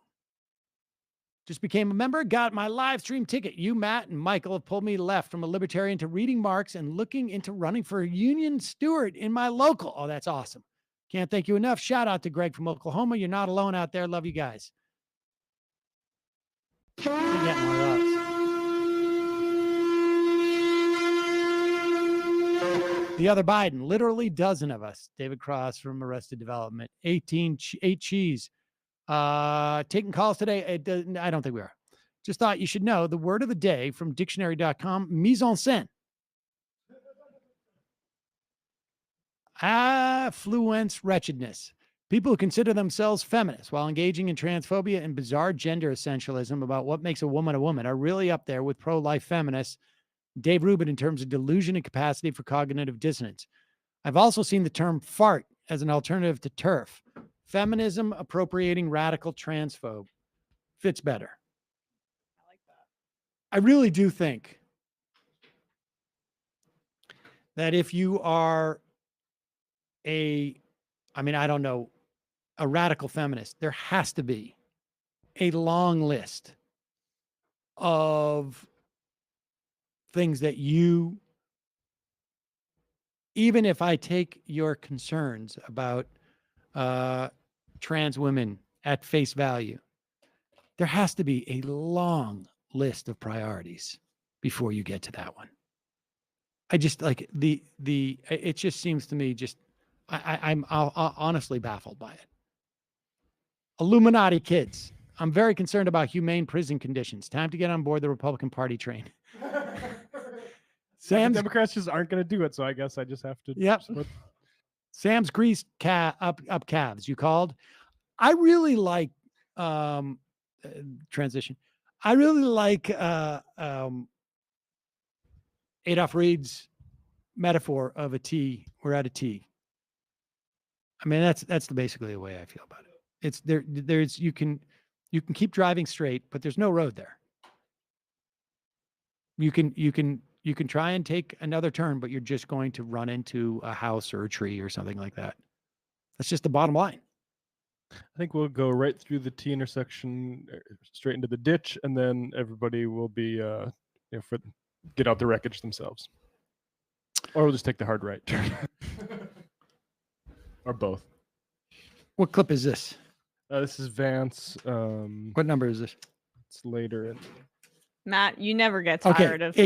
Just became a member, got my live stream ticket. You, Matt, and Michael have pulled me left from a libertarian to reading Marx and looking into running for union steward in my local. Oh, that's awesome. Can't thank you enough. Shout out to Greg from Oklahoma. You're not alone out there. Love you guys. You're getting one of those. The other Biden, literally dozen of us. David Cross from Arrested Development. 8 cheese. Taking calls today. I don't think we are. Just thought you should know the word of the day from dictionary.com, mise en scène. Affluence, wretchedness. People who consider themselves feminists while engaging in transphobia and bizarre gender essentialism about what makes a woman are really up there with pro-life feminists Dave Rubin in terms of delusion and capacity for cognitive dissonance. I've also seen the term fart as an alternative to TERF. Feminism appropriating radical transphobe. Fits better. I like that. I really do think that if you are a radical feminist, there has to be a long list of things that you, even if I take your concerns about trans women at face value, there has to be a long list of priorities before you get to that one. I just like it just seems to me I'm honestly baffled by it. Illuminati kids. I'm very concerned about humane prison conditions. Time to get on board the Republican Party train. The Democrats just aren't going to do it, so I guess I just have to. Yep. Sam's greased up calves. You called. I really like transition. I really like Adolph Reed's metaphor of a T. We're at a T. I mean, that's basically the way I feel about it. It's there's you can keep driving straight, but there's no road there. You can try and take another turn, but you're just going to run into a house or a tree or something like that. That's just the bottom line. I think we'll go right through the T intersection, straight into the ditch, and then everybody will be get out the wreckage themselves. Or we'll just take the hard right turn. Or both. What clip is this? This is Vance. What number is this? It's later. Matt, you never get tired of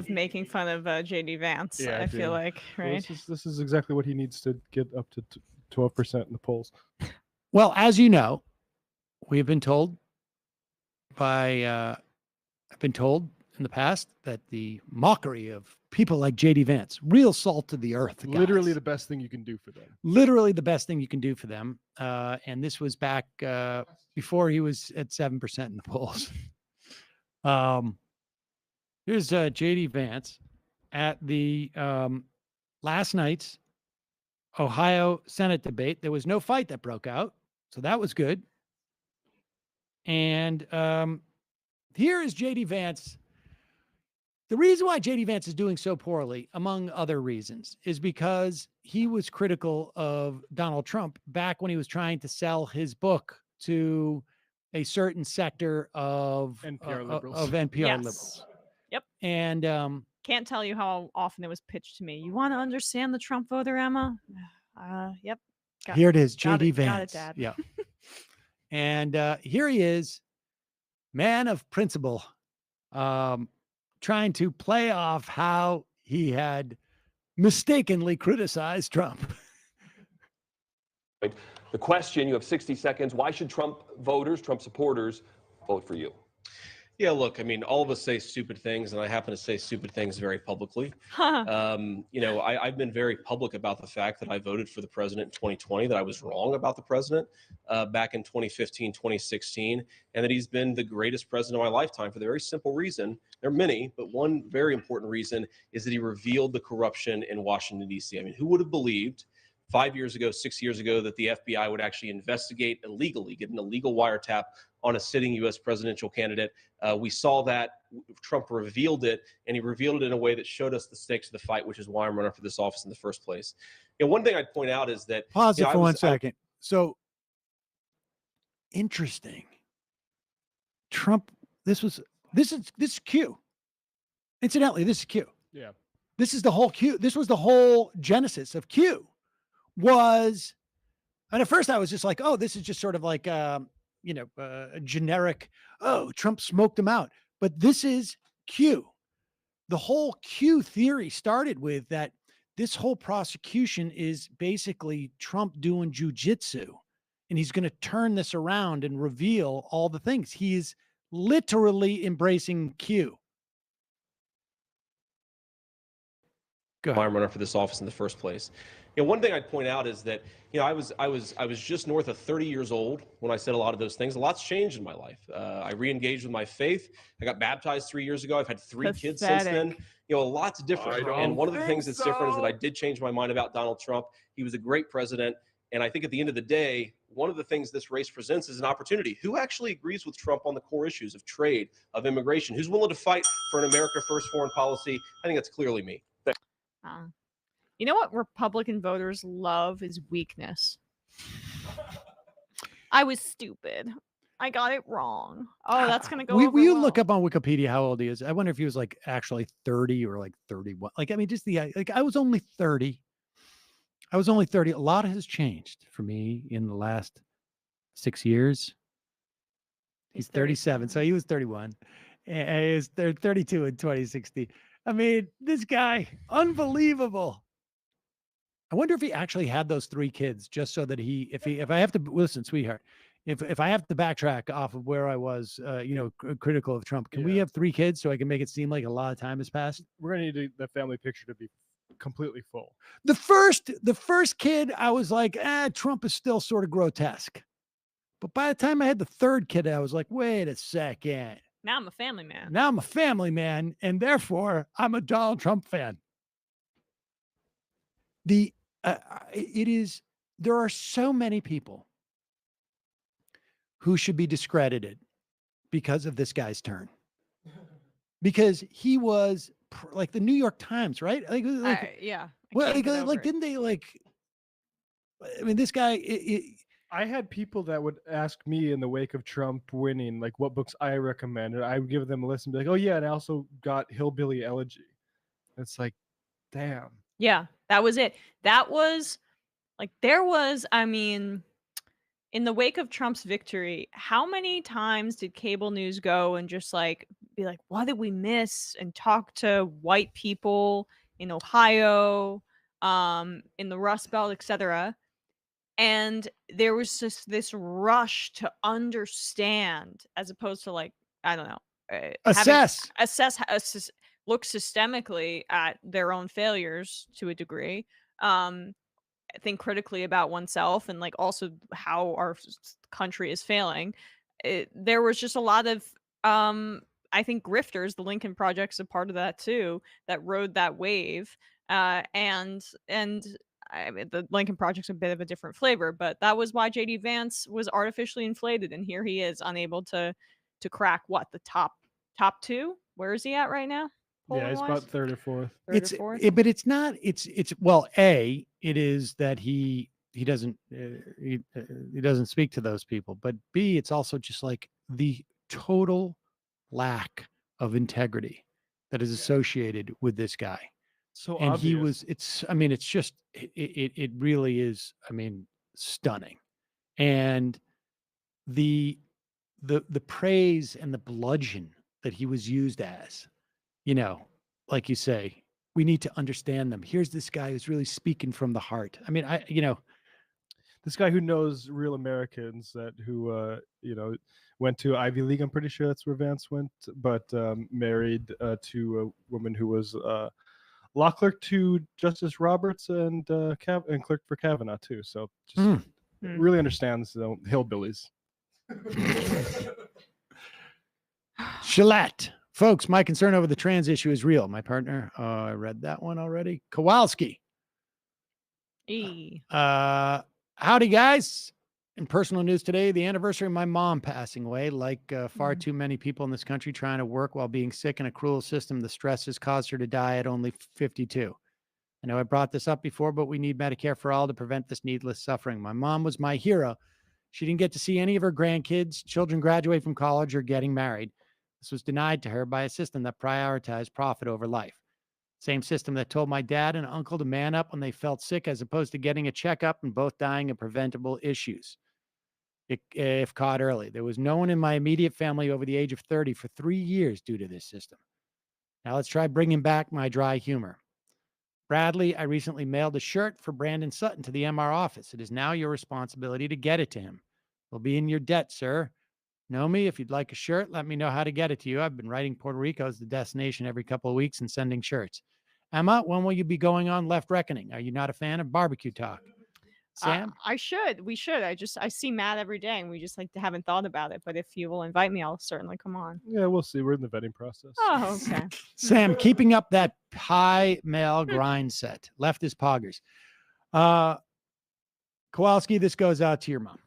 making fun of JD Vance. Yeah, I feel like, right? Well, this is exactly what he needs to get up to 12% in the polls. Well, as you know, we've been told I've been told in the past that the mockery of people like JD Vance, real salt to the earth. Literally the best thing you can do for them. Literally the best thing you can do for them. And this was back before he was at 7% in the polls. Here's JD Vance at the last night's Ohio Senate debate. There was no fight that broke out, so that was good. And here is JD Vance. The reason why JD Vance is doing so poorly, among other reasons, is because he was critical of Donald Trump back when he was trying to sell his book to a certain sector of NPR liberals. Liberals. Yep. And can't tell you how often it was pitched to me. You want to understand the Trump voter, Emma? Yep. Here it is, JD Vance. Got it, Dad. Yeah. And here he is, man of principle, trying to play off how he had mistakenly criticized Trump. The question, you have 60 seconds. Why should Trump voters, Trump supporters, vote for you? Yeah, look, I mean, all of us say stupid things, and I happen to say stupid things very publicly. I've been very public about the fact that I voted for the president in 2020, that I was wrong about the president back in 2015, 2016, and that he's been the greatest president of my lifetime for the very simple reason. There are many, but one very important reason is that he revealed the corruption in Washington, D.C. I mean, who would have believed 5 years ago, 6 years ago, that the FBI would actually investigate illegally, get an illegal wiretap on a sitting U.S. presidential candidate? We saw that. Trump revealed it, and he revealed it in a way that showed us the stakes of the fight, which is why I'm running for this office in the first place. And one thing I'd point out is that— Pause it for 1 second. So interesting. Trump, this is Q. Incidentally, this is Q. Yeah. This is the whole Q. This was the whole genesis of Q. And at first I was just like, oh, this is just sort of like, a generic, oh, Trump smoked him out. But this is Q. The whole Q theory started with that this whole prosecution is basically Trump doing jujitsu, and he's going to turn this around and reveal all the things. He is literally embracing Q. Why I'm running for this office in the first place. one thing I'd point out is that, I was just north of 30 years old when I said a lot of those things. A lot's changed in my life. I re-engaged with my faith. I got baptized 3 years ago. I've had 3 kids since then. A lot's different. And one of the things that's different is that I did change my mind about Donald Trump. He was a great president. And I think at the end of the day, one of the things this race presents is an opportunity. Who actually agrees with Trump on the core issues of trade, of immigration? Who's willing to fight for an America First foreign policy? I think that's clearly me. You know what Republican voters love is weakness. I was stupid. I got it wrong. Oh, that's going to go over Will you well. look up on Wikipedia how old he is? I wonder if he was like actually 30 or like 31. Like, I mean, just I was only 30. A lot has changed for me in the last 6 years. He's 37, so he was 31. And he was 32 in 2016. I mean, this guy, unbelievable. I wonder if he actually had those 3 kids just so that if I have to listen, sweetheart, if I have to backtrack off of where I was, critical of Trump, can we have 3 kids so I can make it seem like a lot of time has passed? We're going to need the family picture to be completely full. The first kid, I was like, Trump is still sort of grotesque. But by the time I had the 3rd kid, I was like, wait a second. Now I'm a family man. Now I'm a family man, and therefore I'm a Donald Trump fan. There are so many people who should be discredited because of this guy's turn. Because he was like the New York Times, right? Yeah. Well, didn't they I mean, this guy. I had people that would ask me in the wake of Trump winning, like what books I recommended. I would give them a list and be like, "Oh yeah," and I also got Hillbilly Elegy. It's like, damn. Yeah, that was it. That was like I mean, in the wake of Trump's victory, how many times did cable news go and just like be like, what did we miss? And talk to white people in Ohio, in the Rust Belt, etc. And there was just this rush to understand, as opposed to like, I don't know, look systemically at their own failures to a degree. Think critically about oneself and like also how our country is failing. There was just a lot of I think grifters, the Lincoln Project's a part of that too, that rode that wave. And I mean, the Lincoln Project's a bit of a different flavor, but that was why J.D. Vance was artificially inflated, and here he is, unable to crack the top 2. Where is he at right now? Yeah, it's about 3rd or 4th. But it's not. It's well, A, it is that he doesn't speak to those people, but B, it's also just like the total lack of integrity that is associated with this guy. So and obvious. He was. It's just. It really is. I mean, stunning, and the praise and the bludgeon that he was used as. Like you say, we need to understand them. Here's this guy who's really speaking from the heart. I mean, this guy who knows real Americans who went to Ivy League. I'm pretty sure that's where Vance went, but married to a woman who was law clerk to Justice Roberts and clerk for Kavanaugh too. So just really understands hillbillies. Gillette. Folks, my concern over the trans issue is real. My partner, I read that one already. Kowalski. Howdy, guys. In personal news today, the anniversary of my mom passing away. Like far too many people in this country trying to work while being sick in a cruel system, the stress has caused her to die at only 52. I know I brought this up before, but we need Medicare for all to prevent this needless suffering. My mom was my hero. She didn't get to see any of her grandkids, children graduate from college, or getting married. This was denied to her by a system that prioritized profit over life. Same system that told my dad and uncle to man up when they felt sick, as opposed to getting a checkup and both dying of preventable issues if caught early. There was no one in my immediate family over the age of 30 for 3 years due to this system. Now let's try bringing back my dry humor. Bradley, I recently mailed a shirt for Brandon Sutton to the MR office. It is now your responsibility to get it to him. We'll be in your debt, sir. Know me. If you'd like a shirt, let me know how to get it to you. I've been writing Puerto Rico as the destination every couple of weeks and sending shirts. Emma, when will you be going on Left Reckoning? Are you not a fan of barbecue talk? Sam? We should. I see Matt every day, and we just haven't thought about it. But if you will invite me, I'll certainly come on. Yeah, we'll see. We're in the vetting process. Oh, okay. Sam, keeping up that high male grind set. Leftist poggers. Kowalski, this goes out to your mom.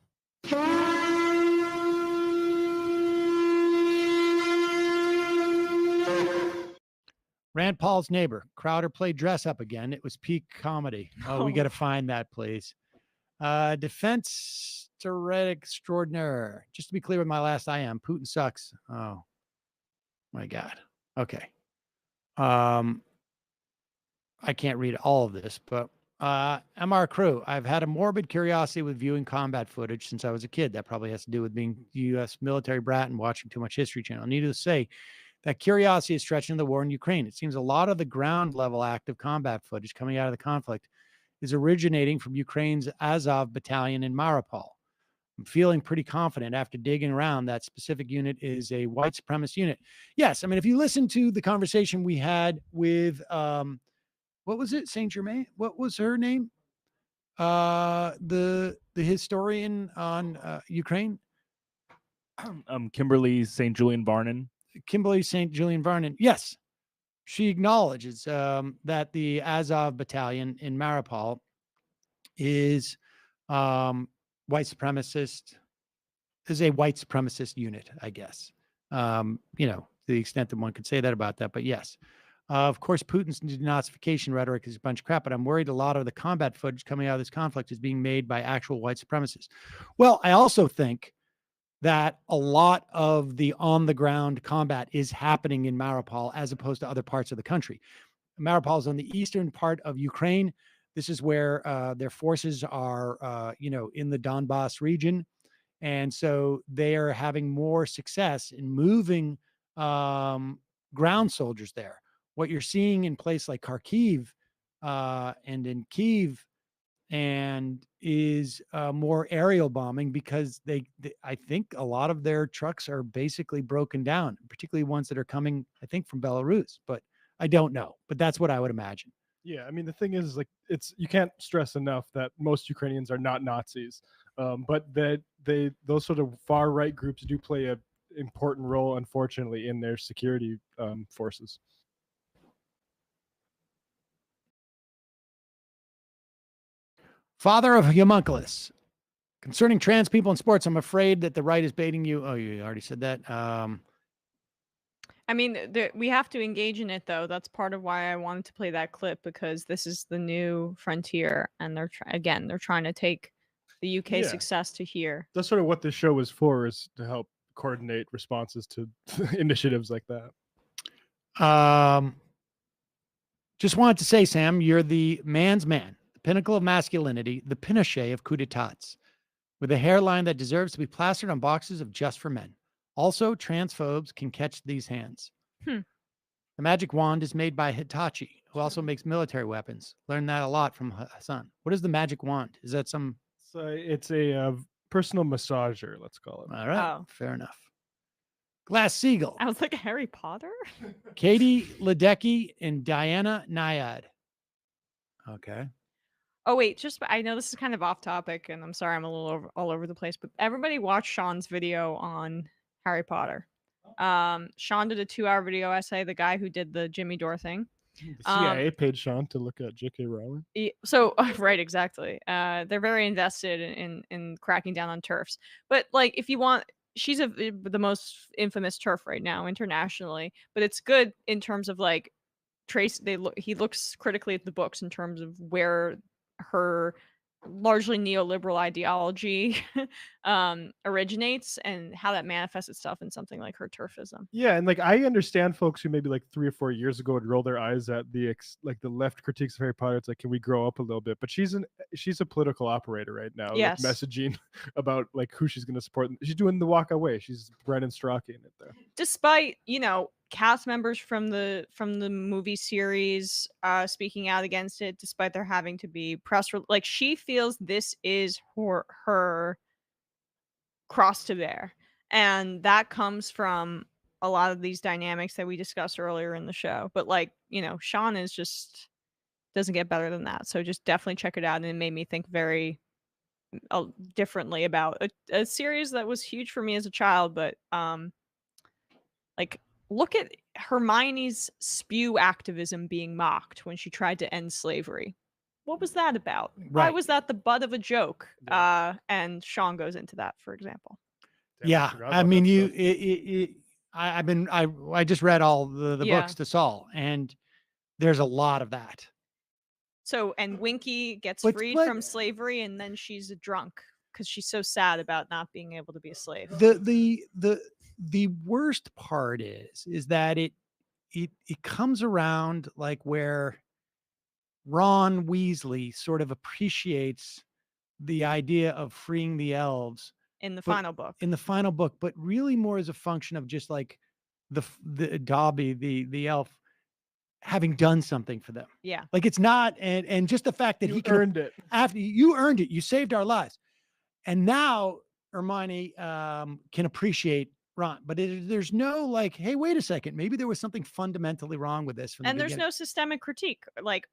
Rand Paul's neighbor. Crowder played dress up again. It was peak comedy. Oh, we got to find that, please. Defense threat extraordinaire. Just to be clear with my last I am, Putin sucks. Oh, my God. Okay. I can't read all of this, but MR Crew, I've had a morbid curiosity with viewing combat footage since I was a kid. That probably has to do with being U.S. military brat and watching too much History Channel. Needless to say, that curiosity is stretching the war in Ukraine. It seems a lot of the ground level active combat footage coming out of the conflict is originating from Ukraine's Azov battalion in Mariupol. I'm feeling pretty confident after digging around that specific unit is a white supremacist unit. Yes, I mean, if you listen to the conversation we had with, what was it? Saint Germain? What was her name? The historian on Ukraine? Kimberly St. Julian Varnon. Kimberly St. Julian Varnon. Yes. She acknowledges that the Azov battalion in Mariupol is white supremacist, is a white supremacist unit, I guess. To the extent that one could say that about that, but yes. Of course, Putin's denazification rhetoric is a bunch of crap, but I'm worried a lot of the combat footage coming out of this conflict is being made by actual white supremacists. Well, I also think that a lot of the on-the-ground combat is happening in Mariupol as opposed to other parts of the country. Mariupol is on the eastern part of Ukraine. This is where their forces are, in the Donbass region. And so they are having more success in moving ground soldiers there. What you're seeing in places like Kharkiv and in Kyiv and is more aerial bombing because I think a lot of their trucks are basically broken down, particularly ones that are coming, I think, from Belarus, but I don't know. But that's what I would imagine. Yeah, I mean, the thing is, you can't stress enough that most Ukrainians are not Nazis, but that those sort of far right groups do play an important role, unfortunately, in their security forces. Father of homunculus. Concerning trans people in sports, I'm afraid that the right is baiting you. Oh, you already said that. I mean, we have to engage in it, though. That's part of why I wanted to play that clip, because this is the new frontier, and they're trying to take the UK success to here. That's sort of what this show is for, is to help coordinate responses to initiatives like that. Just wanted to say, Sam, you're the man's man, the pinnacle of masculinity, the Pinochet of coup d'etats, with a hairline that deserves to be plastered on boxes of Just for Men. Also, transphobes can catch these hands. The magic wand is made by Hitachi, who also makes military weapons. Learned that a lot from Hassan. What is the magic wand? Is that some... So it's a personal massager, let's call it. All right, fair enough. Glass Seagull. I was like, Harry Potter? Katie Ledecky and Diana Nyad. Okay. Oh, wait, I know this is kind of off topic, and I'm sorry I'm a little all over the place, but everybody watch Sean's video on Harry Potter. Sean did a 2-hour video essay, the guy who did the Jimmy Dore thing. The CIA paid Sean to look at J.K. Rowling. So, right, exactly. They're very invested in cracking down on TERFs. But, if you want... She's the most infamous TERF right now internationally, but it's good in terms of he looks critically at the books in terms of where her largely neoliberal ideology originates and how that manifests itself in something like her TERFism. Yeah, and I understand folks who maybe 3 or 4 years ago would roll their eyes at the left critiques of Harry Potter. It's can we grow up a little bit? But she's a political operator right now. Yes. Messaging about who she's going to support. She's doing the walk away. She's Brennan Strachey in it there. Despite cast members from the movie series speaking out against it, despite there having to be press she feels this is her cross to bear, and that comes from a lot of these dynamics that we discussed earlier in the show. But like, Sean is just doesn't get better than that. So just definitely check it out. And it made me think very differently about a series that was huge for me as a child. But like, look at Hermione's spew activism being mocked when she tried to end slavery. What was that about? Why was that the butt of a joke? And Sean goes into that, for example. Yeah, I mean, I just read all the books to Saul, and there's a lot of that. So, and Winky gets freed from slavery, and then she's a drunk because she's so sad about not being able to be a slave. The worst part is that it comes around like where Ron Weasley sort of appreciates the idea of freeing the elves in the final book. In the final book, but really more as a function of just like the Dobby, the elf, having done something for them. Yeah. Like it's not, and just the fact that he earned it. After you earned it, you saved our lives. And now Hermione can appreciate Ron, but there's no like, hey, wait a second, maybe there was something fundamentally wrong with this from the And there's beginning. no systemic critique. Like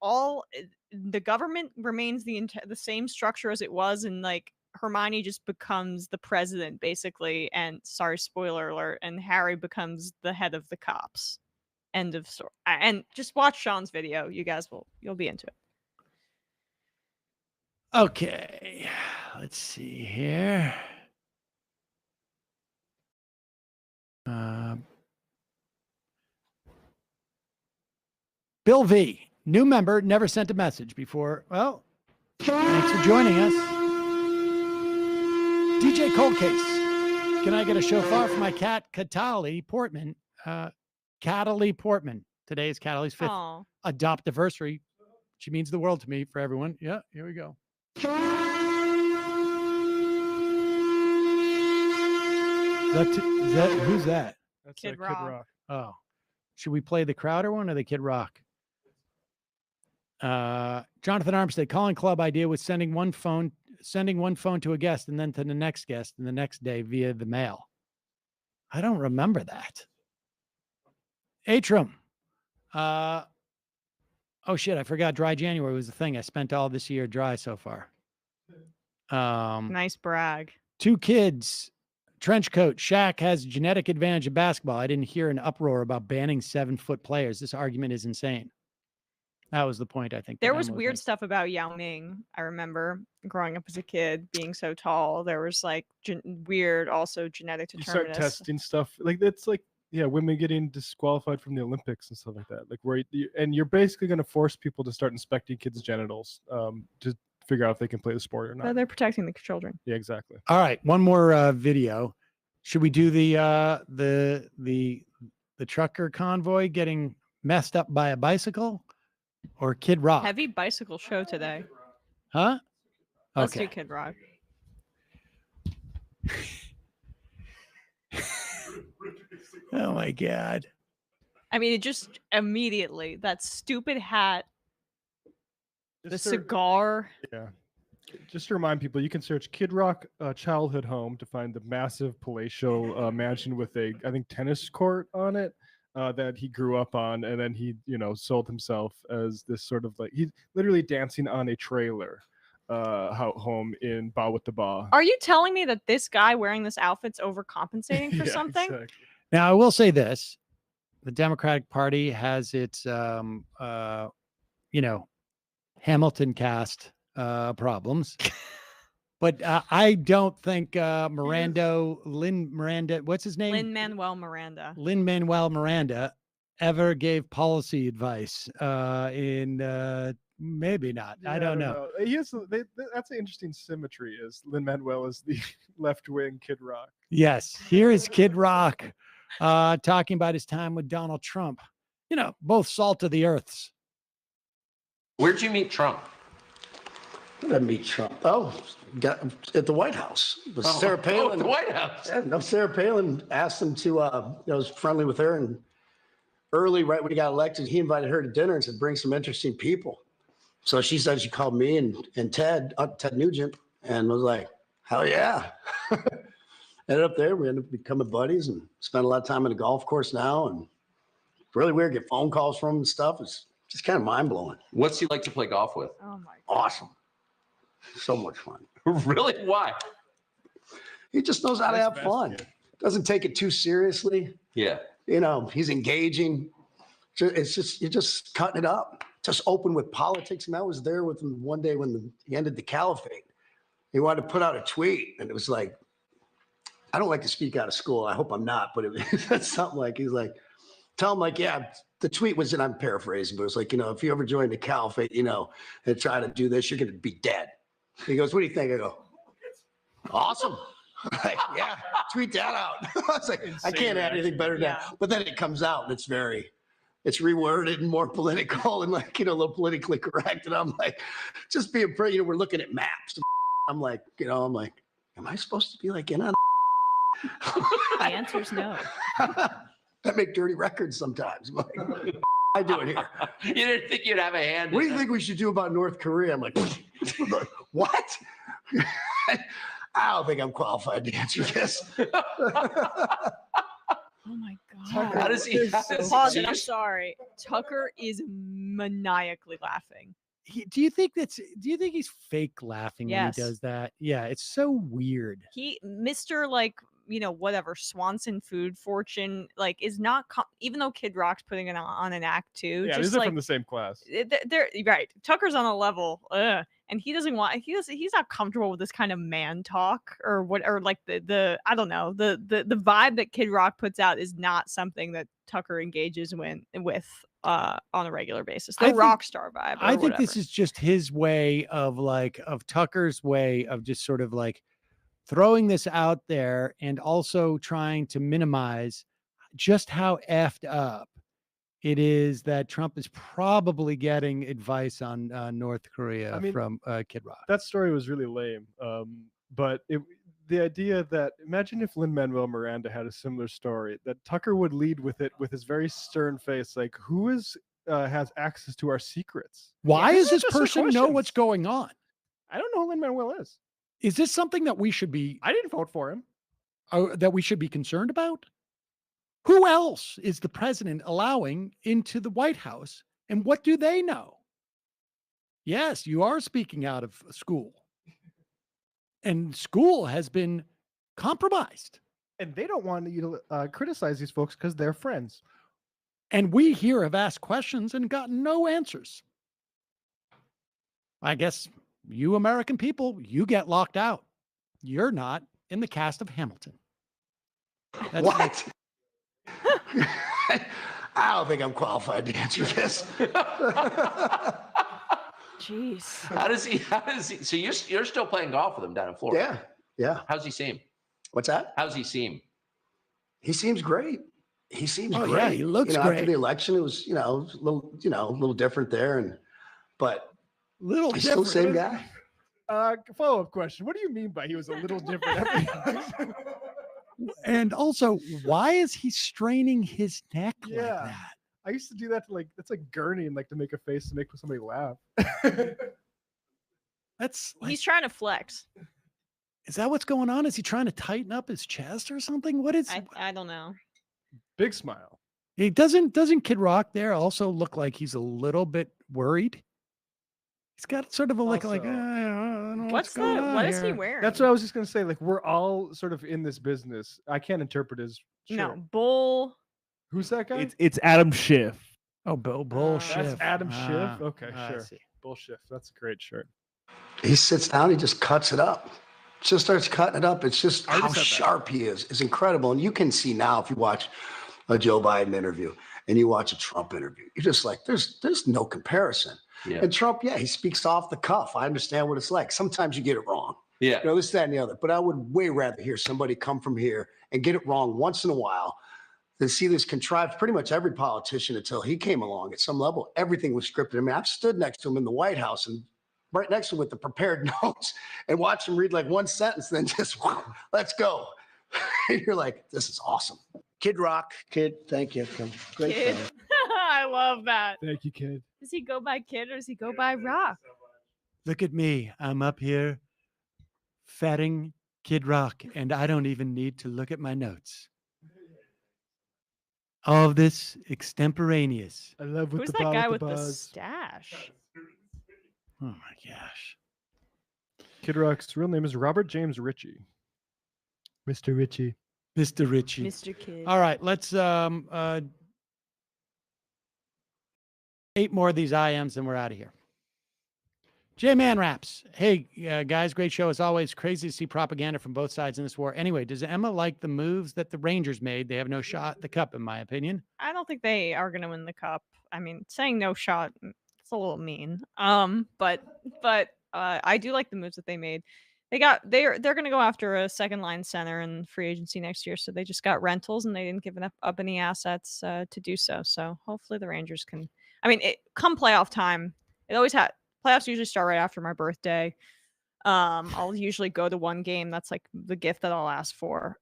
the government remains the same structure as it was, and like Hermione just becomes the president basically, and sorry, spoiler alert, and Harry becomes the head of the cops. End of story. And just watch Sean's video. You guys you'll be into it. Okay, let's see here. Bill V, new member, never sent a message before. Well, thanks for joining us. DJ Cold Case, can I get a shofar for my cat, Cataly Portman? Cataly Portman. Today is Cataly's 5th adoptiversary. She means the world to me, for everyone. Yeah, here we go. Is that who's that? That's Kid Kid Rock. Rock. Oh, should we play the Crowder one or the Kid Rock? Jonathan Armstead, calling club idea was sending one phone to a guest and then to the next guest and the next day via the mail. I don't remember that. Atrum. Oh shit, I forgot dry January was the thing. I spent all this year dry so far. Nice brag. 2 kids. Trench coat. Shaq has genetic advantage in basketball. I didn't hear an uproar about banning 7-foot players. This argument is insane. That was the point, I think. There was weird stuff about Yao Ming. I remember growing up as a kid, being so tall. There was like weird, also genetic You start determinants. testing stuff like it's like women getting disqualified from the Olympics and stuff like that. Like where you're basically going to force people to start inspecting kids' genitals to figure out if they can play the sport or not. They're protecting the children. Yeah, exactly. All right, one more video. Should we do the trucker convoy getting messed up by a bicycle, or Kid Rock? Heavy bicycle show today. Huh? Let's Okay. do Kid Rock. Oh my God. I mean, it just immediately, that stupid hat, the cigar. Yeah. Just to remind people, you can search Kid Rock childhood home to find the massive palatial mansion with a, I think, tennis court on it that he grew up on, and then he, sold himself as this sort of like he's literally dancing on a trailer home in Ba with the Ba. Are you telling me that this guy wearing this outfit's overcompensating for something? Exactly. Now, I will say this. The Democratic Party has its, Hamilton cast problems. But I don't think Lin-Manuel what's his name? Lin-Manuel Miranda. Lin-Manuel Miranda ever gave policy advice maybe not. Yeah, I don't know. That's an interesting symmetry. Is Lin-Manuel is the left-wing Kid Rock? Yes. Here is Kid Rock talking about his time with Donald Trump. Both salt of the earths. Where'd you meet Trump? Where did I meet Trump? At the White House. With Sarah Palin. At the White House. Yeah, no, Sarah Palin asked him to, was friendly with her, and early, right when he got elected, he invited her to dinner and said, bring some interesting people. So she said she called me and Ted Nugent, and was like, hell yeah. ended up there. We ended up becoming buddies and spent a lot of time on the golf course now. And really weird, get phone calls from him and stuff. It's just kind of mind blowing. What's he like to play golf with? Oh my God. Awesome. So much fun. Really? Why? He just knows how to have fun. Doesn't take it too seriously. Yeah. You know, he's engaging. It's just, you're just cutting it up. Just open with politics. And I was there with him one day when he ended the caliphate. He wanted to put out a tweet, and it was like, I don't like to speak out of school. I hope I'm not, but it was something like, he's like, tell him like, yeah, the tweet was, and I'm paraphrasing, but it was like, you know, if you ever join the caliphate, you know, and try to do this, you're going to be dead. He goes, what do you think? I go, awesome. Like, yeah, tweet that out. I was like, I can't add anything better than that. But then it comes out and it's reworded and more political and like, you know, a little politically correct. And I'm like, just being pretty, you know, we're looking at maps. I'm like, you know, am I supposed to be like in on? The answer's no. I make dirty records sometimes. I'm like, what I do it here. You didn't think you'd have a hand. What do you think we should do about North Korea? I'm like, what? I don't think I'm qualified to answer this. Oh my God. How does he? Pause it. I'm sorry. Tucker is maniacally laughing. Do you think he's fake laughing when he does that? Yeah, it's so weird. Mr. like, you know, whatever, Swanson food fortune, like, is not, even though Kid Rock's putting it on an act too. Yeah, just these are like, from the same class. They're right. Tucker's on a level, and he doesn't want. He's not comfortable with this kind of man talk or what, or like the I don't know, the vibe that Kid Rock puts out is not something that Tucker engages with on a regular basis. The rock star vibe. I think this is just his way of Tucker's way of just sort of like throwing this out there and also trying to minimize just how effed up it is that Trump is probably getting advice on North Korea from Kid Rock. That story was really lame. But the idea that, imagine if Lin-Manuel Miranda had a similar story, that Tucker would lead with it with his very stern face, like, who has access to our secrets? Why does this person know what's going on? I don't know who Lin-Manuel is. Is this something that we should be... I didn't vote for him. That we should be concerned about? Who else is the president allowing into the White House? And what do they know? Yes, you are speaking out of school. And school has been compromised. And they don't want you to criticize these folks because they're friends. And we here have asked questions and gotten no answers. I guess you American people, you get locked out. You're not in the cast of Hamilton. That's what? I don't think I'm qualified to answer this. Jeez. How does he? So you're still playing golf with him down in Florida? Yeah. How's he seem? What's that? How's he seem? He seems great. He seems great. Yeah, he looks great. After the election, it was, a little different there, but he's still the same guy. Follow-up question. What do you mean by he was a little different? And also, why is he straining his neck like that? I used to do that to that's like gurning, to make a face to make somebody laugh. That's he's trying to flex. Is that what's going on? Is he trying to tighten up his chest or something? What is? I don't know. Big smile. He doesn't Kid Rock there also look like he's a little bit worried? He's got sort of a look like, I don't know what's going on what here. is he wearing? That's what I was just gonna say. We're all sort of in this business. I can't interpret his shirt. No, Bull. Who's that guy? It's Adam Schiff. Oh, Bull Schiff. That's Adam Schiff. Okay, sure. I see. Bull Schiff. That's a great shirt. He sits down. He just cuts it up. Just starts cutting it up. It's just how sharp he is. It's incredible. And you can see now if you watch a Joe Biden interview and you watch a Trump interview, you're just like, there's no comparison. Yeah. And Trump, he speaks off the cuff. I understand what it's like. Sometimes you get it wrong. Yeah. This, that, and the other. But I would way rather hear somebody come from here and get it wrong once in a while than see this contrived. Pretty much every politician until he came along at some level, everything was scripted. I mean, I've stood next to him in the White House and right next to him with the prepared notes and watch him read one sentence, and then just, let's go. And you're like, this is awesome. Kid Rock. Kid, thank you. Great Kid. friend. I love that. Thank you, Kid. Does he go by Kid or does he go by Rock? Look at me. I'm up here fatting Kid Rock, and I don't even need to look at my notes. All of this extemporaneous. I love Who's that guy with the stash? Oh my gosh. Kid Rock's real name is Robert James Ritchie. Mr. Ritchie. Mr. Ritchie. Mr. Kid. All right, let's 8 more of these IMs and we're out of here. J-Man Raps. Hey, guys, great show as always. Crazy to see propaganda from both sides in this war. Anyway, does Emma like the moves that the Rangers made? They have no shot at the cup, in my opinion. I don't think they are going to win the cup. I mean, saying no shot, it's a little mean. But I do like the moves that they made. They're going to go after a second line center in free agency next year. So they just got rentals and they didn't give up any assets to do so. So hopefully the Rangers can. I mean, come playoff time, it always had. Playoffs usually start right after my birthday. I'll usually go to one game. That's like the gift that I'll ask for.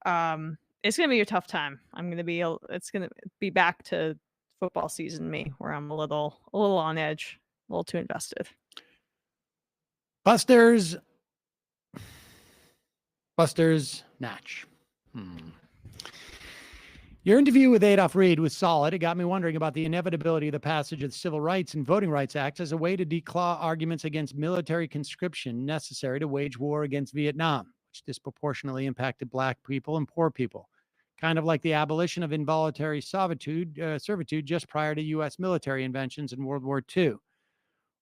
It's gonna be a tough time. It's gonna be back to football season me, where I'm a little on edge, a little too invested. Buster's Natch. Your interview with Adolph Reed was solid. It got me wondering about the inevitability of the passage of the Civil Rights and Voting Rights Acts as a way to declaw arguments against military conscription necessary to wage war against Vietnam, which disproportionately impacted Black people and poor people, kind of like the abolition of involuntary servitude just prior to U.S. military inventions in World War II.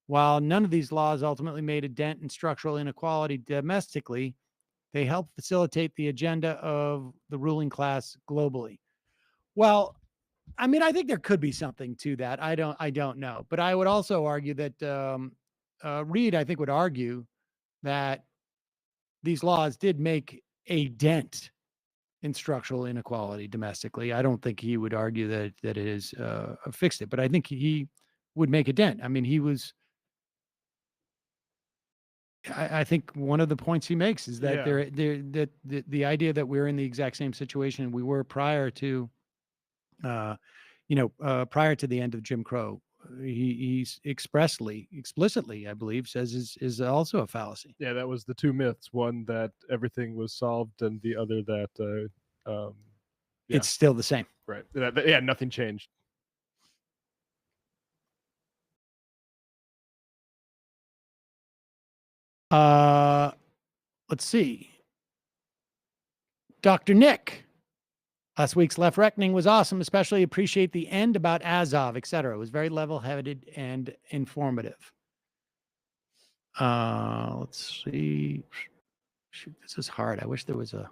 While none of these laws ultimately made a dent in structural inequality domestically, they helped facilitate the agenda of the ruling class globally. Well, I mean, I think there could be something to that. I don't know. But I would also argue that Reed, I think, would argue that these laws did make a dent in structural inequality domestically. I don't think he would argue that it is fixed it, but I think he would make a dent. I mean, he was. I think one of the points he makes is that the idea that we're in the exact same situation we were prior to. Prior to the end of Jim Crow, he's explicitly, I believe, says is also a fallacy. Yeah, that was the two myths. One that everything was solved, and the other that it's still the same. Right. Yeah, nothing changed. Let's see. Dr. Nick. Last week's Left Reckoning was awesome. Especially appreciate the end about Azov, etc. It was very level-headed and informative. Let's see. Shoot, this is hard. I wish there was a...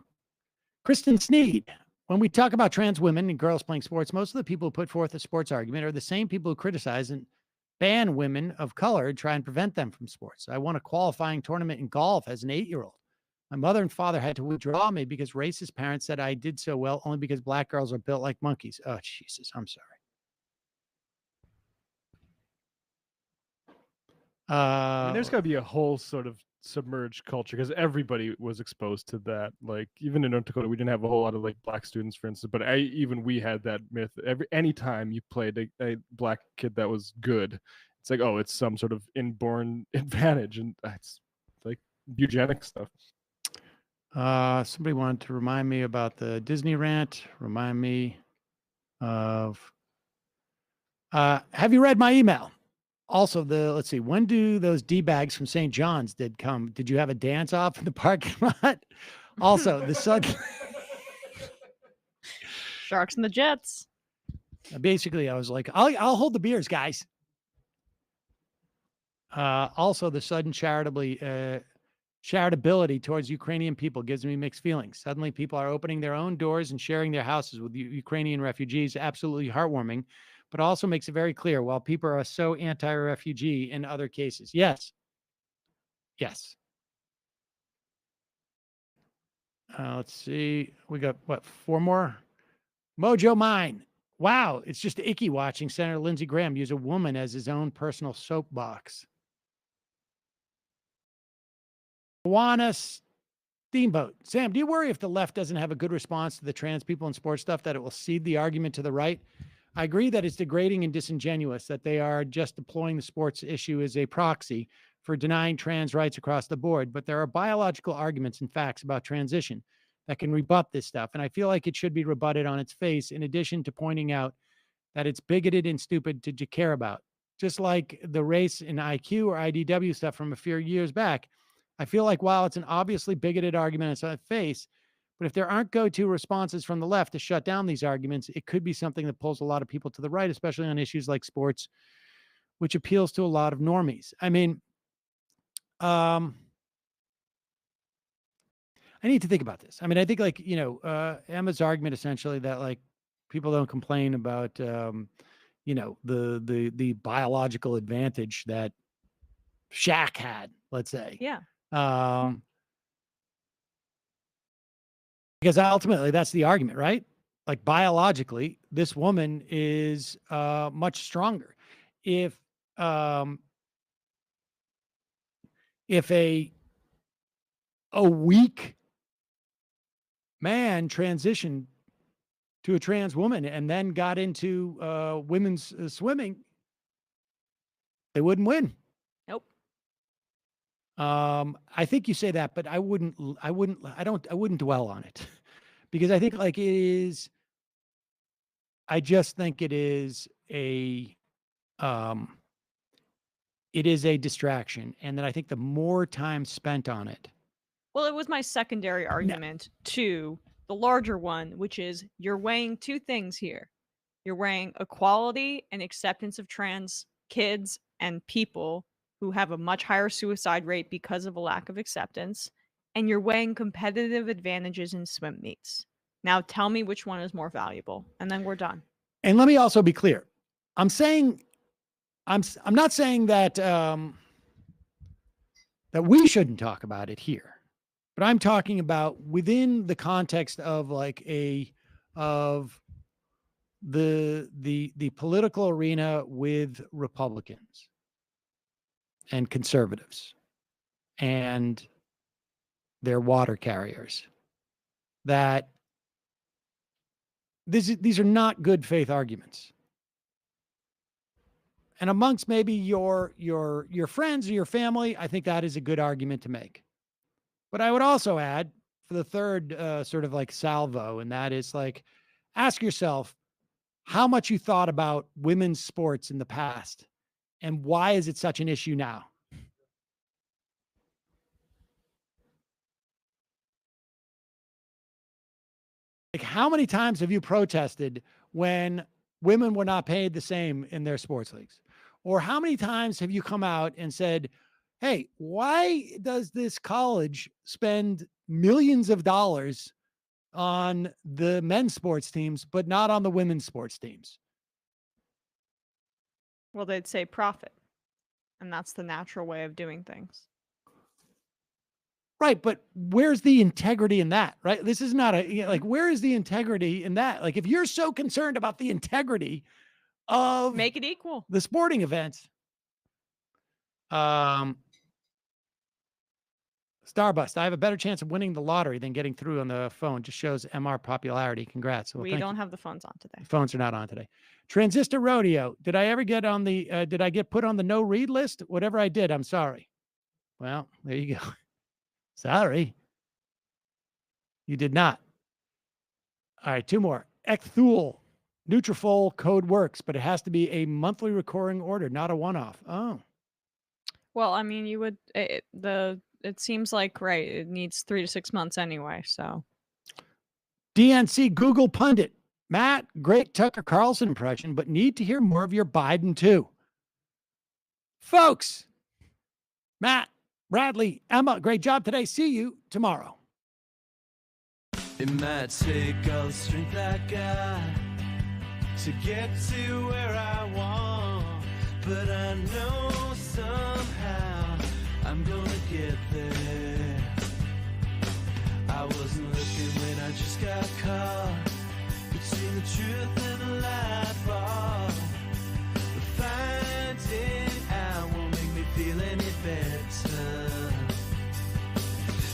Kristen Sneed. When we talk about trans women and girls playing sports, most of the people who put forth a sports argument are the same people who criticize and ban women of color and try and prevent them from sports. I won a qualifying tournament in golf as an 8-year-old. My mother and father had to withdraw me because racist parents said I did so well only because Black girls are built like monkeys. Oh, Jesus, I'm sorry. I mean, there's got to be a whole sort of submerged culture because everybody was exposed to that. Like even in North Dakota, we didn't have a whole lot of like Black students, for instance. But we had that myth. Anytime you played a Black kid that was good, it's like, oh, it's some sort of inborn advantage, and it's like eugenic stuff. Somebody wanted to remind me about the Disney rant. Remind me of. Have you read my email? Also, let's see. When do those D-bags from St. John's come? Did you have a dance off in the parking lot? Also, the sun. Sharks and the Jets. Basically, I was like, I'll hold the beers, guys. Also, the sudden charitability towards Ukrainian people gives me mixed feelings. Suddenly, people are opening their own doors and sharing their houses with Ukrainian refugees. Absolutely heartwarming, but also makes it very clear while people are so anti-refugee in other cases. Yes. Let's see. We got, 4 more? Mojo Mine. Wow, it's just icky watching Senator Lindsey Graham use a woman as his own personal soapbox. Juana Steamboat. Sam, do you worry if the left doesn't have a good response to the trans people and sports stuff that it will cede the argument to the right? I agree that it's degrading and disingenuous that they are just deploying the sports issue as a proxy for denying trans rights across the board, but there are biological arguments and facts about transition that can rebut this stuff. And I feel like it should be rebutted on its face, in addition to pointing out that it's bigoted and stupid to care about. Just like the race and IQ or IDW stuff from a few years back, I feel like while it's an obviously bigoted argument on its face, but if there aren't go-to responses from the left to shut down these arguments, it could be something that pulls a lot of people to the right, especially on issues like sports, which appeals to a lot of normies. I mean, I need to think about this. I mean, I think like, you know, Emma's argument essentially that like people don't complain about, you know, the biological advantage that Shaq had, let's say. Yeah. Because ultimately that's the argument, right? Like biologically, this woman is much stronger. If a weak man transitioned to a trans woman and then got into women's swimming, they wouldn't win. Nope. I think you say that, but I wouldn't dwell on it because I think like I just think it is a distraction. And then I think the more time spent on it. Well, it was my secondary argument to the larger one, which is you're weighing two things here. You're weighing equality and acceptance of trans kids and people who have a much higher suicide rate because of a lack of acceptance, and you're weighing competitive advantages in swim meets. Now tell me which one is more valuable, and then we're done. And let me also be clear. I'm not saying that that we shouldn't talk about it here. But I'm talking about within the context of like the political arena with Republicans and conservatives and their water carriers, that these are not good faith arguments. And amongst maybe your friends or your family, I think that is a good argument to make. But I would also add for the third sort of like salvo, and that is like, ask yourself how much you thought about women's sports in the past and why is it such an issue now? Like, how many times have you protested when women were not paid the same in their sports leagues? Or how many times have you come out and said, hey, why does this college spend millions of dollars on the men's sports teams, but not on the women's sports teams? Well, they'd say profit. And that's the natural way of doing things. Right. But where's the integrity in that? Right. This is not like, where is the integrity in that? Like, if you're so concerned about the integrity of make it equal, the sporting events, Starbust, I have a better chance of winning the lottery than getting through on the phone. Just shows MR popularity. Congrats. Well, we don't have the phones on today. The phones are not on today. Transistor Rodeo. Did I ever get on the, did I get put on the no read list? Whatever I did, I'm sorry. Well, there you go. Sorry. You did not. All right, two more. Ecthul. Nutrafol code works, but it has to be a monthly recurring order, not a one-off. Oh. Well, I mean, you would, it seems like, right, it needs 3 to 6 months anyway, so. DNC Google pundit. Matt, great Tucker Carlson impression, but need to hear more of your Biden too. Folks, Matt, Bradley, Emma, great job today. See you tomorrow. It might take all the strength I got to get to where I want, but I know somehow I'm gonna get there. I wasn't looking when I just got caught between the truth and the lie. But finding out won't make me feel any better.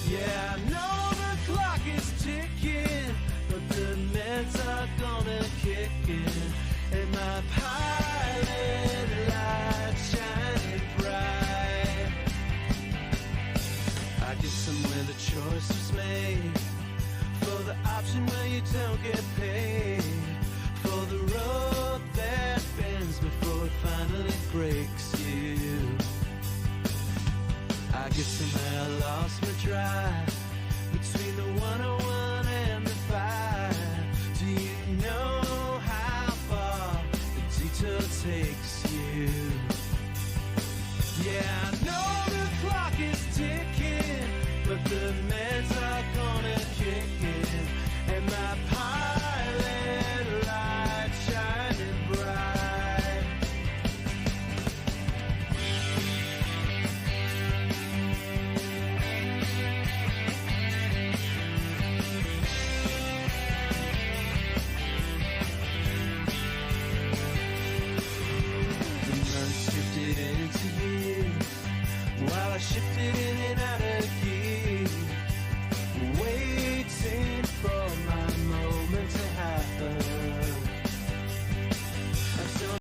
Yeah, I know the clock is ticking, but the meds are gonna kick in, and my pilot light shining bright. shifted in